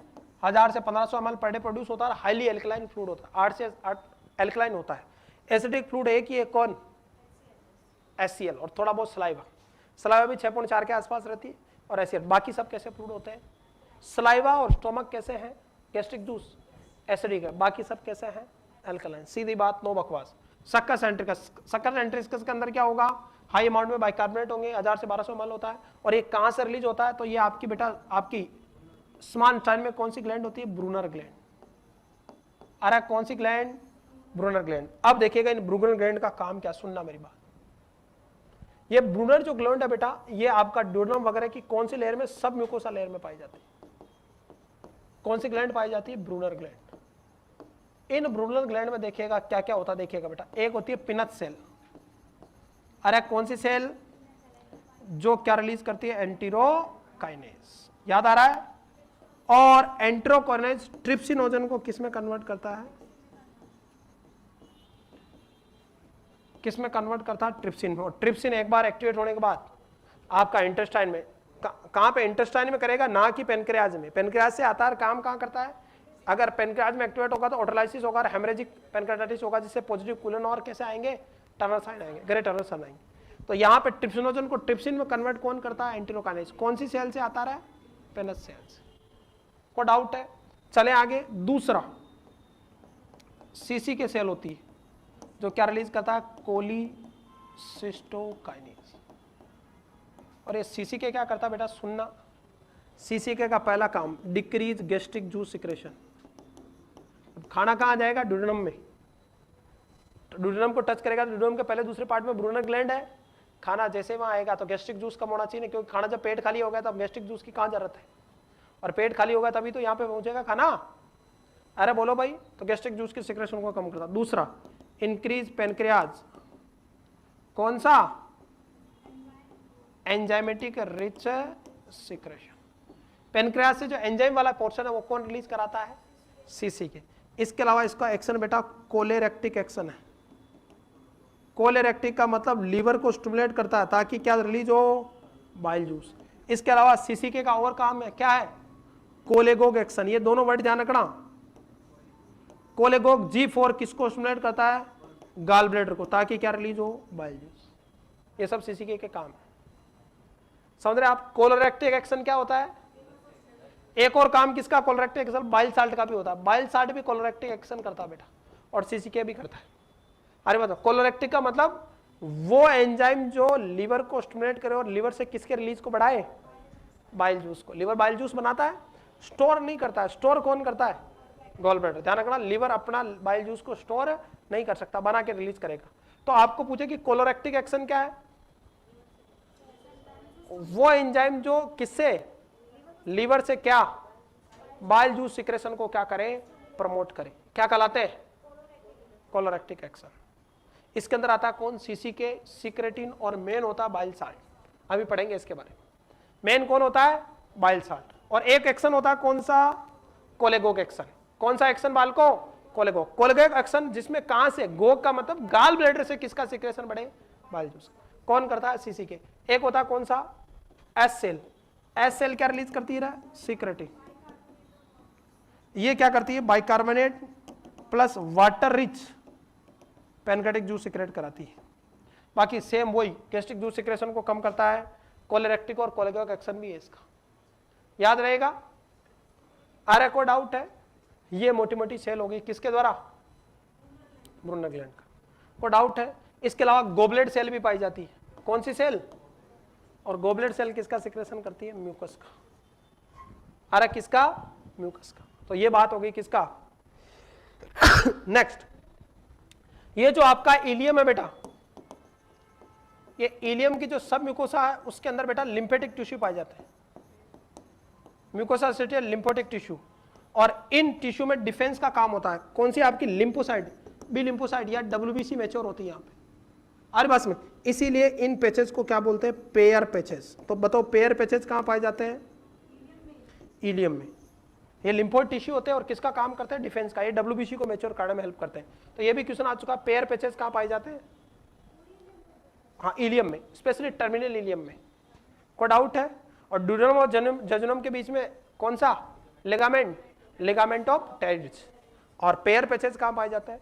1000 से 1500 ml पर डे प्रोड्यूस होता है। हाईली एल्कलाइन फ्लूइड होता है, 8 से 8 एल्कलाइन होता है। एसिडिक फ्लूइड एक ही है, कौन? HCl। और थोड़ा बहुत सलाइवा। सलाइवा भी 6.4 के आसपास रहती है। और HCl। बाकी सब कैसे फ्लूइड होते हैं? सलाइवा और स्टोमक कैसे हैं? गैस्ट्रिक जूस एसिडिक है। बाकी सब कैसे हैं? एल्कलाइन। सीधी बात, नो बकवास। Succus entericus. सक्कस एंटेरिकस के अंदर क्या होगा? हाई अमाउंट में बाइकार्बोनेट होंगे, 1000 से 1200 ml होता है। और ये कहां से रिलीज होता है? तो ये आपकी बेटा आपकी स्मॉल इंटेस्टाइन में कौन सी ग्लैंड होती है? Brunner gland. अरे कौन सी ग्लैंड? Brunner gland. अब देखिएगा इन ब्रूनर ग्लैंड का काम क्या, सुनना मेरी बात। ये ब्रूनर जो ग्लैंड है बेटा, ये आपका ड्यूडेनम वगैरह की कौन सी लेयर में? सब म्यूकोसा लेयर में पाई जाती है। कौन सी ग्लैंड पाई जाती है? Brunner gland. इन ब्रूनर ग्लैंड में देखिएगा क्या क्या होता है। देखिएगा बेटा, एक होती है पिनत सेल। अरे कौन सी सेल? जो क्या रिलीज करती है? एंटेरोकाइनेज। याद आ रहा है? और एंटेरोकाइनेज ट्रिप्सिनोजन को किस में कन्वर्ट करता है? किस में कन्वर्ट करता है? ट्रिप्सिन में। और ट्रिप्सिन एक बार एक्टिवेट होने के बाद आपका इंटेस्टाइन में, कहां पे? इंटेस्टाइन में करेगा, ना कि पेनक्रियाज में। पेनक्रियाज से आता है, काम कहां करता है? अगर पेनक्रियाज में एक्टिवेट होगा तो ऑटोलाइसिस होगा और हेमरेजिक पेनक्रियाटाइटिस होगा, जिससे पॉजिटिव कोलन और कैसे आएंगे? टनल साइन आएंगे, ग्रे टनल साइन आएंगे। तो यहाँ पे ट्रिप्सिनोजन को ट्रिप्सिन में कन्वर्ट कौन करता है? एंटेरोकाइनेज। कौन सी सेल से आता है? पेनस सेल से। को डाउट है? चले आगे। दूसरा, सीसी के सेल होती है जो क्या रिलीज करता है? कोलिसिस्टोकाइनेज। और ये सीसीके क्या करता है बेटा? सुनना, सीसीके का पहला काम डिक्रीज गैस्ट्रिक जूस सिक्रेशन। खाना कहां जाएगा? ड्यूडेनम में। ड्यूडेनम को टच करेगा तो ड्यूडेनम के पहले दूसरे पार्ट में ब्रूनर ग्लैंड है। खाना जैसे वहां आएगा तो गैस्ट्रिक जूस कम होना चाहिए, क्योंकि खाना जब पेट खाली हो गया तब गैस्ट्रिक जूस की कहां जरूरत है? और पेट खाली होगा तभी तो यहाँ पे पहुंचेगा खाना। अरे बोलो भाई। तो गैस्ट्रिक जूस की सिक्रेशन को कम करता। दूसरा, इंक्रीज पेनक्रियाज। कौन सा? Enzymatic rich secretion. पेनक्रियाज से जो एंजाइम वाला पोर्शन है वो कौन रिलीज कराता है? सीसीके। इसके अलावा इसका एक्शन बेटा कोलेरेक्टिक एक्शन है। कोलेरेक्टिक का मतलब लीवर को स्टिमुलेट करता है ताकि क्या रिलीज हो? Bile juice. इसके अलावा सीसीके का और काम है, क्या है? कोलेगोग एक्शन। ये दोनों वर्ड ध्यान रखना। कोलेगोग G4 किसको स्टिमुलेट करता है? गाल ब्लैडर को, ताकि क्या रिलीज हो? Bile juice. ये सब सीसीके के काम है। समझ रहे आप? कोलेरेक्टिक एक्शन क्या होता है? एक और काम किसका? कोलेरेक्टिक एक्शन बाइल साल्ट का भी होता है। बाइल साल्ट भी कोलेरेक्टिक एक्शन करता है बेटा। और सीसीके भी करता है। अरे बताओ कोलोरेक्टिक का मतलब वो एंजाइम जो लीवर को स्टिमुलेट करे और लीवर से किसके रिलीज को बढ़ाए, बाइल जूस को। लीवर बाइल जूस बनाता है, स्टोर नहीं करता है। स्टोर कौन करता है, गॉल ब्लैडर। ध्यान रखना, लीवर अपना बाइल जूस को स्टोर नहीं कर सकता, बना के रिलीज करेगा। तो आपको पूछे कि कोलोरेक्टिक एक्शन क्या है, वो एंजाइम जो किससे, लीवर से क्या, बाइल जूस सिक्रेशन को क्या करे, प्रमोट करे, क्या कहलाते हैं, कोलोरेक्टिक एक्शन। इसके अंदर आता है कौन, सीसीके, सिक्रेटिन और मेन होता है बाइल साल्ट। अभी पढ़ेंगे इसके बारे में। मेन कौन होता है, बाइल साल्ट। और एक एक्शन होता है कौन सा, कोलेगोग एक्शन। कौन सा एक्शन बालको, कोलेगोग। कोलेगोग एक्शन जिसमें कहां से, गोग का मतलब गाल ब्लैडर से किसका सिक्रेशन बढ़े, बाइल जूस। कौन करता है, सीसीके। एक होता है कौन सा, एस सेल। एस सेल क्या रिलीज करती है, सिक्रेटिन। ये क्या करती है, bicarbonate plus water rich pancreatic juice secrete कराती है। बाकी सेम वही गैस्ट्रिक जूस सिक्रेशन को कम करता है। कोलेरेक्टिक और कोलेगोग एक्शन भी है इसका, याद रहेगा। अरे कोई डाउट है, ये मोटी मोटी सेल होगी किसके द्वारा, ब्रूनर ग्लैंड का। कोई डाउट है। इसके अलावा गोबलेट सेल भी पाई जाती है। कौन सी सेल, और गोबलेट सेल किसका सिक्रेशन करती है, म्यूकस का। अरे किसका, म्यूकस का। तो ये बात हो गई किसका। नेक्स्ट, ये जो आपका इलियम है बेटा, ये इलियम की जो सब म्यूकोसा है उसके अंदर बेटा लिम्फेटिक टिश्यू पाए जाते हैं। म्यूकोसा सिटी लिम्फोटिक टिश्यू, और इन टिश्यू में डिफेंस का काम होता है। कौन सी आपकी, लिम्फोसाइड, बी लिम्फोसाइड या WBC मैच्योर होती है यहाँ पे। अरे बस में, इसीलिए इन पैचेस को क्या बोलते हैं, पेयर पैचेस। तो बताओ पेयर पैचेस कहाँ पाए जाते हैं, इलियम में। ये लिम्फोइड टिश्यू होते हैं और किसका काम करते हैं, डिफेंस का। ये WBC को मैच्योर करने में हेल्प करते हैं। तो ये भी क्वेश्चन आ चुका, पेयर पैचेस कहाँ पाए जाते हैं, हाँ इलियम में, स्पेशली टर्मिनल इलियम में। कोई डाउट है। और ड्यूडेनम और जजुनम के बीच में कौन सा, लिगामेंट, लिगामेंट ऑफ टेरिज। और पेयर पैचेस कहाँ पाए जाते हैं,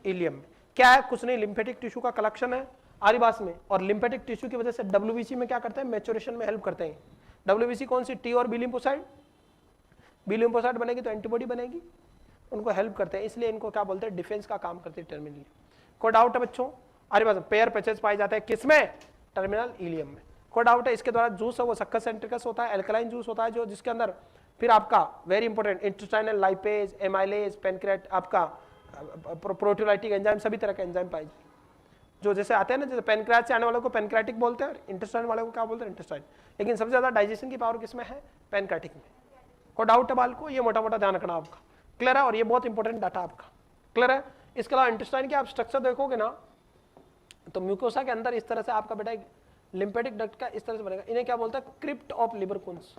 इलियम में। क्या है, कुछ नहीं, लिम्फेटिक टिश्यू का कलेक्शन है आदिवास में। और लिम्फेटिक टिश्यू की वजह से WBC में क्या करते हैं, मैच्योरेशन में हेल्प करते हैं। WBC कौन सी, T और बी लिम्फोसाइड। बी लिम्फोसाइड बनेगी तो एंटीबॉडी बनेगी, उनको हेल्प करते हैं। इसलिए इनको क्या बोलते हैं, डिफेंस का काम करते हैं टर्मिनल। कोई डाउट है बच्चों, अरे बस पेयर पैचेस पाए जाते हैं किसमें, टर्मिनल इलियम में। कोई डाउट है। इसके द्वारा जूस है वो सक्कस सेंट्रिकस होता है, एल्कलाइन जूस होता है, जो जिसके अंदर फिर आपका very important intestinal lipase, amylase, pancreatic, आपका प्रोटीओलाइटिक एंजाइम, सभी तरह के एंजाइम पाए जाते, जो जैसे आते हैं ना, जैसे पेनक्रेट से आने वालों को पेनक्रेटिक बोलते हैं, इंटेस्टाइन वाले को क्या बोलते हैं, इंटेस्टाइन। लेकिन सबसे ज्यादा डाइजेशन की पावर किसमें है, पेनक्रेटिक में। कोई डाउट है बाल को, ये मोटा मोटा ध्यान रखना आपका, क्लियर है। और ये बहुत इंपॉर्टेंट डाटा आपका क्लियर है। इसके अलावा इंटेस्टाइन के आप स्ट्रक्चर देखोगे ना, तो म्यूकोसा के अंदर इस तरह से आपका बेटा लिम्फेटिक डक्ट का इस तरह से बनेगा। इन्हें क्या बोलता है, क्रिप्ट ऑफ लिबरकुंस।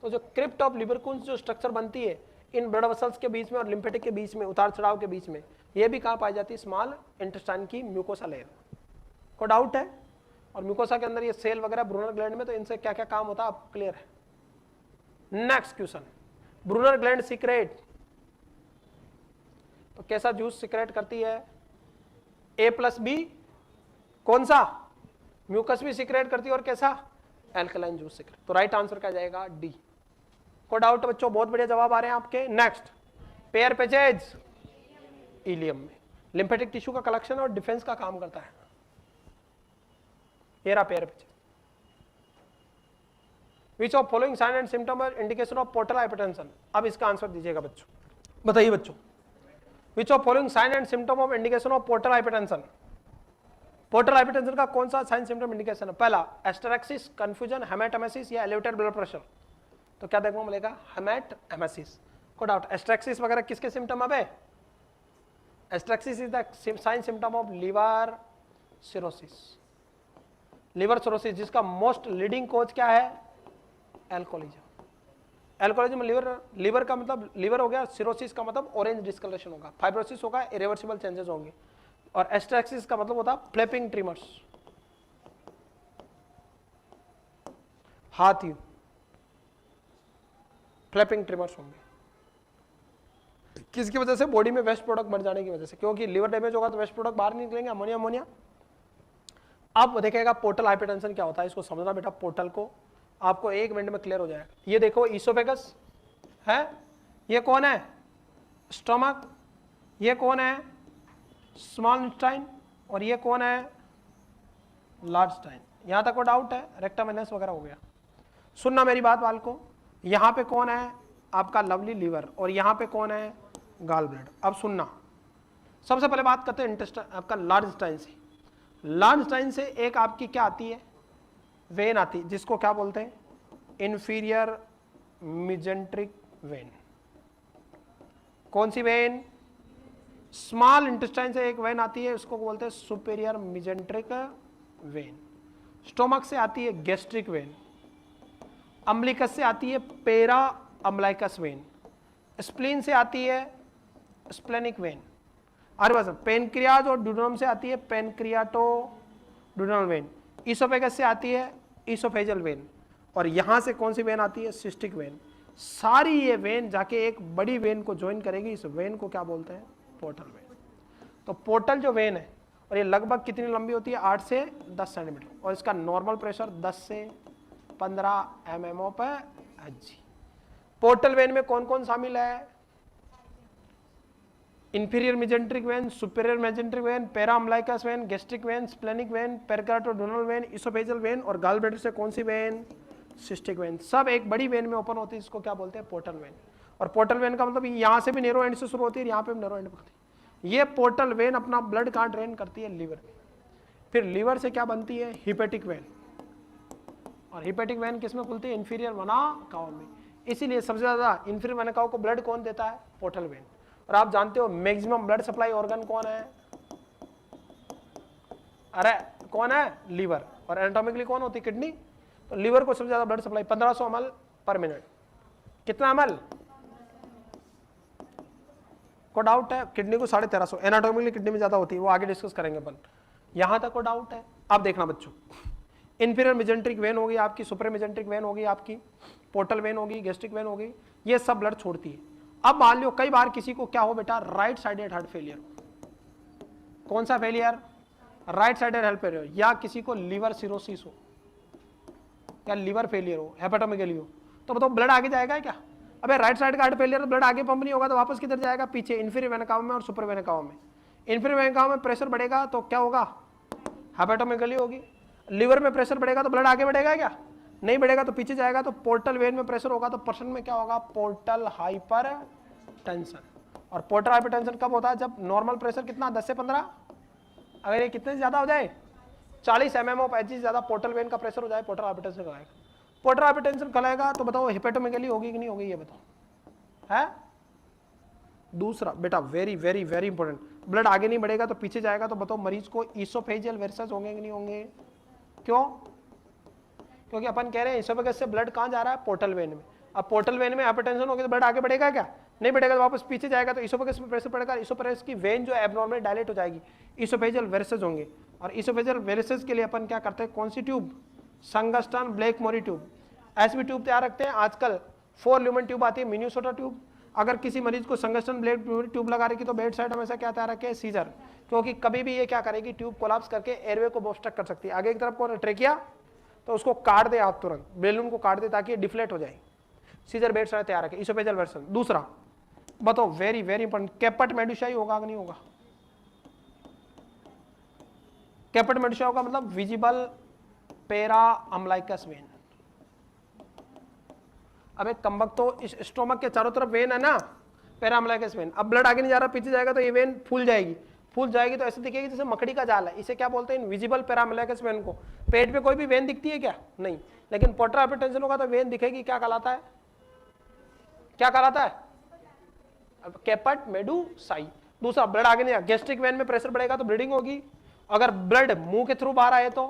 तो जो क्रिप्ट ऑफ लिबरकुंस जो स्ट्रक्चर बनती है इन ब्लड वेसल्स के बीच में और लिम्फेटिक के बीच में, उतार चढ़ाव के बीच में, ये भी कहाँ पाई जाती है, स्मॉल इंटेस्टाइन की म्यूकोसा लेयर। को डाउट है। और म्यूकोसा के अंदर ये सेल वगैरह ब्रूनर ग्लैंड में, तो इनसे क्या क्या काम होता है आप क्लियर है। Next question, Brunner gland secrete, तो कैसा जूस सीक्रेट करती है, A+B, कौन सा, म्यूकस भी सीक्रेट करती है, और कैसा, एल्कलाइन जूस सीक्रेट। तो राइट आंसर क्या जाएगा, D। कोई डाउट बच्चों, बहुत बढ़िया जवाब आ रहे हैं आपके। नेक्स्ट, पेयर पैचेज, इलियम में लिम्फेटिक टिश्यू का कलेक्शन और डिफेंस का काम करता है। ये रहा Peyer patches. Which of following sign and symptom और इंडिकेशन ऑफ पोर्टल हाइपरटेंशन। अब इसका आंसर दीजिएगा बच्चों, बताइए बच्चों, which of following sign and symptom of indication of portal hypertension. Portal hypertension का कौन सा साइन सिम्टम इंडिकेशन है, पहला एस्टेरेक्सिस, कंफ्यूजन, हेमेटोमेसिस या एलिवेटेड ब्लड प्रेशर। तो क्या देखने को मिलेगा, हेमेटोमेसिस। को डाउट, एस्टेरेक्सिस वगैरह किसके सिम्टम अब है, asterixis is the sign symptom of liver cirrhosis. Liver cirrhosis जिसका मोस्ट लीडिंग कॉज क्या है, एल्कोहलिज्म। एल्कोहलिज्म में लिवर का मतलब लिवर हो गया, सिरोसिस का मतलब ऑरेंज डिस्कलरेशन होगा, फाइब्रोसिस होगा, इरिवर्सिबल चेंजेस होंगे, और एस्टेरेक्सिस का मतलब होता है फ्लैपिंग ट्रिमर्स, हाथ यू फ्लैपिंग ट्रिमर्स होंगे। किसकी वजह से, बॉडी में वेस्ट प्रोडक्ट बढ़ जाने की वजह से, क्योंकि लिवर डैमेज होगा तो वेस्ट प्रोडक्ट बाहर निकलेंगे, अमोनिया अमोनिया। अब देखेगा पोर्टल हाइपरटेंशन क्या होता है, इसको समझना बेटा, पोर्टल को आपको 1 मिनट में क्लियर हो जाएगा। ये देखो ईसोफेगस है, ये कौन है, स्टोमक, ये कौन है स्मॉल इंटेस्टाइन, और ये कौन है लार्ज इंटेस्टाइन। यहां तक को डाउट है, रेक्टम एनस वगैरह हो गया। सुनना मेरी बात वाल को, यहां पे कौन है आपका लवली लीवर, और यहां पे कौन है गाल ब्लैडर। अब सुनना, सबसे पहले बात करते हैं इंटेस्टाइन आपका लार्ज इंटेस्टाइन से। लार्ज इंटेस्टाइन से एक आपकी क्या आती है वेन आती है, जिसको क्या बोलते हैं इंफीरियर मिजेंट्रिक वेन। कौन सी वेन, स्मॉल इंटेस्टाइन से एक वेन आती है, उसको बोलते हैं सुपेरियर मिजेंट्रिक वेन। स्टोमक से आती है गैस्ट्रिक वेन, अम्बिलिकस से आती है पेरा अम्बिलिकस वेन, स्प्लीन से आती है स्प्लेनिक वेन, अरे बस पेनक्रियाज और ड्यूडेनम से आती है पेनक्रियाटो ड्यूडेनल वेन, ईसोफेगस से आती है ईसोफेजल वेन, और यहां से कौन सी वेन आती है सिस्टिक वेन। सारी ये वेन जाके एक बड़ी वेन को ज्वाइन करेगी, इस वेन को क्या बोलते हैं पोर्टल वेन। तो पोर्टल जो वेन है, और ये लगभग कितनी लंबी होती है 8 से 10 सेंटीमीटर, और इसका नॉर्मल प्रेशर 10 से 15 mm पर Hg। पोर्टल वेन में कौन कौन शामिल है, inferior mesenteric vein, superior mesenteric vein, para umbilical vein, gastric vein, splenic vein, pancreaticoduodenal vein, oesophageal vein, और गाल ब्लैडर से कौन सी वेन सिस्टिक वेन। सब एक बड़ी वेन में ओपन होती है, इसको क्या बोलते हैं पोर्टल वेन। और पोर्टल वेन का मतलब यहाँ से भी नैरो एंड से शुरू होती है, यहाँ पे भी नैरो एंड होती है। ये पोर्टल वेन अपना ब्लड कहाँ ड्रेन करती है लीवर में, फिर लीवर से क्या बनती है हिपेटिक वेन, और हिपेटिक वेन किसमें खुलती है इंफीरियर वना काव में। इसीलिए सबसे ज्यादा इंफीरियर वना काव को ब्लड कौन देता है पोर्टल वेन। और आप जानते हो मैक्सिमम ब्लड सप्लाई ऑर्गन कौन है, अरे कौन है लीवर, और एनाटॉमिकली कौन होती है किडनी। तो लीवर को सबसे ज्यादा ब्लड सप्लाई 1500 ml पर मिनट। कितना ml को डाउट है, किडनी को 1350, एनाटॉमिकली किडनी में ज्यादा होती है, वो आगे डिस्कस करेंगे अपन। यहां तक को डाउट है। अब देखना बच्चों, इंफीरियर मिजेंट्रिक वेन होगी आपकी, सुपीरियर मिजेंट्रिक वेन होगी आपकी, पोर्टल वेन होगी, गैस्ट्रिक वेन होगी, ये सब ब्लड छोड़ती है। अब मान लो कई बार किसी को क्या हो बेटा राइट साइडेड हार्ट फेलियर, कौन सा failure right sided heart failure, या किसी को लीवर सिरोसिस हो, या लीवर फेलियर हो, हेपेटोमेगाली हो, तो बताओ ब्लड आगे जाएगा क्या। अबे राइट साइड का हार्ट फेलियर तो ब्लड आगे पंप नहीं होगा, तो वापस किधर जाएगा पीछे इंफीरियर वेन कावा में और सुपर वेन कावा में। इंफीरियर वेन कावा में प्रेशर बढ़ेगा तो क्या होगा हेपेटोमेगाली होगी, लीवर में प्रेशर बढ़ेगा तो ब्लड आगे बढ़ेगा क्या, नहीं बढ़ेगा तो पीछे जाएगा। तो पोर्टल वेन में प्रेशर होगा तो पर्सन में क्या होगा पोर्टल हाइपरटेंशन। और पोर्टल हाइपरटेंशन कब होता है, जब नॉर्मल प्रेशर कितना 10 से 15, अगर ये कितने से ज्यादा हो जाए 40 mm ऑफ Hg से ज्यादा पोर्टल वेन का प्रेशर हो जाए, पोर्टल हाइपरटेंशन कराएगा। पोर्टल हाइपरटेंशन कराएगा तो बताओ हिपेटोमेगाली होगी कि नहीं होगी, ये बताओ है। दूसरा बेटा very very very important, blood आगे नहीं बढ़ेगा तो पीछे जाएगा, तो बताओ मरीज को ईसोफेजियल वेरिसेस होंगे कि नहीं होंगे। क्यों, क्योंकि अपन कह रहे हैं ईसोफेगस से ब्लड कहां जा रहा है पोर्टल वेन में। अब पोर्टल वेन में हाइपरटेंशन होगी तो ब्लड आगे बढ़ेगा क्या, नहीं बढ़ेगा, तो वापस पीछे जाएगा, तो ईसोफेगस में प्रेशर पड़ेगा, ईसोफेगस की वेन जो है एब्नॉर्मली डायलेट हो जाएगी, ईसोफेजियल वेरिसेस होंगे। और ईसोफेजियल वेरिसेस के लिए अपन क्या करते हैं, कौन सी ट्यूब, संगस्टन ब्लैक मोरी ट्यूब, ऐसी भी ट्यूब तैयार रखते हैं। आजकल 4 ल्यूमेन ट्यूब आती है, मिन्यूसोटा ट्यूब। अगर किसी मरीज को संगस्टन ब्लैक मोरी ट्यूब लगा रखी तो बेड साइड हमेशा क्या तैयार रखे सीजर, क्योंकि कभी भी ये क्या करेगी ट्यूब कोलैप्स करके एयरवे को ऑब्स्ट्रक्ट कर सकती है। आगे की तरफ कौन ट्रेकिया, तो उसको काट दे आप तुरंत, बेलून को काट दे ताकि डिफ्लेट हो जाए। सीजर बेड साइड तैयार रखे, ईसोफेजियल वर्सन। दूसरा बताओ very very important, caput medusae होगा कि नहीं होगा। कैपट मेडुसाई होगा मतलब विजिबल पेरा अम्बिलिकस वेन। अबे कमबख्त, तो इस स्टोमक के चारों तरफ वेन है ना पेरा अम्बिलिकस वेन। अब ब्लड आगे नहीं जा रहा पीछे जाएगा तो ये वेन फूल जाएगी, फूल जाएगी तो ऐसे दिखेगी जैसे मकड़ी का जाल है। इसे क्या बोलते हैं इनविजिबल पेरा अम्बिलिकस वेन को। पेट पे कोई भी वेन दिखती है क्या, नहीं, लेकिन पोर्टल हाइपरटेंशन होगा तो वेन दिखेगी, क्या कहलाता है, क्या कहलाता है कैपट मेडुसाई। दूसरा ब्लड आगे नहीं, गैस्ट्रिक वेन में प्रेशर बढ़ेगा तो ब्लीडिंग होगी। अगर ब्लड मुंह के थ्रू बाहर आए तो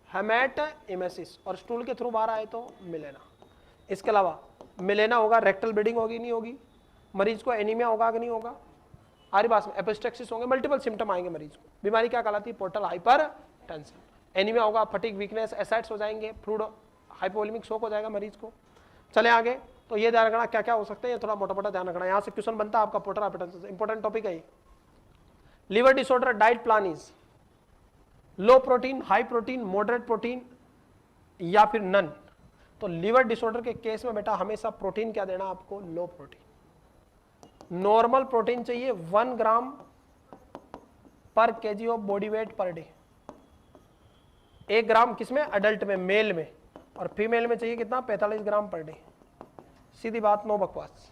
हेमेटइमेसिस, और स्टूल के थ्रू बाहर आए तो मिलेना। इसके अलावा मिलेना होगा, रेक्टल ब्लीडिंग होगी नहीं होगी, मरीज को एनीमिया होगा कि नहीं होगा, आरी बात में एपिस्टेक्सिस होंगे, मल्टीपल सिम्टम आएंगे मरीज को। बीमारी क्या कहलाती है पोर्टल हाइपरटेंशन। एनीमिया होगा, फटीग, वीकनेस, एसाइड्स हो जाएंगे, फ्लूइड हाइपोवोलेमिक शॉक हो जाएगा मरीज को। चले आगे, तो ये ध्यान रखना क्या क्या हो सकते हैं, ये थोड़ा मोटा मोटा ध्यान रखना। यहाँ से क्वेश्चन बनता है आपका पोर्टल हाइपरटेंशन, इंपॉर्टेंट टॉपिक है। Liver disorder diet plan is low protein, high protein, moderate protein या फिर नन। तो लिवर डिसऑर्डर के केस में बेटा हमेशा प्रोटीन क्या देना आपको, लो प्रोटीन। नॉर्मल प्रोटीन चाहिए 1 ग्राम पर KG of body weight per day. 1 ग्राम किसमें? अडल्ट में, मेल में, और फीमेल में चाहिए कितना? 45 ग्राम पर डे। सीधी बात, नो बकवास।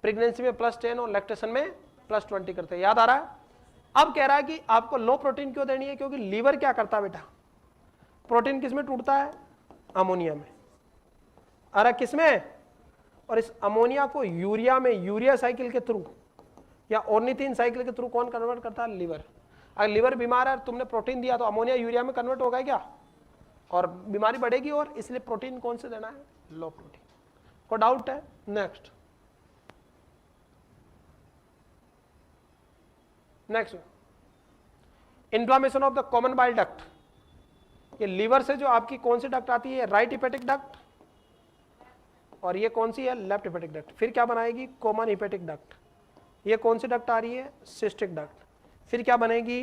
प्रेगनेंसी में +10 और लैक्टेशन में +20 करते हैं, याद आ रहा है? अब कह रहा है कि आपको लो प्रोटीन क्यों देनी है? क्योंकि लीवर क्या करता है बेटा? प्रोटीन किसमें टूटता है? अमोनिया में। अरे किसमें? और इस अमोनिया को यूरिया में, यूरिया साइकिल के थ्रू या ऑर्निथिन साइकिल के थ्रू कौन कन्वर्ट करता है? लीवर। अगर लीवर बीमार है, तुमने प्रोटीन दिया तो अमोनिया यूरिया में कन्वर्ट होगा क्या? और बीमारी बढ़ेगी। और इसलिए प्रोटीन कौन से देना है? लो प्रोटीन। कोई डाउट है? Next inflammation of the common bile duct. ये लीवर से जो आपकी कौन सी डक्ट आती है? राइट हिपेटिक डक्ट, और ये कौन सी है? Left hepatic duct. फिर क्या बनाएगी? Common hepatic duct. ये कौन सी डक्ट आ रही है? Cystic duct. फिर क्या बनेगी?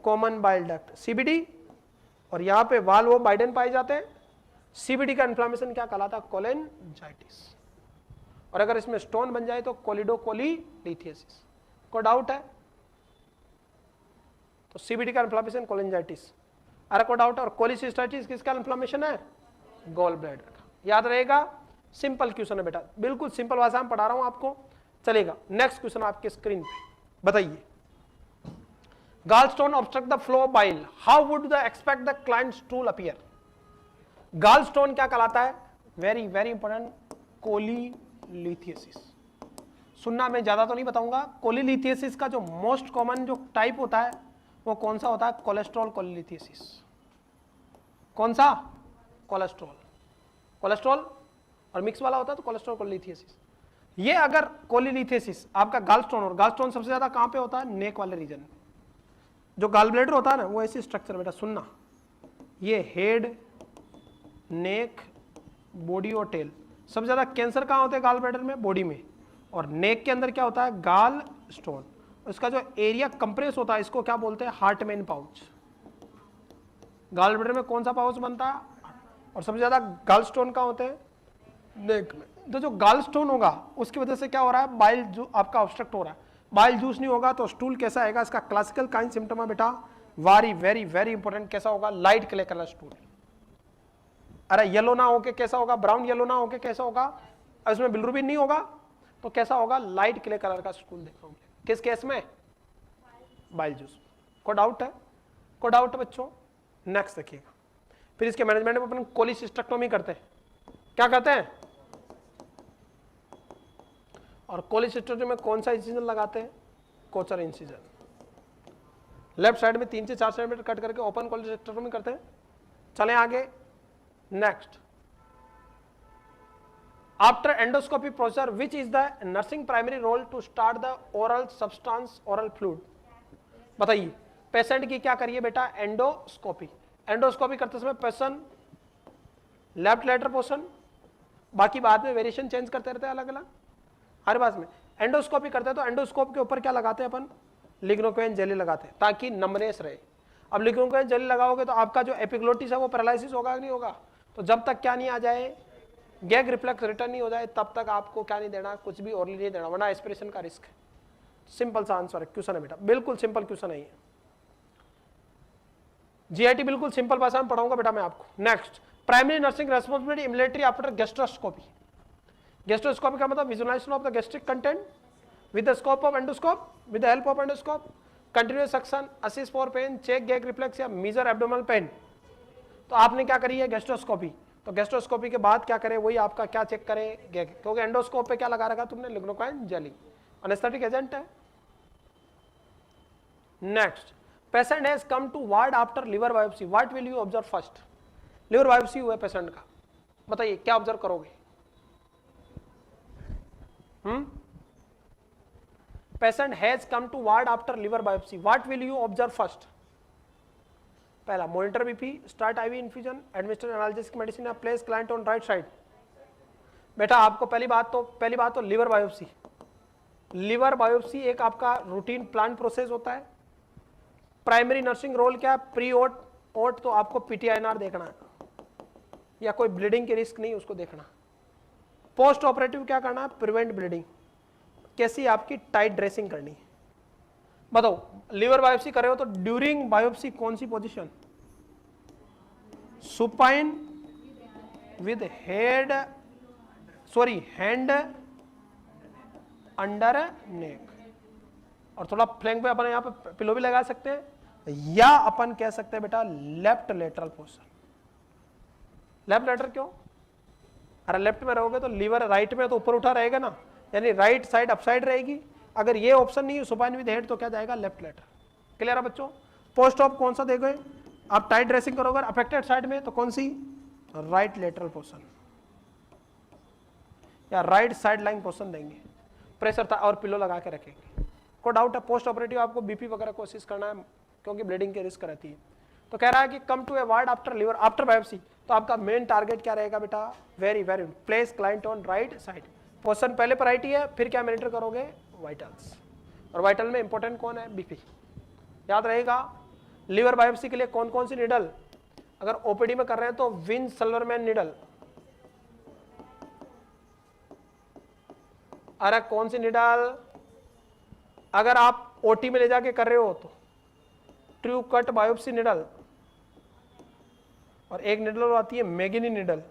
Common bile duct, CBD. और यहां पे वाल्व बाइडेन पाए जाते हैं। सीबीडी का इन्फ्लामेशन क्या कहलाता है? कोलेंजाइटिस। और अगर इसमें स्टोन बन जाए तो कोलिडोकोलीलिथियासिस। कोई डाउट है? तो सीबीडी का इन्फ्लामेशन कोलेंजाइटिस। अरे कोई डाउट है? और कोलिसिस्टाइटिस किसका इन्फ्लामेशन है? गॉल ब्लैडर का। याद रहेगा? सिंपल क्वेश्चन है बेटा, बिल्कुल सिंपल भाषा में पढ़ा रहा हूं आपको, चलेगा। नेक्स्ट क्वेश्चन आपके स्क्रीन पे, बताइए। gallstone obstruct the flow of bile, how would the expect the client stool appear? gallstone क्या कहलाता है? Very very important, कोलीलिथियासिस। सुनना, मैं ज्यादा तो नहीं बताऊंगा। कोलीलिथियासिस का जो मोस्ट कॉमन जो टाइप होता है वो कौन सा होता है? कोलेस्ट्रॉल कोलीलिथियासिस। कौन सा? कोलेस्ट्रॉल। कोलेस्ट्रॉल और मिक्स वाला होता है तो कोलेस्ट्रॉल कोलीलिथियासिस। ये अगर कोलीलिथियासिस आपका गालस्टोन, और गालस्टोन सबसे ज्यादा कहां पे होता है? नेक वाले रीजन में। जो गाल ब्लैडर होता है ना, वो ऐसी स्ट्रक्चर बेटा, सुनना, ये हेड, नेक, बॉडी और टेल। सबसे ज्यादा कैंसर कहां होते हैं गाल ब्लैडर में? बॉडी में। और नेक के अंदर क्या होता है? गाल स्टोन। इसका जो एरिया कंप्रेस होता है इसको क्या बोलते हैं? Hartmann pouch. गाल ब्लैडर में कौन सा पाउच बनता है? और सबसे ज्यादा गाल स्टोन कहां होते हैं? नेक में। तो जो गाल स्टोन होगा उसकी वजह से क्या हो रहा है? बाइल जो आपका ऑब्स्ट्रक्ट हो रहा है। बाइल जूस नहीं होगा तो स्टूल कैसा आएगा? इसका क्लासिकल काइंड सिम्टम है बेटा, वेरी वेरी वेरी इंपॉर्टेंट। कैसा होगा? Light clay colour stool. अरे येलो ना होके कैसा होगा? ब्राउन येलो ना होके कैसा होगा? इसमें बिलरुबिन नहीं होगा तो कैसा होगा? लाइट क्ले कलर का स्टूल देखा होंगे। किस केस में? Bile juice. को डाउट है? को डाउट है बच्चों? नेक्स्ट देखिएगा। फिर इसके मैनेजमेंट में अपन कोलिसिस्टेक्टोमी करते हैं। क्या करते हैं? और कोलिसिस्टेक्टोमी में कौन सा इंसिजन लगाते हैं? कोचर इंसिजन। लेफ्ट साइड में 3 से 4 सेंटीमीटर कट करके ओपन कोलिसिस्टेक्टोमी करते हैं। चलें आगे। Next, after endoscopy procedure which is the nursing primary role to start the oral substance oral fluid? बताइए। पेशेंट की क्या करिए बेटा? एंडोस्कोपी। एंडोस्कोपी करते समय पेशेंट लेफ्ट लेटर पोर्शन, बाकी बाद में वेरिएशन चेंज करते रहते हैं अलग अलग हर बात में। एंडोस्कोपी करते हैं तो एंडोस्कोप के ऊपर क्या लगाते हैं अपन? लिग्नोकेन जेली लगाते हैं ताकि नमनेस रहे। अब लिग्नोकेन जेली लगाओगे तो आपका जो एपिग्लोटिस है वो पैरालिसिस होगा नहीं होगा? तो जब तक क्या नहीं आ जाए, गैग रिफ्लेक्स रिटर्न नहीं हो जाए, तब तक आपको क्या नहीं देना? कुछ भी ओरली नहीं देना, वरना एस्पिरेशन का रिस्क है। सिंपल सा आंसर है, क्वेश्चन है बेटा, बिल्कुल सिंपल क्वेश्चन है ये। जीआईटी बिल्कुल सिंपल भाषा में पढ़ाऊंगा बेटा मैं आपको। Next, primary nursing responsibility immediately after gastroscopy. Gastroscopy का मतलब visualisation of the gastric content with the scope of endoscope, with the help of endoscope, continuous suction, assist for pain, check gag reflex या measure abdominal pain। तो आपने क्या करी है? Gastroscopy. तो gastroscopy के बाद क्या करे? वही आपका क्या चेक करे? गैग। क्योंकि एंडोस्कोप पे क्या लगा रखा तुमने? लिग्नोकाइन जेली, एनेस्थेटिक एजेंट है। Next, patient has come to ward after liver biopsy, what will you observe first? Liver biopsy हुआ पेशेंट का, बताइए क्या ऑब्जर्व करोगे? Patient has come to ward after liver biopsy. What will you observe first? पहला, monitor BP, start IV infusion, administer analgesic medicine, place client on right side। बेटा आपको पहली बात तो लिवर बायोप्सी। लिवर बायोप्सी एक आपका routine plan process होता है। प्राइमरी नर्सिंग रोल क्या है? प्री ओट तो आपको PTINR देखना है या कोई ब्लीडिंग की रिस्क नहीं उसको देखना। पोस्ट ऑपरेटिव क्या करना है? Prevent bleeding. कैसी आपकी टाइट ड्रेसिंग करनी है। बताओ, लीवर बायोप्सी कर रहे हो तो ड्यूरिंग बायोप्सी कौन सी position? Supine with head, sorry hand under neck, और थोड़ा फ्लैंक पे अपन यहाँ पे पिलो भी लगा सकते हैं, या अपन कह सकते हैं बेटा left lateral position. Left lateral क्यों? अरे लेफ्ट में रहोगे तो लीवर राइट में तो ऊपर उठा रहेगा ना, यानी राइट साइड अपसाइड रहेगी। अगर ये ऑप्शन नहीं है सुपाइन विद हेड तो क्या जाएगा? Left lateral. क्लियर है बच्चों? पोस्ट ऑप कौन सा देखोगे आप? टाइट ड्रेसिंग करोगे अफेक्टेड साइड में तो कौन सी? राइट लेटरल पोजीशन या राइट साइड लाइन पोजीशन देंगे, प्रेशर था और पिलो लगा के रखेंगे। को डाउट है? पोस्ट ऑपरेटिव आपको बीपी वगैरह कोशिश करना है क्योंकि ब्लीडिंग की रिस्क रहती है। तो कह रहा है कि come to a ward after liver after biopsy, तो आपका मेन टारगेट क्या रहेगा बेटा? Very very place client on right side. Position पहले प्रायोरिटी है, फिर क्या मॉनिटर करोगे? वाइटल्स। और वाइटल में इंपॉर्टेंट कौन है? बीपी। याद रहेगा लीवर बायोप्सी के लिए कौन कौन सी निडल अगर ओपीडी में कर रहे हैं तो विन सल्वरमैन निडल। अरे कौन सी निडल? अगर आप ओटी में ले जाके कर रहे हो तो ट्रू कट बायोप्सी निडल, और एक निडल आती है मैगिनी निडल।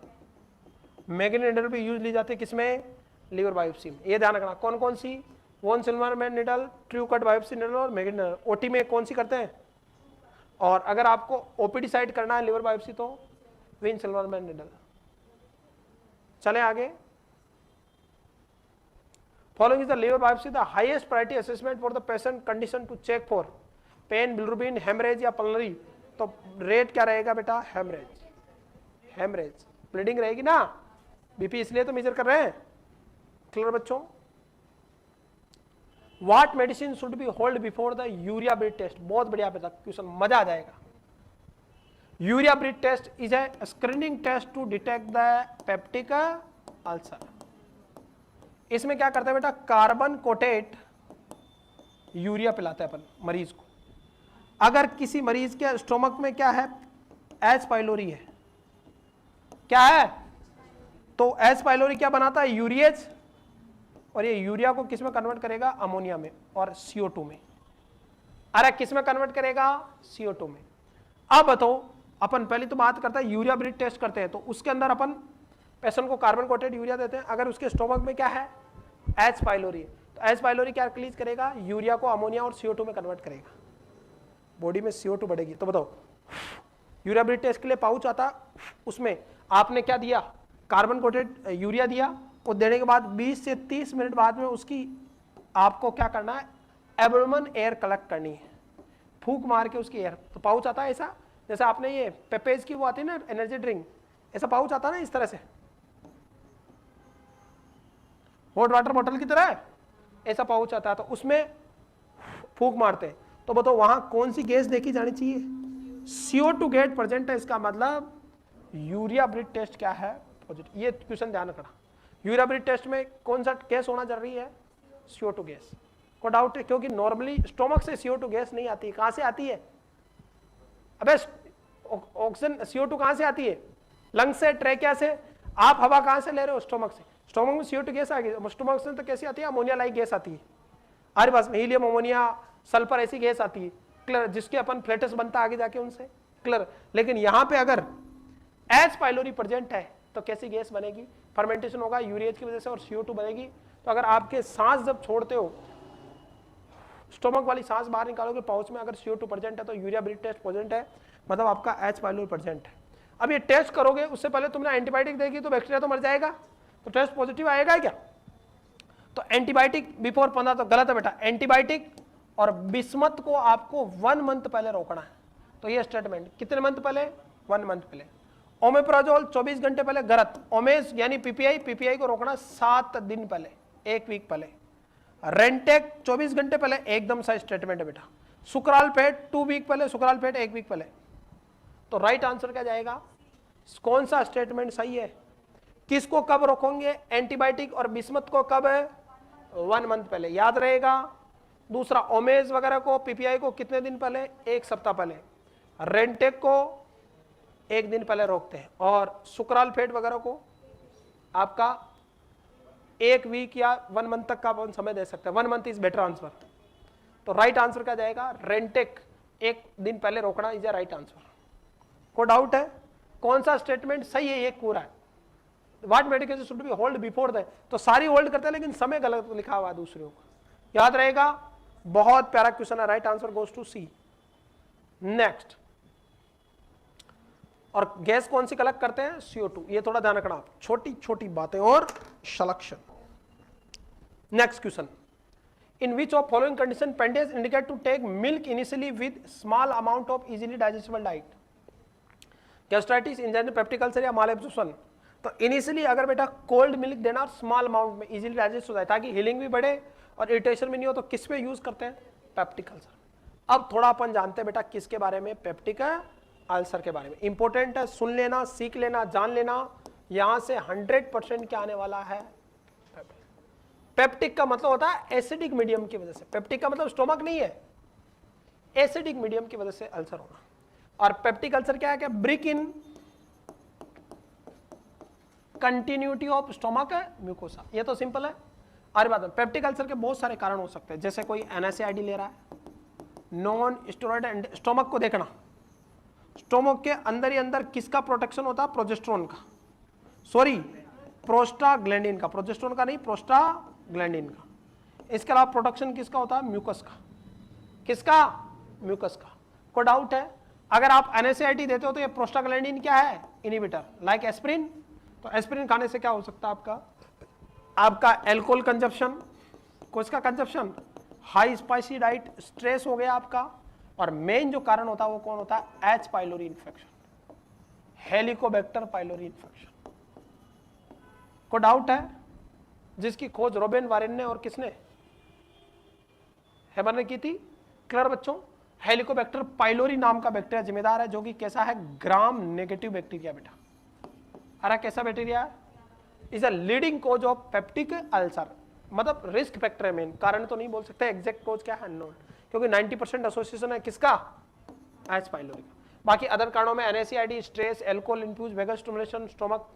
मैगिनी निडल भी यूज ली जाती है किसमें? लीवर बायोप्सी में। ये ध्यान रखना कौन कौन सी? Von Silverman needle, true cut biopsy needle और मैगिनी निडल। ओटी में कौन सी करते हैं? और अगर आपको ओपीडी साइड करना है लीवर बायोप्सी तो विन सिल्वरमैन निडल। चले आगे। Following is the liver biopsy, the highest priority assessment for the patient condition to check for pain, bilirubin, hemorrhage या pulmonary। तो रेट क्या रहेगा बेटा? हेमरेज। हेमरेज ब्लीडिंग रहेगी ना, बीपी इसलिए तो मेजर कर रहे हैं। क्लियर बच्चों? What medicine should be hold before the urea breath test? बहुत बढ़िया बेटा क्वेश्चन, मजा आ जाएगा। Urea breath test is a screening test to detect the peptic ulcer. इसमें क्या करते हैं बेटा? कार्बन कोटेड यूरिया पिलाते हैं अपन मरीज को। अगर किसी मरीज के स्टोमक में क्या है? एच पाइलोरी है। क्या है? तो एच पाइलोरी क्या बनाता है? यूरिएज, और ये यूरिया को किस में कन्वर्ट करेगा? अमोनिया में और CO2 में। अरे किस में कन्वर्ट करेगा? CO2 में। अब बताओ, अपन पहले तो बात करता है यूरिया ब्रीथ टेस्ट करते हैं, तो उसके अंदर अपन पेशेंट को कार्बन कोटेड यूरिया देते हैं। अगर उसके स्टोमक में क्या है? एच पाइलोरी, तो एच पाइलोरी क्या रिलीज करेगा? यूरिया को अमोनिया और CO2 में कन्वर्ट करेगा, बॉडी में CO2 बढ़ेगी। तो बताओ, यूरिया ब्रीथ टेस्ट के लिए पाउच आता, उसमें आपने क्या दिया? कार्बन कोटेड यूरिया दिया। वो देने के बाद 20 से 30 मिनट बाद में उसकी आपको क्या करना है? एब्डोमेन एयर कलेक्ट करनी है, फूंक मार के उसकी एयर। तो पाउच आता है ऐसा, जैसे आपने ये पेपेज की वो आती है ना एनर्जी ड्रिंक, ऐसा पाउच आता है ना इस तरह से, हॉट वाटर बॉटल की तरह ऐसा पाउच आता है, तो उसमें फूंक मारते हैं। तो बताओ वहां कौन सी गैस देखी जानी चाहिए? CO2 गैस प्रेजेंट है, इसका मतलब यूरिया ब्रीथ टेस्ट क्या है? पॉजिटिव। ये क्वेश्चन ध्यान रखना, यूरिया ब्रीथ टेस्ट में कौन सा गैस होना जरूरी है? CO2 gas. को डाउट है? क्योंकि नॉर्मली स्टोमक से CO2 गैस नहीं आती। कहां से आती है? अबे ऑक्सीजन CO2 कहां से आती है? लंग से, ट्रेकिया से। आप हवा कहां से ले रहे हो? स्टोमक से। स्टोमक में CO2 गैस आ गई, स्टोमक से तो कैसी आती है? अमोनिया लाइक गैस आती है। हमारे पास में हीलियम, अमोनिया, सल्फर ऐसी गैस आती है। क्लियर? जिसके अपन फ्लेटस बनता है आगे जाके उनसे। क्लियर? लेकिन यहां पे अगर एच पाइलोरी प्रेजेंट है तो कैसी गैस बनेगी? फर्मेंटेशन होगा यूरिएज की वजह से और CO2 बनेगी। तो अगर आपके सांस जब छोड़ते हो, स्टोमक वाली सांस बाहर निकालोगे, पाउच में अगर CO2 प्रेजेंट है तो यूरिया ब्रीथ टेस्ट प्रेजेंट है, मतलब आपका एच पाइलोरी प्रेजेंट है। अब ये टेस्ट करोगे, उससे पहले तुमने एंटीबायोटिक देगी तो बैक्टीरिया तो मर जाएगा, तो टेस्ट पॉजिटिव आएगा क्या? तो एंटीबायोटिक बिफोर 15 तो गलत है बेटा। एंटीबायोटिक और बिस्मत को आपको 1 मंथ पहले रोकना है। तो ये स्टेटमेंट कितने मंथ पहले? 1 मंथ पहले। ओमेप्राजोल 24 घंटे पहले गलत। ओमेज यानी पीपीआई को रोकना 7 दिन पहले, 1 वीक पहले। रेंटेक 24 घंटे पहले, एकदम सही स्टेटमेंट है बेटा। सुक्रालफेट 2 वीक पहले, सुक्रालफेट 1 वीक पहले। तो राइट आंसर क्या जाएगा? कौन सा स्टेटमेंट सही है? किसको कब रोकोगे? एंटीबायोटिक और बिस्मत को कब? 1 मंथ पहले, याद रहेगा। दूसरा ओमेज वगैरह को, पीपीआई को कितने दिन पहले? 1 सप्ताह पहले। रेंटेक को 1 दिन पहले रोकते हैं, और सुक्रालफेट वगैरह को आपका 1 वीक या 1 मंथ तक का अपन समय दे सकते हैं। 1 मंथ इज बेटर आंसर। तो राइट आंसर क्या जाएगा, रेंटेक 1 दिन पहले रोकना इज ए राइट आंसर। कोई डाउट है कौन सा स्टेटमेंट सही है, एक पूरा है। What medication should be hold before the, तो सारी होल्ड करते हैं लेकिन समय गलत लिखा हुआ है दूसरे को, याद रहेगा। बहुत प्यारा क्वेश्चन है, right answer goes to C. Next, और गैस कौन सी कलेक्ट करते हैं, CO2। ये थोड़ा ध्यान रखना, छोटी छोटी बातें और selection. Next question, in which of following condition patients indicate to take milk initially with small amount of easily digestible diet, gastritis, angina, peptic ulcer या माल एब्जॉर्प्शन। तो इनिशियली अगर बेटा कोल्ड मिल्क देना स्मॉल अमाउंट में, easily digest हो जाए ताकि healing भी बढ़े और इरिटेशन भी नहीं हो, तो किस पे यूज करते हैं, पेप्टिक अल्सर। अब थोड़ा अपन जानते हैं बेटा किसके बारे में, पेप्टिक अल्सर के बारे में। इंपॉर्टेंट है, सुन लेना, सीख लेना, जान लेना। यहां से 100% क्या आने वाला है, पेप्टिक का मतलब होता है एसिडिक मीडियम की वजह से। पेप्टिक का मतलब स्टोमक नहीं है, एसिडिक मीडियम की वजह से अल्सर होना। और पेप्टिक अल्सर क्या है, क्या break in continuity of stomach mucosa. ये तो सिंपल है। और बात है, पेप्टिक अल्सर के बहुत सारे कारण हो सकते हैं, जैसे कोई NSAID ले रहा है, नॉन स्टेरॉइड। स्टोमक को देखना, स्टोमक के अंदर ही अंदर किसका प्रोटेक्शन होता है, प्रोजेस्टेरोन का, सॉरी प्रोस्टाग्लैंडिन का, प्रोजेस्टेरोन का नहीं, प्रोस्टाग्लैंडिन का। इसके अलावा प्रोटेक्शन किसका होता है, म्यूकस का। किसका, म्यूकस का। कोई डाउट है, अगर आप NSAID देते हो तो ये प्रोस्टाग्लैंडिन क्या है, इनहिबिटर, लाइक एस्पिरिन। तो एस्पिरिन खाने से क्या हो सकता है, आपका एल्कोहल कंजप्शन, किसका consumption, high spicy diet, stress हो गया आपका। और मेन जो कारण होता है वो कौन होता है, H pylori infection, Helicobacter pylori infection. को डाउट है, जिसकी खोज रोबेन वारेन ने और किसने, हेबर ने की थी। क्लियर बच्चों, हेलिकोबैक्टर पाइलोरी नाम का बैक्टीरिया जिम्मेदार है, जो कि कैसा है, ग्राम नेगेटिव बैक्टीरिया बेटा। अरे कैसा बैक्टीरिया है, is a leading cause of peptic ulcer. मतलब रिस्क फैक्टर है मेन, कारण तो नहीं बोल सकते, एग्जैक्ट कोज क्या है अननोन, क्योंकि 90% एसोसिएशन है किसका, H पाइलोरी का। बाकी अदर कारणों में NSAID, stress, alcohol infuse vagus stimulation, stomach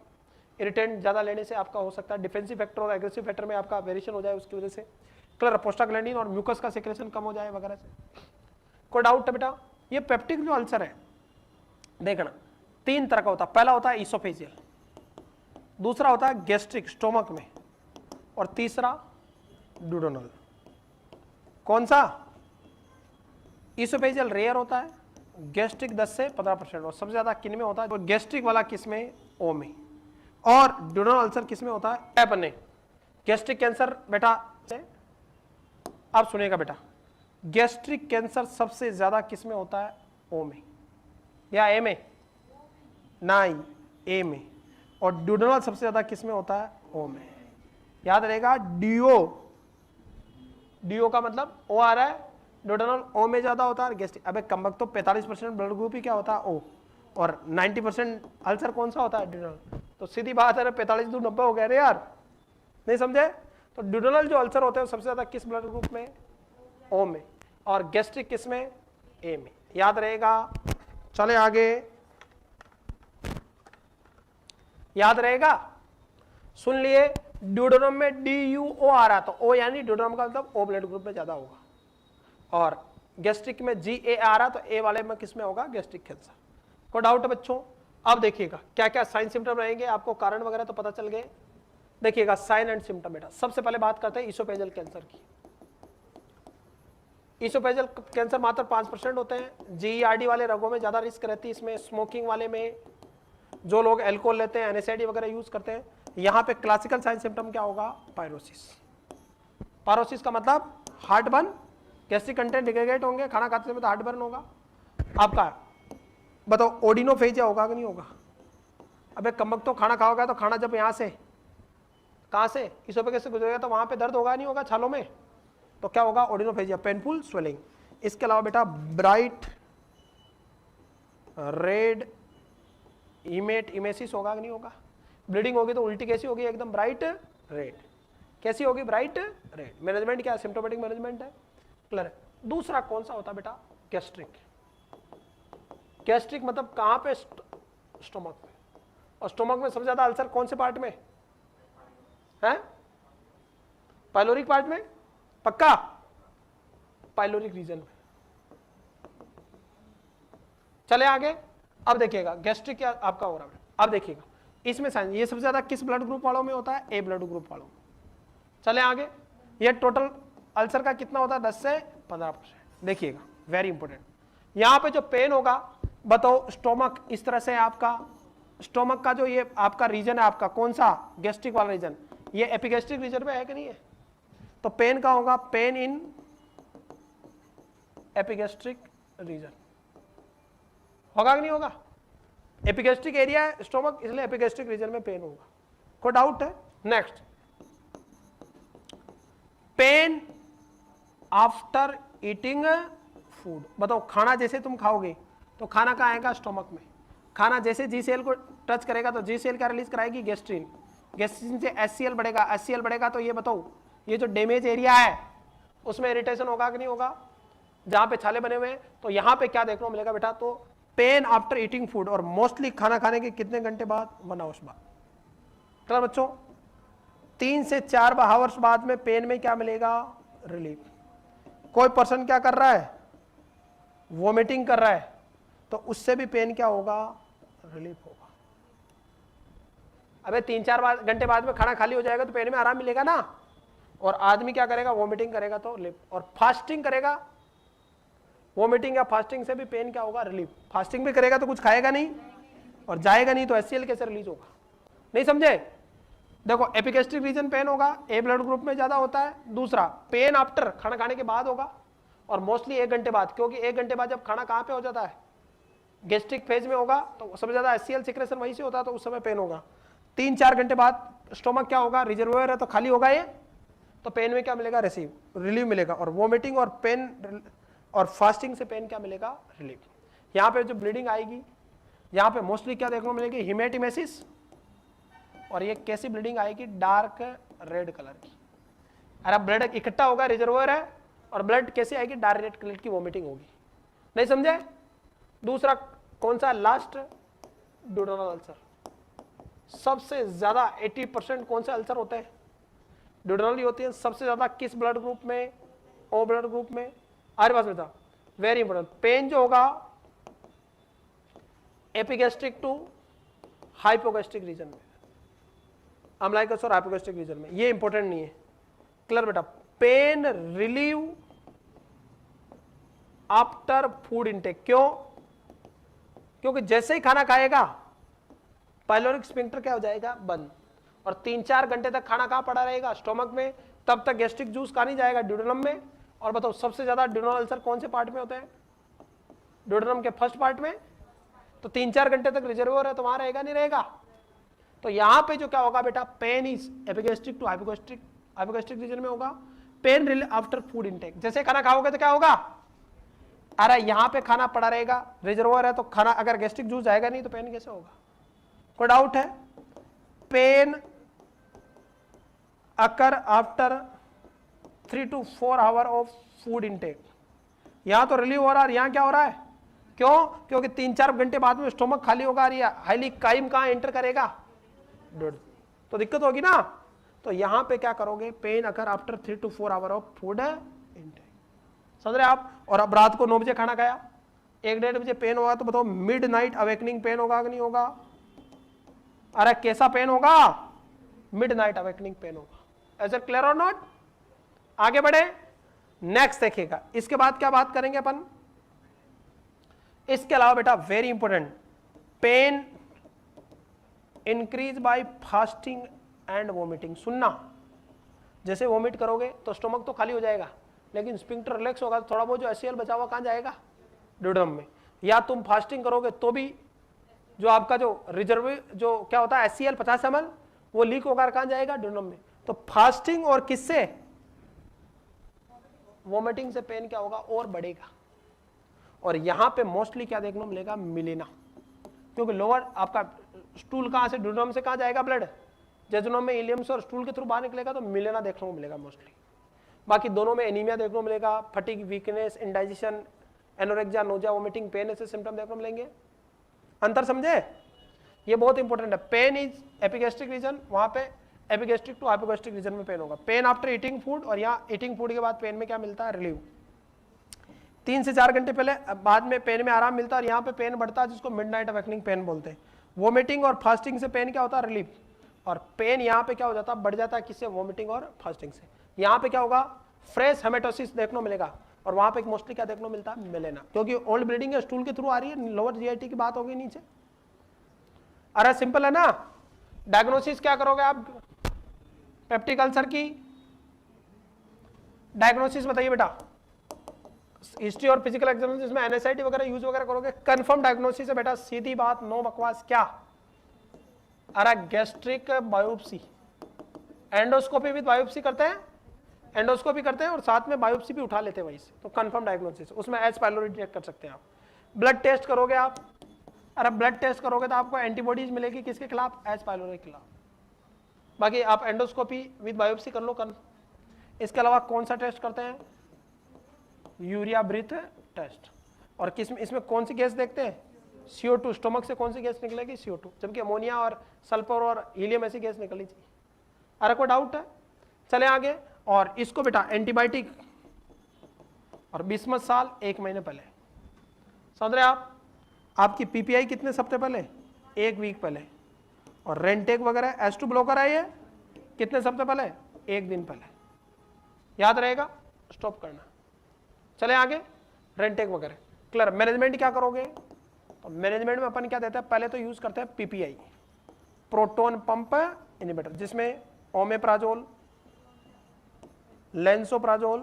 irritant ज्यादा लेने से आपका हो सकता है, डिफेंसिव फैक्टर और एग्रेसिव फैक्टर में आपका वेरिएशन हो जाए उसकी वजह से, क्लियर, प्रोस्टाग्लैंडिन और म्यूकस का सेक्रेशन कम हो जाए वगैरह से। कोई डाउट है बेटा, ये पेप्टिक जो अल्सर है देखना 3 तरह का होता है। पहला होता है इसोफेजियल, दूसरा होता है गैस्ट्रिक स्टोमक में, और तीसरा डुओडेनल। कौन सा, इसोफेजियल रेयर होता है, गैस्ट्रिक 10 से 15%, और सबसे ज्यादा किन में होता है, तो गैस्ट्रिक वाला किस में, ओ में, और डुओडेनल अल्सर किस में होता है, एप ने। गैस्ट्रिक कैंसर बेटा, आप सुनिएगा बेटा, गैस्ट्रिक कैंसर सबसे ज्यादा किस में होता है, ओ में या ए में, नहीं ए में, और डुओडेनल सबसे ज्यादा किस में होता है, ओ में। याद रहेगा, डीओ का मतलब ओ आ रहा है, डुओडेनल ओ में ज्यादा होता है, गैस्ट्रिक। अबे कमबक, तो 45% ब्लड ग्रुप ही क्या होता है, ओ, और 90% अल्सर कौन सा होता है, डुओडेनल। तो सीधी बात है, 45 दूर 90 हो गए रे यार, नहीं समझे। तो डुओडेनल जो अल्सर होते हैं सबसे ज्यादा किस ब्लड ग्रुप में, ओ में, और गैस्ट्रिक किस में, ए में। याद रहेगा, चले आगे, याद रहेगा, सुन लिए, डुओडेनम में DUO आ रहा, तो ओ यानी डुओडेनम का मतलब ओ ब्लड ग्रुप में ज्यादा होगा, और गैस्ट्रिक में GA आ रहा, तो ए वाले में किस में होगा, गैस्ट्रिक कैंसर। कोई डाउट है बच्चों। अब देखिएगा क्या क्या साइन सिम्टम रहेंगे, आपको कारण वगैरह तो पता चल गए। देखिएगा साइन एंड सिम्टम बेटा, सबसे पहले बात करते हैं इसोफेजियल कैंसर की। इसोफेजियल कैंसर मात्र 5% होते हैं। GERD वाले रोगों में ज्यादा रिस्क रहती है इसमें, स्मोकिंग वाले में, जो लोग अल्कोहल लेते हैं, NSAID वगैरह यूज करते हैं। यहाँ पे क्लासिकल साइन सिम्टम क्या होगा, पायरोसिस। पायरोसिस का मतलब heart burn, gastric content degraded होंगे, खाना खाते समय तो हार्ट बर्न होगा आपका। बताओ ओडिनोफेजिया होगा कि नहीं होगा। अबे कमक, तो खाना खाओगे तो खाना जब यहाँ से, कहाँ से, इसोफेगस से गुजरेगा, तो वहाँ पे दर्द होगा नहीं होगा छालों में, तो क्या होगा, ओडिनोफेजिया, पेनफुल स्वेलिंग। इसके अलावा बेटा ब्राइट रेड इमेसिस होगा कि नहीं होगा। ब्लीडिंग होगी तो उल्टी कैसी होगी, एकदम ब्राइट रेड। कैसी होगी, ब्राइट रेड। मैनेजमेंट क्या है, सिम्टोमेटिक मैनेजमेंट है, क्लियर है। दूसरा कौन सा होता है बेटा, गैस्ट्रिक। गैस्ट्रिक मतलब कहाँ पे, स्टोमक में, और स्टोमक में सबसे ज्यादा अल्सर कौन से पार्ट में है, पाइलोरिक पार्ट में, पक्का, पाइलोरिक रीजन में। चले आगे, अब देखिएगा गैस्ट्रिक क्या आपका हो रहा है। अब देखिएगा इसमें साइन, ये सबसे ज्यादा किस ब्लड ग्रुप वालों में होता है, ए ब्लड ग्रुप वालों में। चले आगे, ये टोटल अल्सर का कितना होता है, 10 से 15%। देखिएगा वेरी इंपॉर्टेंट, यहां पे जो पेन होगा, बताओ स्टोमक इस तरह से, आपका स्टोमक का जो ये आपका रीजन है, आपका कौन सा गैस्ट्रिक वाला रीजन, ये एपिगैस्ट्रिक रीजन में है कि नहीं है, तो पेन का होगा पेन इन एपिगैस्ट्रिक रीजन, होगा कि नहीं होगा, एपिगैस्ट्रिक एरिया है स्टोमक, इसलिए एपिगैस्ट्रिक रीजन में पेन होगा, कोई डाउट है। Next, pen after eating food, बताओ खाना जैसे तुम खाओगे तो खाना कहाँ आएगा, स्टोमक में, खाना जैसे जी सेल को टच करेगा तो जी सेल क्या रिलीज कराएगी, गैस्ट्रिन, गैस्ट्रिन से एचसीएल बढ़ेगा, एचसीएल बढ़ेगा तो ये बताओ ये जो डैमेज एरिया है उसमें इरिटेशन होगा कि नहीं होगा, जहां पे छाले बने हुए हैं, तो यहां पे क्या देखने को मिलेगा बेटा, तो पेन आफ्टर ईटिंग फूड, और मोस्टली खाना खाने के कितने घंटे बाद, 1 आवर्स बाद। चलो बच्चों, 3 से 4 आवर्स बाद में पेन में क्या मिलेगा, रिलीफ। कोई पर्सन क्या कर रहा है, वोमिटिंग कर रहा है, तो उससे भी पेन क्या होगा, रिलीफ होगा। अबे 3-4 घंटे बाद में खाना खाली हो जाएगा तो पेन में आराम मिलेगा ना, और आदमी क्या करेगा, वोमिटिंग करेगा तो रिलीफ, और फास्टिंग करेगा, वोमिटिंग या फास्टिंग से भी पेन क्या होगा, रिलीफ। फास्टिंग भी करेगा तो कुछ खाएगा नहीं और जाएगा नहीं, तो एचसीएल कैसे रिलीज होगा, नहीं समझे। देखो एपिगैस्ट्रिक रीजन पेन होगा, ए ब्लड ग्रुप में ज्यादा होता है। दूसरा, पेन आफ्टर, खाना खाने के बाद होगा, और मोस्टली 1 घंटे बाद, क्योंकि 1 घंटे बाद जब खाना कहाँ पे हो जाता है, गैस्ट्रिक फेज में होगा, तो सबसे ज्यादा एचसीएल सिक्रेशन वहीं से होता है, तो उस समय पेन होगा। 3-4 घंटे बाद स्टोमक क्या होगा, रिजर्वोयर है तो खाली होगा ये, तो पेन में क्या मिलेगा, रिलीफ मिलेगा, और वोमिटिंग और पेन और फास्टिंग से पेन क्या मिलेगा, रिलीफ। यहाँ पे जो ब्लीडिंग आएगी, यहाँ पे मोस्टली क्या देखने को मिलेगी, हिमेटिमेसिस, और ये कैसी ब्लीडिंग आएगी, डार्क रेड कलर की। अरे ब्लड इकट्ठा होगा, रिजर्वोयर है, और ब्लड कैसे आएगी, डार्क रेड कलर की वोमिटिंग होगी, नहीं समझे। दूसरा कौन सा, लास्ट, ड्यूडेनल अल्सर। सबसे ज्यादा 80% कौन से अल्सर होते हैं, ड्यूडेनल होती है। सबसे ज्यादा किस ब्लड ग्रुप में, ओ ब्लड ग्रुप में। हमारे पास में था, वेरी इंपॉर्टेंट, पेन जो होगा एपिगैस्ट्रिक टू हाइपोगैस्ट्रिक रीजन में, अम्लाइकस और हाइपोगैस्ट्रिक रीजन में, ये इंपॉर्टेंट नहीं है, क्लियर बेटा। Pain relieve after food intake, क्यों, क्योंकि जैसे ही खाना खाएगा पाइलोरिक स्फिंक्टर क्या हो जाएगा, बंद, और 3-4 घंटे तक खाना कहां पड़ा रहेगा, स्टोमक में, तब तक गैस्ट्रिक जूस कहां नहीं जाएगा, ड्यूडेनम में। और बताओ सबसे ज्यादा ड्यूडेनल अल्सर कौन से पार्ट में होते हैं, ड्यूडेनम के फर्स्ट पार्ट में, तो 3-4 घंटे तक रिजर्वोयर है तो वहां रहेगा नहीं रहेगा। तो यहां पे जो क्या होगा बेटा, pain is epigastric to hypogastric region में होगा, pain relief after food intake. जैसे खाना खाओगे तो क्या होगा, अरे यहां पे खाना पड़ा रहेगा, रिजर्वोयर है तो खाना, अगर गैस्ट्रिक जूस जाएगा नहीं तो पेन कैसे होगा, कोई डाउट है। Pain occur after 3 to 4 hour of food intake, यहां तो रिलीव हो रहा है, यहां क्या हो रहा है, क्यों, क्योंकि 3-4 घंटे बाद में स्टोमक खाली होगा, हाईली काइम कहां एंटर करेगा, तो दिक्कत होगी ना। तो यहां पे क्या करोगे, pain occur after 3 to 4 hour of food intake, समझ रहे आप। और अब रात को 9 बजे खाना खाया, 1-1:30 बजे पेन होगा, तो बताओ मिड नाइट अवेकनिंग पेन होगा कि नहीं होगा, अरे कैसा पेन होगा, मिड नाइट अवेकनिंग पेन होगा। इज इट क्लियर और नॉट। आगे बढ़े, नेक्स्ट देखिएगा, इसके बाद क्या बात करेंगे अपन, इसके अलावा बेटा very important, pain increase by fasting and vomiting. सुनना, जैसे वोमिट करोगे तो स्टोमक तो खाली हो जाएगा, लेकिन स्फिंक्टर रिलैक्स होगा, तो थोड़ा बहुत जो एचसीएल बचा हुआ कहां जाएगा, ड्यूडेनम में। या तुम फास्टिंग करोगे तो भी जो आपका जो रिजर्व जो क्या होता है एचसीएल 50 ml, वो लीक होकर कहां जाएगा, ड्यूडेनम में। तो फास्टिंग और किससे, वोमिटिंग से पेन क्या होगा, और बढ़ेगा। और यहां पे मोस्टली क्या देखने को मिलेगा, मिलेना, क्योंकि लोअर आपका स्टूल कहां से, ड्यूडेनम से कहां जाएगा ब्लड, जेजुनम में इलियम से और स्टूल के थ्रू बाहर निकलेगा, तो मिलेना देखने को मिलेगा मोस्टली। बाकी दोनों में एनीमिया देखने को मिलेगा, fatigue, weakness, indigestion, anorexia, nausea, vomiting, pain ऐसे सिम्टम देखने को मिलेंगे। अंतर समझे, ये बहुत इंपॉर्टेंट है। पेन इज एपिगैस्ट्रिक रीजन, वहां पे एपिगैस्ट्रिक टू हाइपोगैस्ट्रिक रीजन में पेन होगा। पेन आफ्टर ईटिंग फूड, और यहाँ ईटिंग फूड के बाद पेन में क्या मिलता है, रिलीव। 3 से 4 घंटे पहले बाद में पेन में आराम मिलता है, और यहाँ पे पेन बढ़ता है जिसको मिडनाइट अवेकनिंग पेन बोलते हैं। वोमिटिंग और फास्टिंग से पेन क्या होता है, रिलीफ। और पेन यहाँ पे क्या हो जाता है, बढ़ जाता है, किससे, वोमिटिंग और फास्टिंग से। यहाँ पे क्या होगा, फ्रेश हेमेटोसिस देखने को मिलेगा, और वहां पे मोस्टली क्या देखने को मिलता है, मिलेना, क्योंकि ओल्ड ब्लीडिंग स्टूल के थ्रू आ रही है, लोअर जीआईटी की बात होगी नीचे। अरे सिंपल है ना। डायग्नोसिस क्या करोगे आप पेप्टिक अल्सर की, डायग्नोसिस बताइए बेटा। हिस्ट्री और फिजिकल एग्जामिनेशन में एनएसआईटी वगैरह यूज वगैरह करोगे, कंफर्म डायग्नोसिस है बेटा, सीधी बात, नो बकवास। क्या, अरे gastric biopsy, endoscopy with biopsy करते हैं, एंडोस्कोपी करते हैं और साथ में बायोप्सी भी उठा लेते हैं वहीं से, तो कंफर्म डायग्नोसिस, उसमें एच पाइलोरी डिटेक्ट कर सकते हैं आप। ब्लड टेस्ट करोगे आप, अरे ब्लड टेस्ट करोगे तो आपको एंटीबॉडीज मिलेगी किसके खिलाफ, एच पाइलोरी के खिलाफ। बाकी आप एंडोस्कोपी विद बायोप्सी कर लो इसके अलावा कौन सा टेस्ट करते हैं, यूरिया ब्रीथ टेस्ट। और किस में, इसमें कौन सी गैस देखते हैं, CO2, स्टोमक से कौन सी गैस निकलेगी, CO2, जबकि अमोनिया और सल्फर और हीलियम ऐसी गैस निकलनी चाहिए। अरे कोई डाउट है, चले आगे। और इसको बेटा एंटीबायोटिक और बिस्मथ साल 1 महीने पहले, समझ रहे आप। आपकी पीपीआई कितने सप्ताह पहले, 1 वीक पहले। और रेंटेक वगैरह S2 ब्लॉकर है ये कितने सप्ताह पहले, 1 दिन पहले। याद रहेगा, स्टॉप करना। चले आगे, रेंटेक वगैरह क्लियर। मैनेजमेंट क्या करोगे, तो मैनेजमेंट में अपन क्या देते हैं, पहले तो यूज करते हैं पीपीआई, प्रोटोन पंप इनहिबिटर, जिसमें ओमेप्राजोल, लेंसोप्राजोल,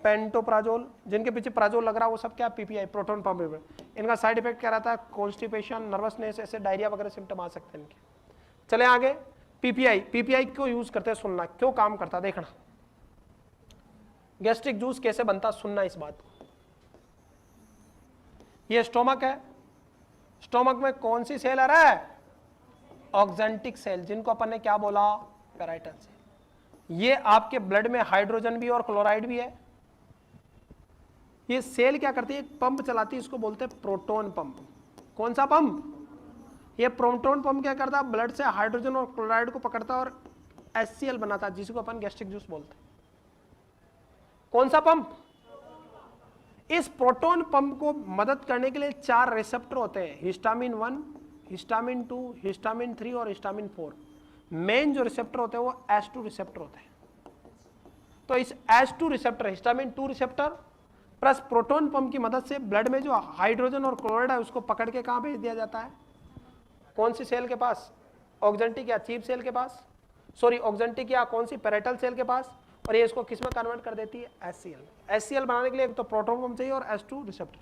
पेंटोप्राजोल, जिनके पीछे प्राजोल लग रहा है वो सब क्या, पीपीआई, प्रोटोन पंप इनहिबिटर। इनका साइड इफेक्ट क्या रहता है, कॉन्स्टिपेशन, नर्वसनेस, ऐसे डायरिया वगैरह सिम्टम आ सकते हैं इनके। चले आगे, पीपीआई क्यों यूज करते हैं, सुनना, क्यों काम करता है देखना। गैस्ट्रिक जूस कैसे बनता, सुनना इस बात को। ये स्टोमक है, स्टोमक में कौन सी सेल आ रहा है, ऑक्जेंटिक सेल, जिनको अपन ने क्या बोला, पैराइटल सेल। ये आपके ब्लड में हाइड्रोजन भी और क्लोराइड भी है। ये सेल क्या करती है, एक पंप चलाती है, इसको बोलते हैं प्रोटोन पंप। कौन सा पंप, ये प्रोटोन पंप क्या करता है, ब्लड से हाइड्रोजन और क्लोराइड को पकड़ता है और HCl बनाता है, जिसको अपन गैस्ट्रिक जूस बोलते हैं। कौन सा पंप, इस प्रोटोन पंप को मदद करने के लिए 4 रिसेप्टर होते हैं, हिस्टामिन 1, हिस्टामिन 2, हिस्टामिन 3 और हिस्टामिन 4। मेन जो रिसेप्टर होते हैं वो H2 रिसेप्टर होते हैं। तो इस H2 receptor, histamine 2 receptor plus proton pump की मदद से ब्लड में जो हाइड्रोजन और क्लोराइड है उसको पकड़ के कहां भेज दिया जाता है, कौन सी सेल के पास, ऑक्जेंटिक या चीफ सेल के पास, सॉरी ऑक्जेंटिक या कौन सी पैरेटल सेल के पास, और ये इसको किस में कन्वर्ट कर देती है, HCl बनाने के लिए एक तो प्रोटोन पंप चाहिए और H2 रिसेप्टर।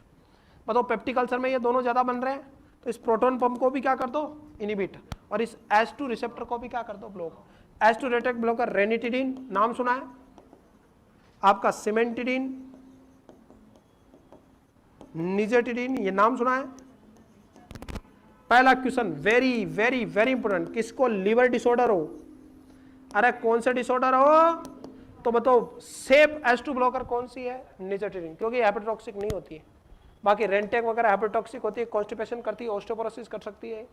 बताओ पेप्टिक अल्सर में ये दोनों ज्यादा बन रहे हैं, तो इस प्रोटोन पंप को भी क्या कर दो, इनहिबिट, और इस H2 रिसेप्टर को भी क्या कर दो, ब्लॉक। H2 रेटेक ब्लॉकर, रेनिटिडीन नाम सुना है आपका, सिमेंटिडीन, निजेटिडीन, ये नाम सुना है। पहला question very very very important, किसको लीवर डिसऑर्डर हो, अरे कौन सा डिसऑर्डर हो, तो बताओ सेफ H2 ब्लॉकर कौन सी है, निजेटिडीन, क्योंकि हेपेटोटॉक्सिक नहीं होती है। बाकी रेंटेक वगैरह हेपेटोटॉक्सिक होती है, कॉन्स्टिपेशन करती है, ऑस्टियोपोरोसिस कर सकती है।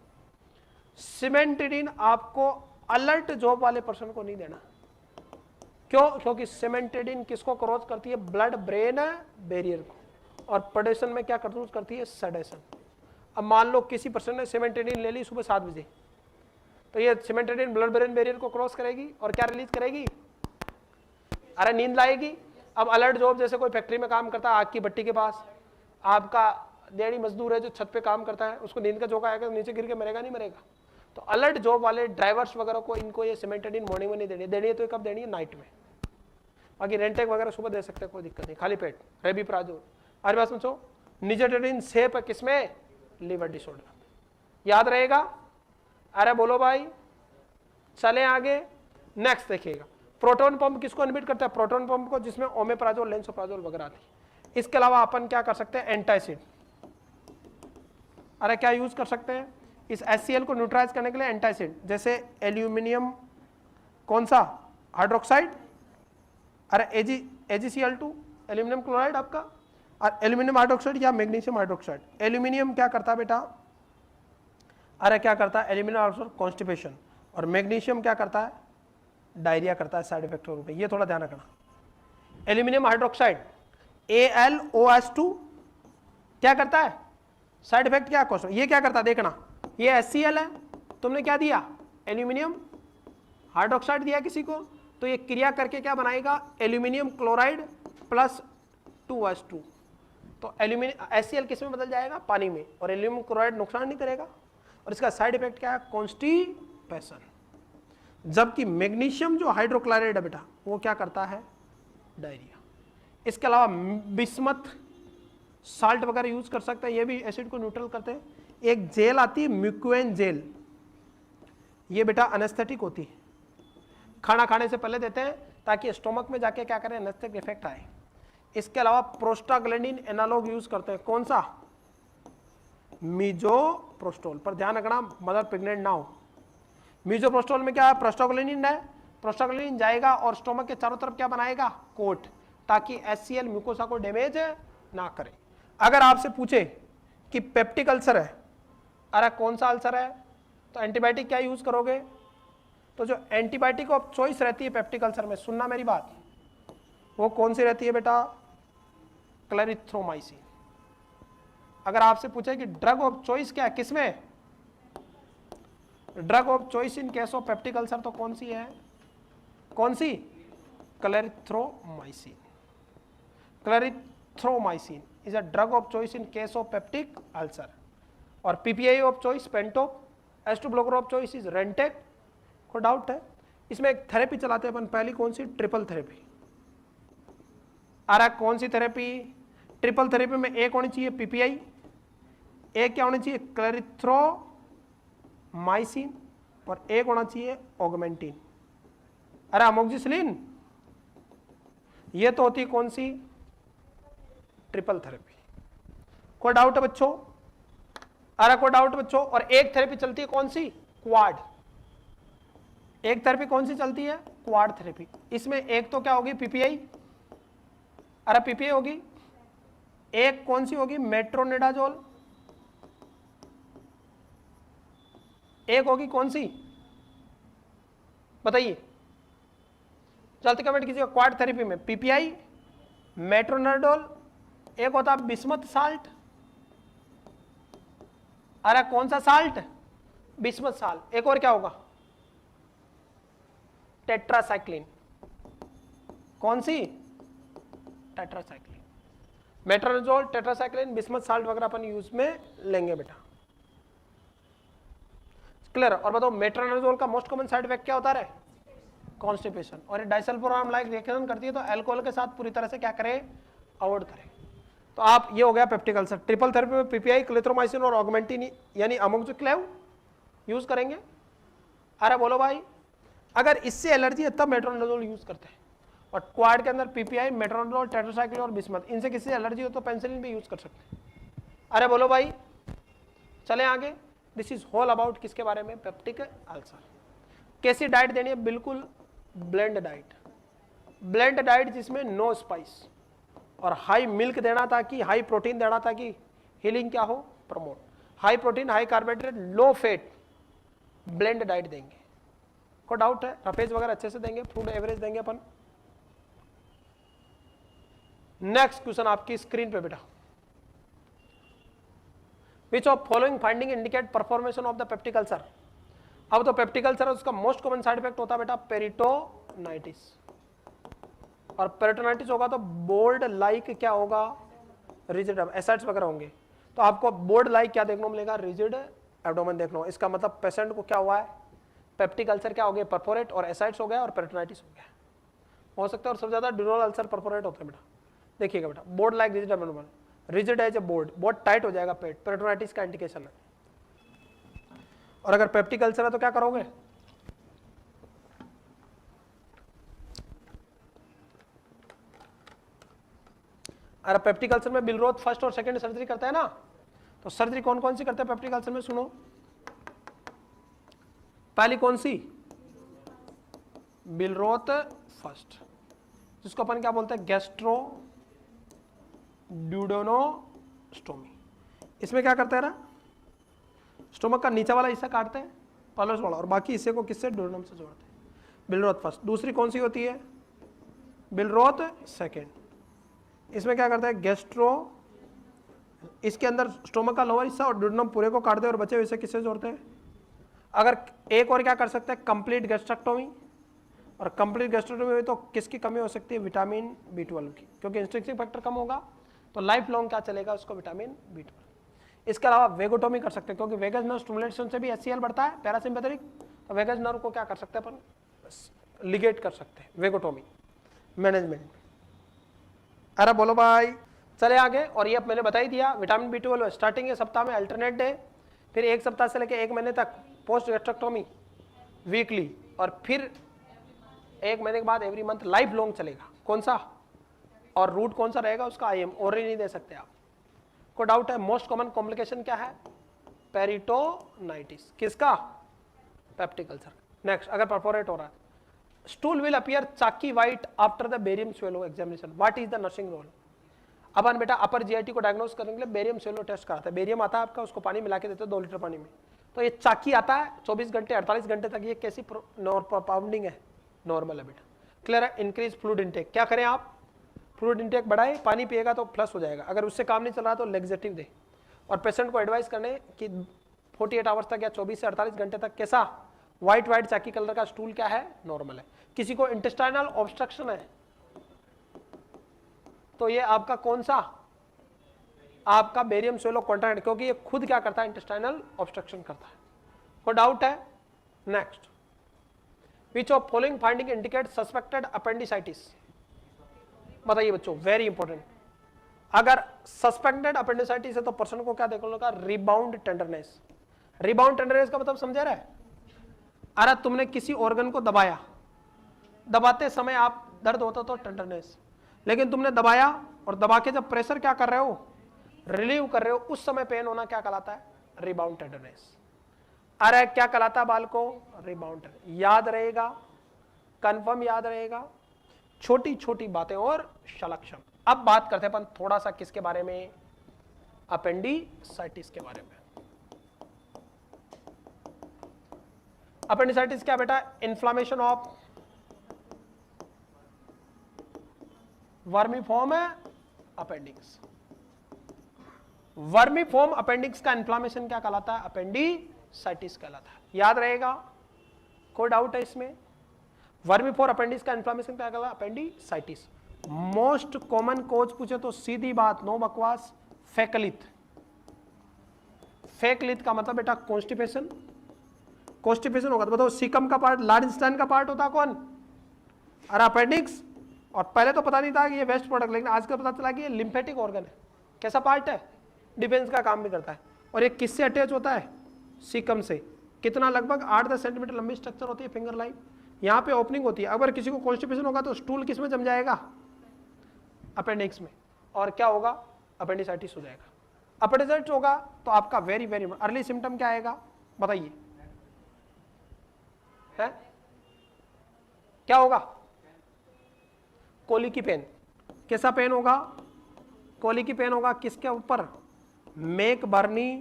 सिमेंटिडीन आपको अलर्ट जॉब वाले पर्सन को नहीं देना, क्यों, क्योंकि सिमेंटिडीन किसको क्रॉस करती है, ब्लड ब्रेन बैरियर को, और प्रोडेशन में क्या करती है, सेडेशन। अब मान लो किसी पर्सन ने सिमेंटिडीन ले ली सुबह 7 बजे, तो ये सिमेंटिडीन ब्लड ब्रेन बैरियर को क्रॉस करेगी और क्या रिलीज करेगी, अरे नींद लाएगी। अब अलर्ट जॉब, जैसे कोई फैक्ट्री में काम करता है आग की भट्टी के पास, आपका दिहाड़ी मजदूर है जो छत पे काम करता है, उसको नींद का झोंका आएगा तो नीचे गिर के मरेगा, नहीं मरेगा। तो अलर्ट जॉब वाले ड्राइवर्स वगैरह को इनको ये सिमेंटिडीन मॉर्निंग में नहीं देनी है, तो कब देनी है, नाइट में। बाकी रेंटेक वगैरह सुबह दे सकते हैं, कोई दिक्कत नहीं, खाली पेट, रेबिप्राजोल। अरे बात समझो, निजेटिडीन सेफ है किसमें, लीवर डिसऑर्डर, याद रहेगा। अरे बोलो भाई, चले आगे, नेक्स्ट देखिएगा। प्रोटोन पंप किसको इनहिबिट करता है, प्रोटोन पंप को, जिसमें ओमेप्राजोल, लेंसोप्राजोल वगैरह आती है। इसके अलावा अपन क्या कर सकते हैं, एंटासिड, अरे क्या यूज कर सकते हैं, इस HCl को न्यूट्रलाइज करने के लिए एंटासिड, जैसे एल्यूमिनियम, कौन सा, हाइड्रोक्साइड, अरे AgCl2, एल्यूमिनियम क्लोराइड आपका, और एल्यूमिनियम हाइड्रोक्साइड या मैग्नीशियम हाइड्रोक्साइड। एल्यूमिनियम क्या करता है बेटा, अरे क्या करता है, एल्यूमिनियम हाइड्रोक्साइड कॉन्स्टिपेशन, और मैग्नीशियम क्या करता है, डायरिया करता है साइड इफेक्ट के रूप में, ये थोड़ा ध्यान रखना। एल्यूमिनियम हाइड्रोक्साइड AlOH2 क्या करता है, साइड इफेक्ट क्या क्वेश्चन, ये क्या करता है देखना, ये HCl है, तुमने क्या दिया एल्यूमिनियम हाइड्रोक्साइड दिया किसी को, तो ये क्रिया करके क्या बनाएगा, एल्यूमिनियम क्लोराइड प्लस 2H2, तो एल्यूमिनियम HCl किस में बदल जाएगा, पानी में, और एल्यूमिनियम क्लोराइड नुकसान नहीं करेगा, और इसका साइड इफेक्ट क्या है, कॉन्स्टिपेशन। जबकि मैग्नीशियम जो हाइड्रोक्लोराइड है बेटा वो क्या करता है, डायरिया। इसके अलावा बिस्मथ साल्ट वगैरह यूज कर सकते हैं, ये भी एसिड को न्यूट्रल करते हैं। एक जेल आती है म्यूक्वेन जेल, ये बेटा एनेस्थेटिक होती है, खाना खाने से पहले देते हैं ताकि स्टोमक में जाके क्या करें, एनेस्थेटिक इफेक्ट आए। इसके अलावा प्रोस्टाग्लैंडिन एनालॉग यूज करते हैं, कौन सा, मीजोप्रोस्टोल, पर ध्यान रखना मदर प्रेग्नेंट ना हो। मीजोप्रोस्टोल में क्या है, प्रोस्टाग्लैंडिन है, प्रोस्टाग्लैंडिन जाएगा और स्टोमक के चारों तरफ क्या बनाएगा, कोट, ताकि HCl म्यूकोसा को डैमेज ना करे। अगर आपसे पूछे कि पेप्टिक अल्सर है, अरे कौन सा अल्सर है, तो एंटीबायोटिक क्या यूज करोगे, तो जो एंटीबायोटिक ऑफ चॉइस रहती है पेप्टिक अल्सर में, सुनना मेरी बात, वो कौन सी रहती है बेटा, क्लेरिथ्रोमाइसिन। अगर आपसे पूछे कि ड्रग ऑफ चॉइस क्या है, किसमें, drug of choice in case of peptic ulcer, तो कौन सी है, कौन सी, clarithromycin. Clarithromycin is a drug of choice in case of peptic ulcer. और PPI of choice Pantop, H2 blocker of choice is Rantac. कोई डाउट है, इसमें एक थेरेपी चलाते हैं अपन, पहली कौन सी, ट्रिपल थेरेपी। आ रहा कौन सी थेरेपी, ट्रिपल थेरेपी में एक होनी चाहिए PPI, एक क्या होनी चाहिए, क्लेरिथ्रोमाइसिन, और एक होना चाहिए ऑगमेंटिन, अरे अमोक्सिसिलिन। ये तो होती है कौन सी, ट्रिपल थेरेपी। कोई डाउट है बच्चों, अरे कोई डाउट बच्चों। और एक थेरेपी चलती है कौन सी, क्वाड, एक थेरेपी कौन सी चलती है, क्वाड थेरेपी। इसमें एक तो क्या होगी, PPI, अरे PPI होगी, एक कौन सी होगी, मेट्रोनिडाजोल, एक होगी कौन सी, बताइए, चलते कमेंट कीजिएगा। क्वाड थेरेपी में PPI, मेट्रोनिडाजोल, एक होता है बिस्मथ साल्ट, अरे कौन सा साल्ट, बिस्मथ साल्ट, एक और क्या होगा, टेट्रासाइक्लिन, कौन सी, tetracycline. Metronidazole, tetracycline, bismuth salt वगैरह अपन यूज में लेंगे बेटा, क्लियर। और बताओ मेट्रोनिडाजोल का मोस्ट कॉमन साइड इफेक्ट क्या होता है, कॉन्स्टिपेशन। और ये डाइसल्फोराम लाइक रिएक्शन करती है, तो अल्कोहल के साथ पूरी तरह से क्या करें, अवॉइड करें। तो आप, ये हो गया पेप्टिक अल्सर। ट्रिपल थेरेपी में PPI, क्लेरिथ्रोमाइसिन और ऑगमेंटिन यानी अमोक्सिक्लेव यूज करेंगे। अरे बोलो भाई, अगर इससे एलर्जी है तब मेट्रोनिडाजोल यूज करते हैं। और क्वाड के अंदर PPI, मेट्रोनिडाजोल, टेट्रासाइक्लिन और बिस्मथ, इनसे किसी से एलर्जी हो तो पेनिसिलिन भी यूज कर सकते हैं। अरे बोलो भाई, चलें आगे। दिस इज होल अबाउट किसके बारे में, पेप्टिक अल्सर। कैसी डाइट देनी है, बिल्कुल ब्लेंड डाइट, ब्लेंड डाइट जिसमें नो स्पाइस और हाई मिल्क देना, ताकि हाई प्रोटीन देना, ताकि हीलिंग क्या हो, promote. High protein, high carbohydrate, low fat, blend diet देंगे। को डाउट है, रफेज वगैरह अच्छे से देंगे, फूड एवरेज देंगे अपन। नेक्स्ट क्वेश्चन आपकी स्क्रीन पे बेटा, which of following finding indicate perforation of the peptic ulcer. अब तो पेप्टिक अल्सर है, उसका मोस्ट कॉमन साइड इफेक्ट होता है बेटा पेरिटोनाइटिस, और पेरिटोनाइटिस होगा तो बोर्ड लाइक क्या होगा, रिजिड एसिड्स वगैरह होंगे। तो आपको बोर्ड लाइक क्या देखने को मिलेगा, रिजिड एब्डोमेन देखना। इसका मतलब पेशेंट को क्या हुआ है, पेप्टिक अल्सर क्या हो गया, परफोरेट, और एसिड्स हो गया और पेरिटोनाइटिस हो गया, हो सकता है। और सबसे ज्यादा ड्यूरल अल्सर परफोरेट होते हैं बेटा, देखिएगा बेटा, board like rigid abdomen, rigid है जब बोर्ड, बहुत टाइट हो जाएगा पेट, पेरिटोनाइटिस का इंडिकेशन है। और अगर पेप्टिक अल्सर है तो क्या करोगे, अरे पेप्टिक अल्सर में बिलरोथ फर्स्ट और सेकंड सर्जरी करते हैं ना, तो सर्जरी कौन कौन सी करते हैं पेप्टिक अल्सर में, सुनो। पहली कौन सी, बिलरोथ फर्स्ट, जिसको अपन क्या बोलते हैं, गैस्ट्रो ड्यूडेनोस्टोमी। इसमें क्या करते हैं ना, स्टोमक का नीचे वाला हिस्सा काटते हैं, पालोस वाला, और बाकी हिस्से को किससे, डुओडेनम से जोड़ते हैं। बिलरोथ फर्स्ट, दूसरी कौन सी होती है, बिलरोथ सेकेंड। इसमें क्या करता है, गैस्ट्रो, इसके अंदर स्टोमक का लोअर हिस्सा और डुओडेनम पूरे को काट दे और बचे हुए किससे जोड़ते हैं। अगर एक और क्या कर सकते हैं, कंप्लीट गैस्ट्रेक्टोमी, और कंप्लीट गैस्ट्रेक्टोमी हुई तो किसकी कमी हो सकती है, विटामिन B12 की, क्योंकि इंस्ट्रिंसिक फैक्टर कम होगा तो लाइफ लॉन्ग क्या चलेगा उसको, विटामिन B12। इसके अलावा वेगोटोमी कर सकते हैं, क्योंकि वेगस नर्व स्टिमुलेशन से भी HCl बढ़ता है पैरासिम्पैथेटिक, तो वेगस नर्व को क्या कर सकते हैं अपन, लिगेट कर सकते हैं, वेगोटोमी मैनेजमेंट। अरे बोलो भाई, चले आगे। और ये अब मैंने बता ही दिया, विटामिन B12 स्टार्टिंग के सप्ताह में अल्टरनेट डे, फिर एक सप्ताह से लेकर 1 महीने तक पोस्ट गैस्ट्रेक्टोमी वीकली, और फिर 1 महीने के बाद एवरी मंथ, लाइफ लॉन्ग चलेगा। कौन सा, और रूट कौन सा रहेगा उसका, IM और नहीं दे सकते आप। को डाउट है, मोस्ट कॉमन कॉम्प्लिकेशन क्या है, पेरिटोनाइटिस, किसका, पेप्टिक अल्सर। नेक्स्ट, अगर परफोरेट हो रहा है, stool will appear chalky white after the barium swallow examination, what is the nursing role. अपन बेटा अपर GIT को डायग्नोस करने के लिए बेरियम स्वेलो टेस्ट कराता है। बेरियम आता है आपका, उसको पानी मिला के देते हैं 2 लीटर पानी में, तो ये चाकी आता है 24 घंटे 48 घंटे तक, ये कैसी पाउंडिंग है, नॉर्मल है बेटा। क्लियर है। इंक्रीज फ्लूइड इनटेक, क्या करें आप, फ्लूइड इनटेक बढ़ाए, पानी पिएगा तो प्लस हो जाएगा, अगर उससे काम नहीं चल रहा तो लेग्जेटिव दे। और पेशेंट को एडवाइस करने कि 48 आवर्स तक या 24 से 48 घंटे तक कैसा व्हाइट चाकी कलर का स्टूल क्या है, नॉर्मल है। किसी को इंटेस्टाइनल ऑब्स्ट्रक्शन है तो ये आपका कौन सा, आपका बेरियम स्वेलो कॉन्ट्रैक्ट, क्योंकि ये खुद क्या करता है, इंटेस्टाइनल ऑब्स्ट्रक्शन करता है। कोई डाउट है। Next, which of following finding indicate suspected appendicitis, बताइए बच्चों, वेरी इंपॉर्टेंट। अगर सस्पेक्टेड अपेंडिसाइटिस है तो पर्सन को क्या देखने होगा, रिबाउंड टेंडरनेस। रिबाउंड टेंडरनेस का मतलब समझ रहा है, अरे तुमने किसी ऑर्गन को दबाया, दबाते समय आप दर्द होता तो टेंडरनेस, लेकिन तुमने दबाया और दबा के जब प्रेशर क्या कर रहे हो, रिलीव कर रहे हो, उस समय पेन होना क्या कहलाता है, रिबाउंड टेंडरनेस। अरे क्या कहलाता है बाल को, रिबाउंड। याद रहेगा, कंफर्म याद रहेगा, छोटी छोटी बातें और शलक्षण। अब बात करते हैं अपन थोड़ा सा किसके बारे में, अपेंडिसाइटिस के बारे में। अपेंडिसाइटिस क्या बेटा, inflammation of vermiform appendix. Vermiform appendix का इन्फ्लामेशन क्या कहलाता है, अपेंडिसाइटिस कहलाता है। याद रहेगा, कोई डाउट है इसमें। वर्मीफॉर्म अपेंडिक्स का इन्फ्लामेशन क्या कहलाता है, अपेंडिसाइटिस। मोस्ट कॉमन कोज पूछे तो सीधी बात, नो बकवास, फेकलित। फेकलित का मतलब बेटा कॉन्स्टिपेशन। कॉन्स्टिपेशन होगा तो बताओ सीकम का पार्ट, लार्ज इंटेस्टाइन का पार्ट होता कौन, अरे अपेंडिक्स। और पहले तो पता नहीं था कि ये वेस्ट प्रोडक्ट, लेकिन आजकल पता चला कि ये लिम्फेटिक ऑर्गन है। कैसा पार्ट है, डिफेंस का काम भी करता है। और ये किससे अटैच होता है, सीकम से। कितना, लगभग 8-10 सेंटीमीटर लंबी स्ट्रक्चर होती है, फिंगर लाइन, यहाँ पे ओपनिंग होती है। अगर किसी को कॉन्स्टिपेशन होगा तो स्टूल किस में जम जाएगा, अपेंडिक्स में, और क्या होगा, अपेंडिसाइटिस हो जाएगा। अपेंडिसाइटिस होगा तो आपका वेरी वेरी अर्ली सिम्टम क्या आएगा, बताइए, है क्या होगा, कोली की पेन। कैसा पेन होगा, कोली की पेन होगा, किसके ऊपर, मेक बर्नी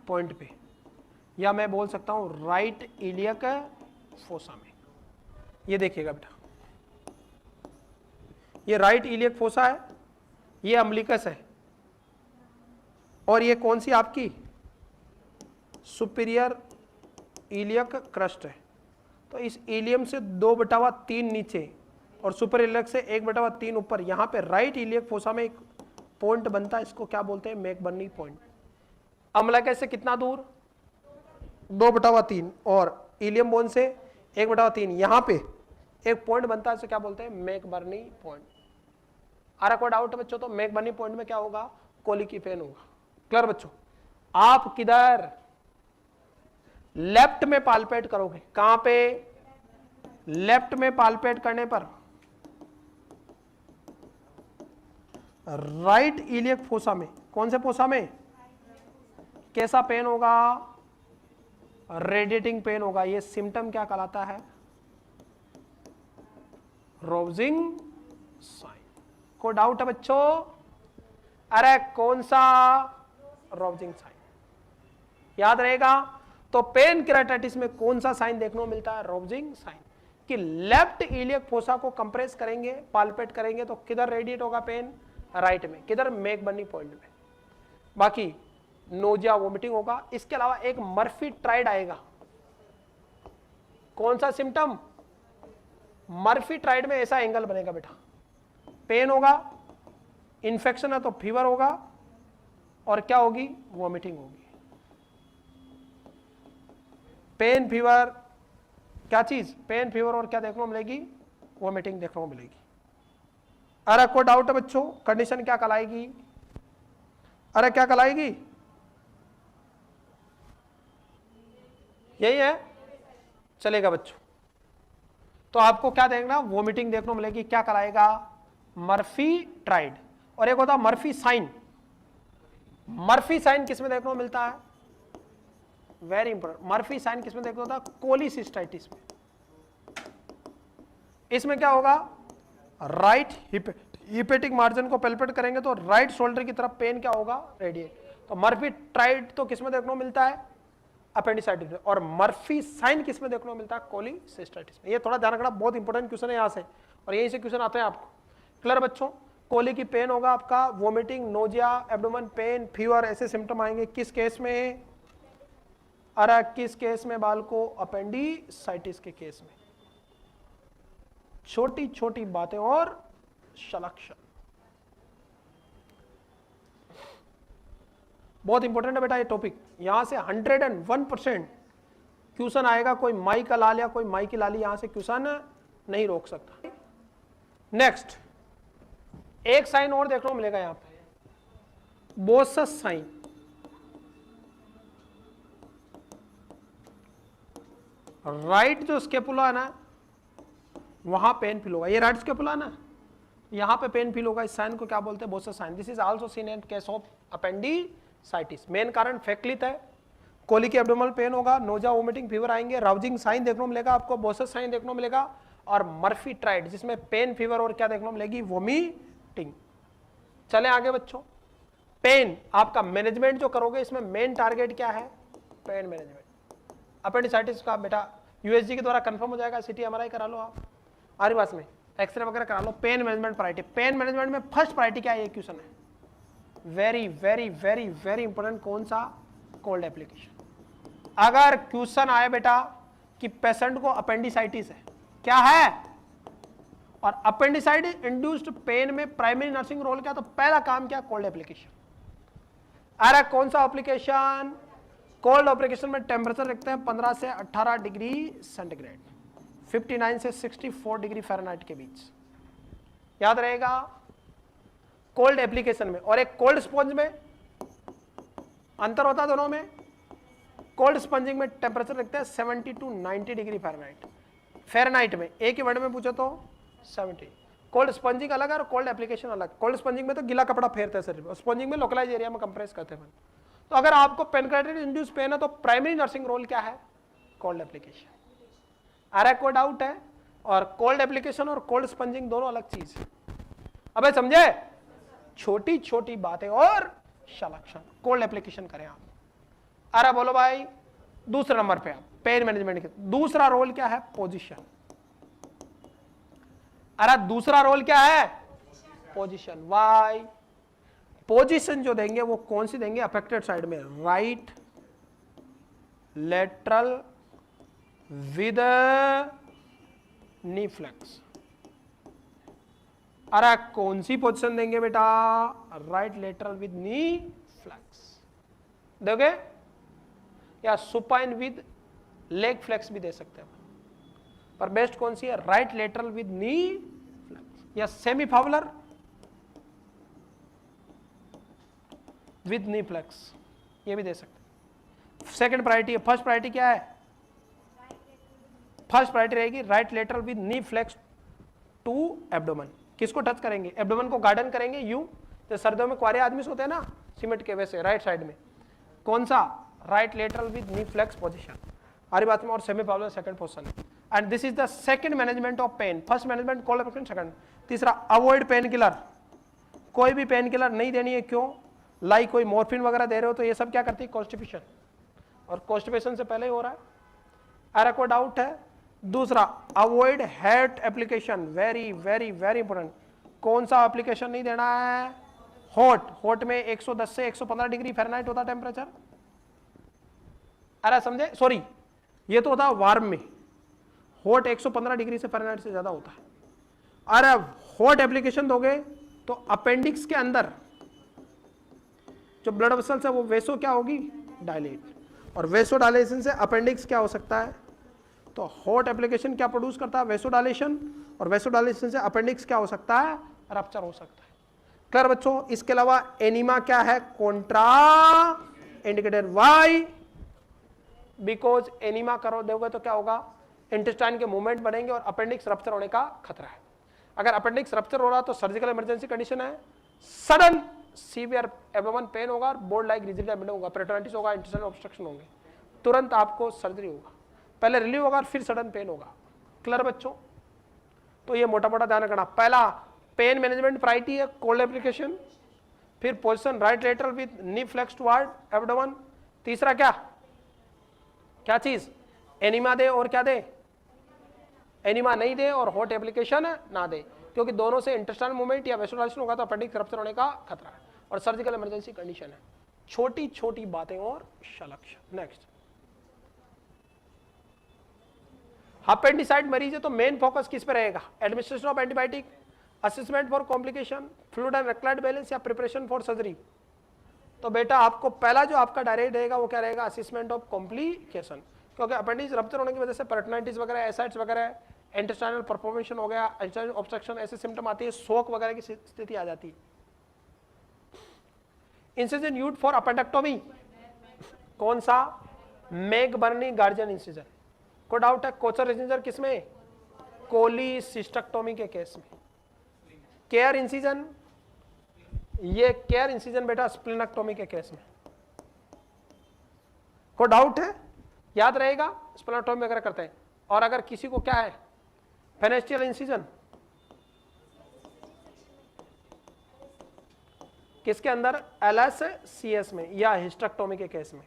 पॉइंट पे, या मैं बोल सकता हूं राइट इलियक फोसा में। ये देखिएगा बेटा, ये राइट इलियक फोसा है, ये अम्बिलिकस है, और ये कौन सी आपकी सुपीरियर इलियक क्रस्ट है। तो इस इलियम से 2/3 नीचे और सुपर इलियक से 1/3 ऊपर, यहाँ पे राइट इलियक फोसा में एक पॉइंट बनता है, इसको क्या बोलते हैं, मैकबर्नी पॉइंट। अम्बिलिकस से कितना दूर, 2/3, और इलियम बोन से 1/3, यहाँ पे एक पॉइंट बनता है, इसे क्या बोलते हैं, मैकबर्नी पॉइंट। आरा कोई डाउट है बच्चों, तो मैकबर्नी पॉइंट में क्या होगा, कोली की पेन होगा। क्लियर बच्चों। आप किधर, लेफ्ट में पाल्पेट करोगे, कहां पे, लेफ्ट में पाल्पेट करने पर राइट इलियक फोसा में, कौन से फोसा में, कैसा पेन होगा, रेडिएटिंग पेन होगा। ये सिम्टम क्या कहलाता है, रोजिंग साइन। कोई डाउट है बच्चों, अरे कौन सा, रोजिंग साइन, याद रहेगा। तो पेन केराटाइटिस में कौन सा साइन देखने को मिलता है? रोबजिंग साइन, कि लेफ्ट इलियक फोसा को कंप्रेस करेंगे, पाल्पेट करेंगे तो किधर रेडिएट होगा पेन? राइट में। किधर? मैकबर्नी पॉइंट में। बाकी नोजिया वोमिटिंग होगा। इसके अलावा एक मर्फी ट्राइड आएगा। कौन सा सिम्टम? मर्फी ट्राइड में ऐसा एंगल बनेगा बेटा, पेन होगा, इंफेक्शन है तो फीवर होगा, और क्या होगी? वोमिटिंग होगी। पेन, फीवर, क्या चीज? पेन, फीवर और क्या देखने को मिलेगी? वोमिटिंग देखने को मिलेगी। अरे कोई डाउट है बच्चों? कंडीशन क्या कहलाएगी? अरे क्या कहलाएगी? यही है, चलेगा बच्चों। तो आपको क्या देखना? वोमिटिंग देखने को मिलेगी। क्या कहलाएगा? Murphy tried. और एक होता मर्फी साइन। मर्फी साइन किसमें देखने को मिलता है? Very important. मर्फी साइन किसमें देखने को होता है? कोलिसिस्टाइटिस में। इसमें क्या होगा? राइट हिपेटिक मार्जिन को पेल्पेट करेंगे तो राइट शोल्डर की तरफ पेन क्या होगा? रेडिएट। तो मर्फी ट्राइड तो किसमें देखने को मिलता है? अपेंडिसाइटिस में। और मर्फी साइन किसमें देखने को मिलता है? कोलिसिस्टाइटिस में। ये थोड़ा ध्यान रखना, बहुत इंपॉर्टेंट क्वेश्चन है यहां से, और यहीं से क्वेश्चन आते हैं आपको। क्लियर बच्चों? कोली की पेन होगा आपका, vomiting, nausea, abdomen pain, fever, ऐसे सिम्टम आएंगे। किस केस में? अरे किस केस में बाल को? अपेंडिसाइटिस के केस में। छोटी छोटी बातें और सलेक्शन बहुत इंपॉर्टेंट है बेटा ये टॉपिक। यहां से 101% क्वेश्चन आएगा। कोई माई का लाल या कोई माई की लाली यहां से क्वेश्चन नहीं रोक सकता। नेक्स्ट एक साइन और देखने को मिलेगा यहां पे, बोसस साइन। राइट जो स्केपुला है ना, वहां पेन फील होगा। ये राइट स्केपुला है ना, यहां पे पेन फील होगा। इस साइन को क्या बोलते हैं? Boas sign. This is also seen in case of appendicitis. Main कारण फेकलित है, कोली की एब्डोमिनल पेन होगा, नोजा, वोमिटिंग, फीवर आएंगे, राउजिंग साइन देखने को मिलेगा आपको, बोसस साइन देखने को मिलेगा, और मर्फी ट्राइड जिसमें पेन, फीवर और क्या देखने को मिलेगी? वोमिटिंग। चले आगे बच्चों। पेन आपका मैनेजमेंट जो करोगे, इसमें मेन टारगेट क्या है? Pain management. अपेंडिसाइटिस का बेटा यूएसजी के द्वारा कंफर्म हो जाएगा, सीटी एमआरआई करा लो आप, आरीवास में एक्सरे वगैरह करा लो। Pain management priority. Pain management में फर्स्ट प्रायोरिटी क्या है? ये क्वेश्चन है, very very very very important. कौन सा? Cold application. अगर क्वेश्चन आए बेटा कि पेशेंट को अपेंडिसाइटिस है, क्या है, और अपेंडिसाइटिस इंड्यूस्ड पेन में प्राइमरी नर्सिंग रोल क्या, तो पहला काम क्या? Cold application. अरे कौन सा एप्लीकेशन? कोल्ड एप्लीकेशन में टेम्परेचर रखते हैं 15 से 18 डिग्री सेंटीग्रेड, 59 से 64 डिग्री फ़ारेनहाइट के बीच, याद रहेगा। कोल्ड एप्लीकेशन में और एक कोल्ड स्पंज में अंतर होता है दोनों में। कोल्ड स्पंजिंग में टेम्परेचर रखते हैं 70 टू 90 डिग्री फ़ारेनहाइट में। एक ही वर्ड में पूछो तो 70। कोल्ड स्पंजिंग अलग है और कोल्ड एप्लीकेशन अलग। कोल्ड स्पंजिंग में तो गीला कपड़ा फेरते हैं शरीर, और स्पंजिंग में लोकलाइज एरिया में कंप्रेस करते हैं। तो अगर आपको पेनक्राइटिस इंड्यूस पेन है तो प्राइमरी नर्सिंग रोल क्या है? Cold application. अरे कोई डाउट है? और कोल्ड एप्लीकेशन और कोल्ड स्पंजिंग दोनों अलग चीज है। अबे समझे? छोटी छोटी बातें और सलेक्शन। कोल्ड एप्लीकेशन करें आप। अरे बोलो भाई, दूसरे नंबर पे आप पेन मैनेजमेंट के दूसरा रोल क्या है? पोजीशन। अरे दूसरा रोल क्या है? पोजीशन। वाई? पोजीशन जो देंगे वो कौन सी देंगे? अफेक्टेड साइड में right lateral with knee flex. अरे कौन सी पोजीशन देंगे बेटा? Right lateral with knee flex दोगे, या सुपाइन विद लेग फ्लेक्स भी दे सकते हैं, पर बेस्ट कौन सी है? Right lateral with knee flex, या semi Fowler with knee flex, ये भी दे सकते हैं। सेकंड प्रायोरिटी है। फर्स्ट प्रायोरिटी क्या है? फर्स्ट प्रायोरिटी रहेगी right lateral with knee flex to abdomen. किसको टच करेंगे? एब्डोमेन को गार्डन करेंगे यूं, तो सर्दियों में क्वारे आदमी सोते हैं ना सीमेंट के, वैसे राइट साइड में। कौन सा? Right lateral with knee flex position, हमारी बात में। और सेमी फाउलर सेकंड पोजीशन है। And this is the second management of pain. First management cold application, second. तीसरा, अवॉइड पेन किलर। कोई भी पेन किलर नहीं देनी है। क्यों? लाइक कोई मॉर्फिन वगैरह दे रहे हो तो ये सब क्या करती है? कॉन्स्टिपेशन। और कॉन्स्टिपेशन से पहले ही हो रहा है। अरे कोई डाउट है? दूसरा, avoid hate application, very very very important. कौन सा एप्लीकेशन नहीं देना है? हॉट। हॉट में 110 से 115 डिग्री फ़ारेनहाइट होता टेम्परेचर। अरे समझे? सॉरी, ये तो होता है वार्म में। हॉट 115 डिग्री से फ़ारेनहाइट से ज्यादा होता है। अरे हॉट एप्लीकेशन दोगे तो अपेंडिक्स के अंदर जो ब्लड वेसल्स है वो वेसो क्या होगी? डायलेट। और वेसो डायलेशन से अपेंडिक्स क्या हो सकता है? तो हॉट एप्लीकेशन क्या प्रोड्यूस करता है? वेसो डायलेशन। और वेसो डायलेशन से अपेंडिक्स क्या हो सकता है? रप्चर हो सकता है। क्लियर बच्चों? इसके अलावा एनीमा क्या है? Contraindicated. Why? Because enema करो दोगे तो क्या होगा? इंटेस्टाइन के मूवमेंट बढ़ेंगे और अपेंडिक्स रप्चर होने का खतरा है। अगर अपेंडिक्स रप्चर हो रहा तो सर्जिकल इमरजेंसी कंडीशन है, सडन सीवियर एब्डोमेन पेन होगा, बोर्ड लाइक रिजिड एब्डोमेन होगा, पेरिटोनिटिस होगा, इंटेस्टाइनल ऑब्स्ट्रक्शन होंगे, तुरंत आपको सर्जरी होगा, पहले रिलीव होगा फिर सडन पेन होगा। क्लियर बच्चों? तो ये मोटा मोटा ध्यान रखना। पहला पेन मैनेजमेंट प्रायोरिटी है, कोल्ड एप्लीकेशन, फिर position right lateral with knee flex toward abdomen. तीसरा क्या चीज? एनीमा दे और क्या दे? एनीमा नहीं दे और हॉट एप्लीकेशन ना दे, क्योंकि दोनों से इंटेस्टाइनल मूवमेंट या वेसोडाइलेशन होगा तो अपेंडिक्स रप्चर होने का खतरा है और सर्जिकल इमरजेंसी कंडीशन है। छोटी छोटी बातें और लक्ष्य। नेक्स्ट, अपेंडिसाइट मरीज है तो मेन फोकस किस पे रहेगा? Administration of antibiotic, assessment for complication, fluid and electrolyte balance या प्रिपरेशन फॉर सर्जरी। तो बेटा आपको पहला जो आपका डायरेक्ट रहेगा वो क्या रहेगा? असेसमेंट ऑफ कॉम्प्लिकेशन, क्योंकि अपेंडिक्स रप्चर होने की वजह से पेरिटोनिटिस वगैरह, एसाइट्स वगैरह, इंटेस्टाइनल परफॉर्मेशन हो गया, इंटेस्टाइनल ऑब्स्ट्रक्शन, ऐसे सिम्टम आती है, शोक वगैरह की स्थिति आ जाती है। इंसिजन यूज्ड फॉर अपेंडेक्टोमी कौन सा? McBurney guardian incision. को डाउट है? कोचर इंसिजन किसमें? कोलिसिस्टेक्टोमी के केस में। केयर इंसिजन, ये केयर इंसिजन बेटा स्प्लेनेक्टोमी के केस में। को डाउट है? याद रहेगा, स्प्लेनेक्टोमी वगैरह करते हैं। और अगर किसी को क्या है? फेनेस्ट्रियल इंसिजन किसके अंदर? LSCS में या हिस्टेक्टोमी के केस में।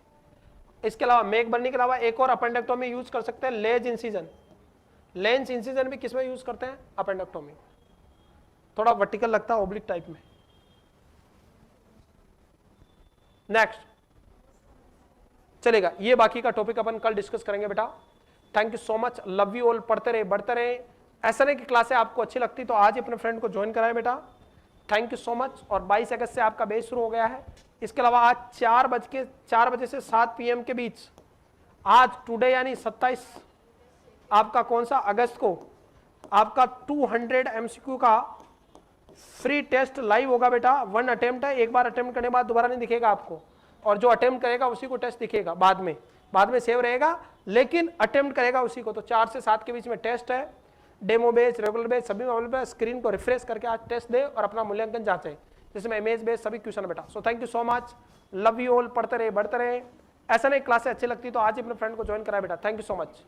इसके अलावा मैकबर्नी के अलावा एक और अपेंडेक्टोमी यूज कर सकते हैं, लेंज इंसिजन। लेंज इंसिजन भी किसमें यूज करते हैं? अपेंडेक्टोमी। थोड़ा वर्टिकल लगता है, ओब्लिक टाइप में। नेक्स्ट चलेगा, ये बाकी का टॉपिक अपन कल डिस्कस करेंगे बेटा। Thank you so much, love you all. पढ़ते रहे, बढ़ते रहे। ऐसा नहीं कि क्लासें आपको अच्छी लगती तो आज ही अपने फ्रेंड को ज्वाइन कराएं बेटा। Thank you so much. और 22 अगस्त से आपका बैच शुरू हो गया है। इसके अलावा आज 4 बजे से 7 PM के बीच, आज टुडे यानी 27 आपका कौन सा अगस्त को आपका 200 MCQ का फ्री टेस्ट लाइव होगा बेटा। 1 अटेम्प्ट है, एक बार अटेम्प्ट करने के बाद दोबारा नहीं दिखेगा आपको, और जो अटेम्प्ट करेगा उसी को टेस्ट दिखेगा बाद में सेव रहेगा, लेकिन अटेम्प्ट करेगा उसी को। तो 4 से 7 के बीच में टेस्ट है, डेमो बेस, रेगुलर बेस सभी अवेलेबल है। स्क्रीन को रिफ्रेश करके आज टेस्ट दे और अपना मूल्यांकन जांचे, जिसमें इमेज बेस सभी क्वेश्चन बेटा। So thank you so much, love you all. पढ़ते रहे, बढ़ते रहे। ऐसा नहीं क्लासें अच्छी लगती तो आज ही अपने फ्रेंड को ज्वाइन कराए बेटा। Thank you so much.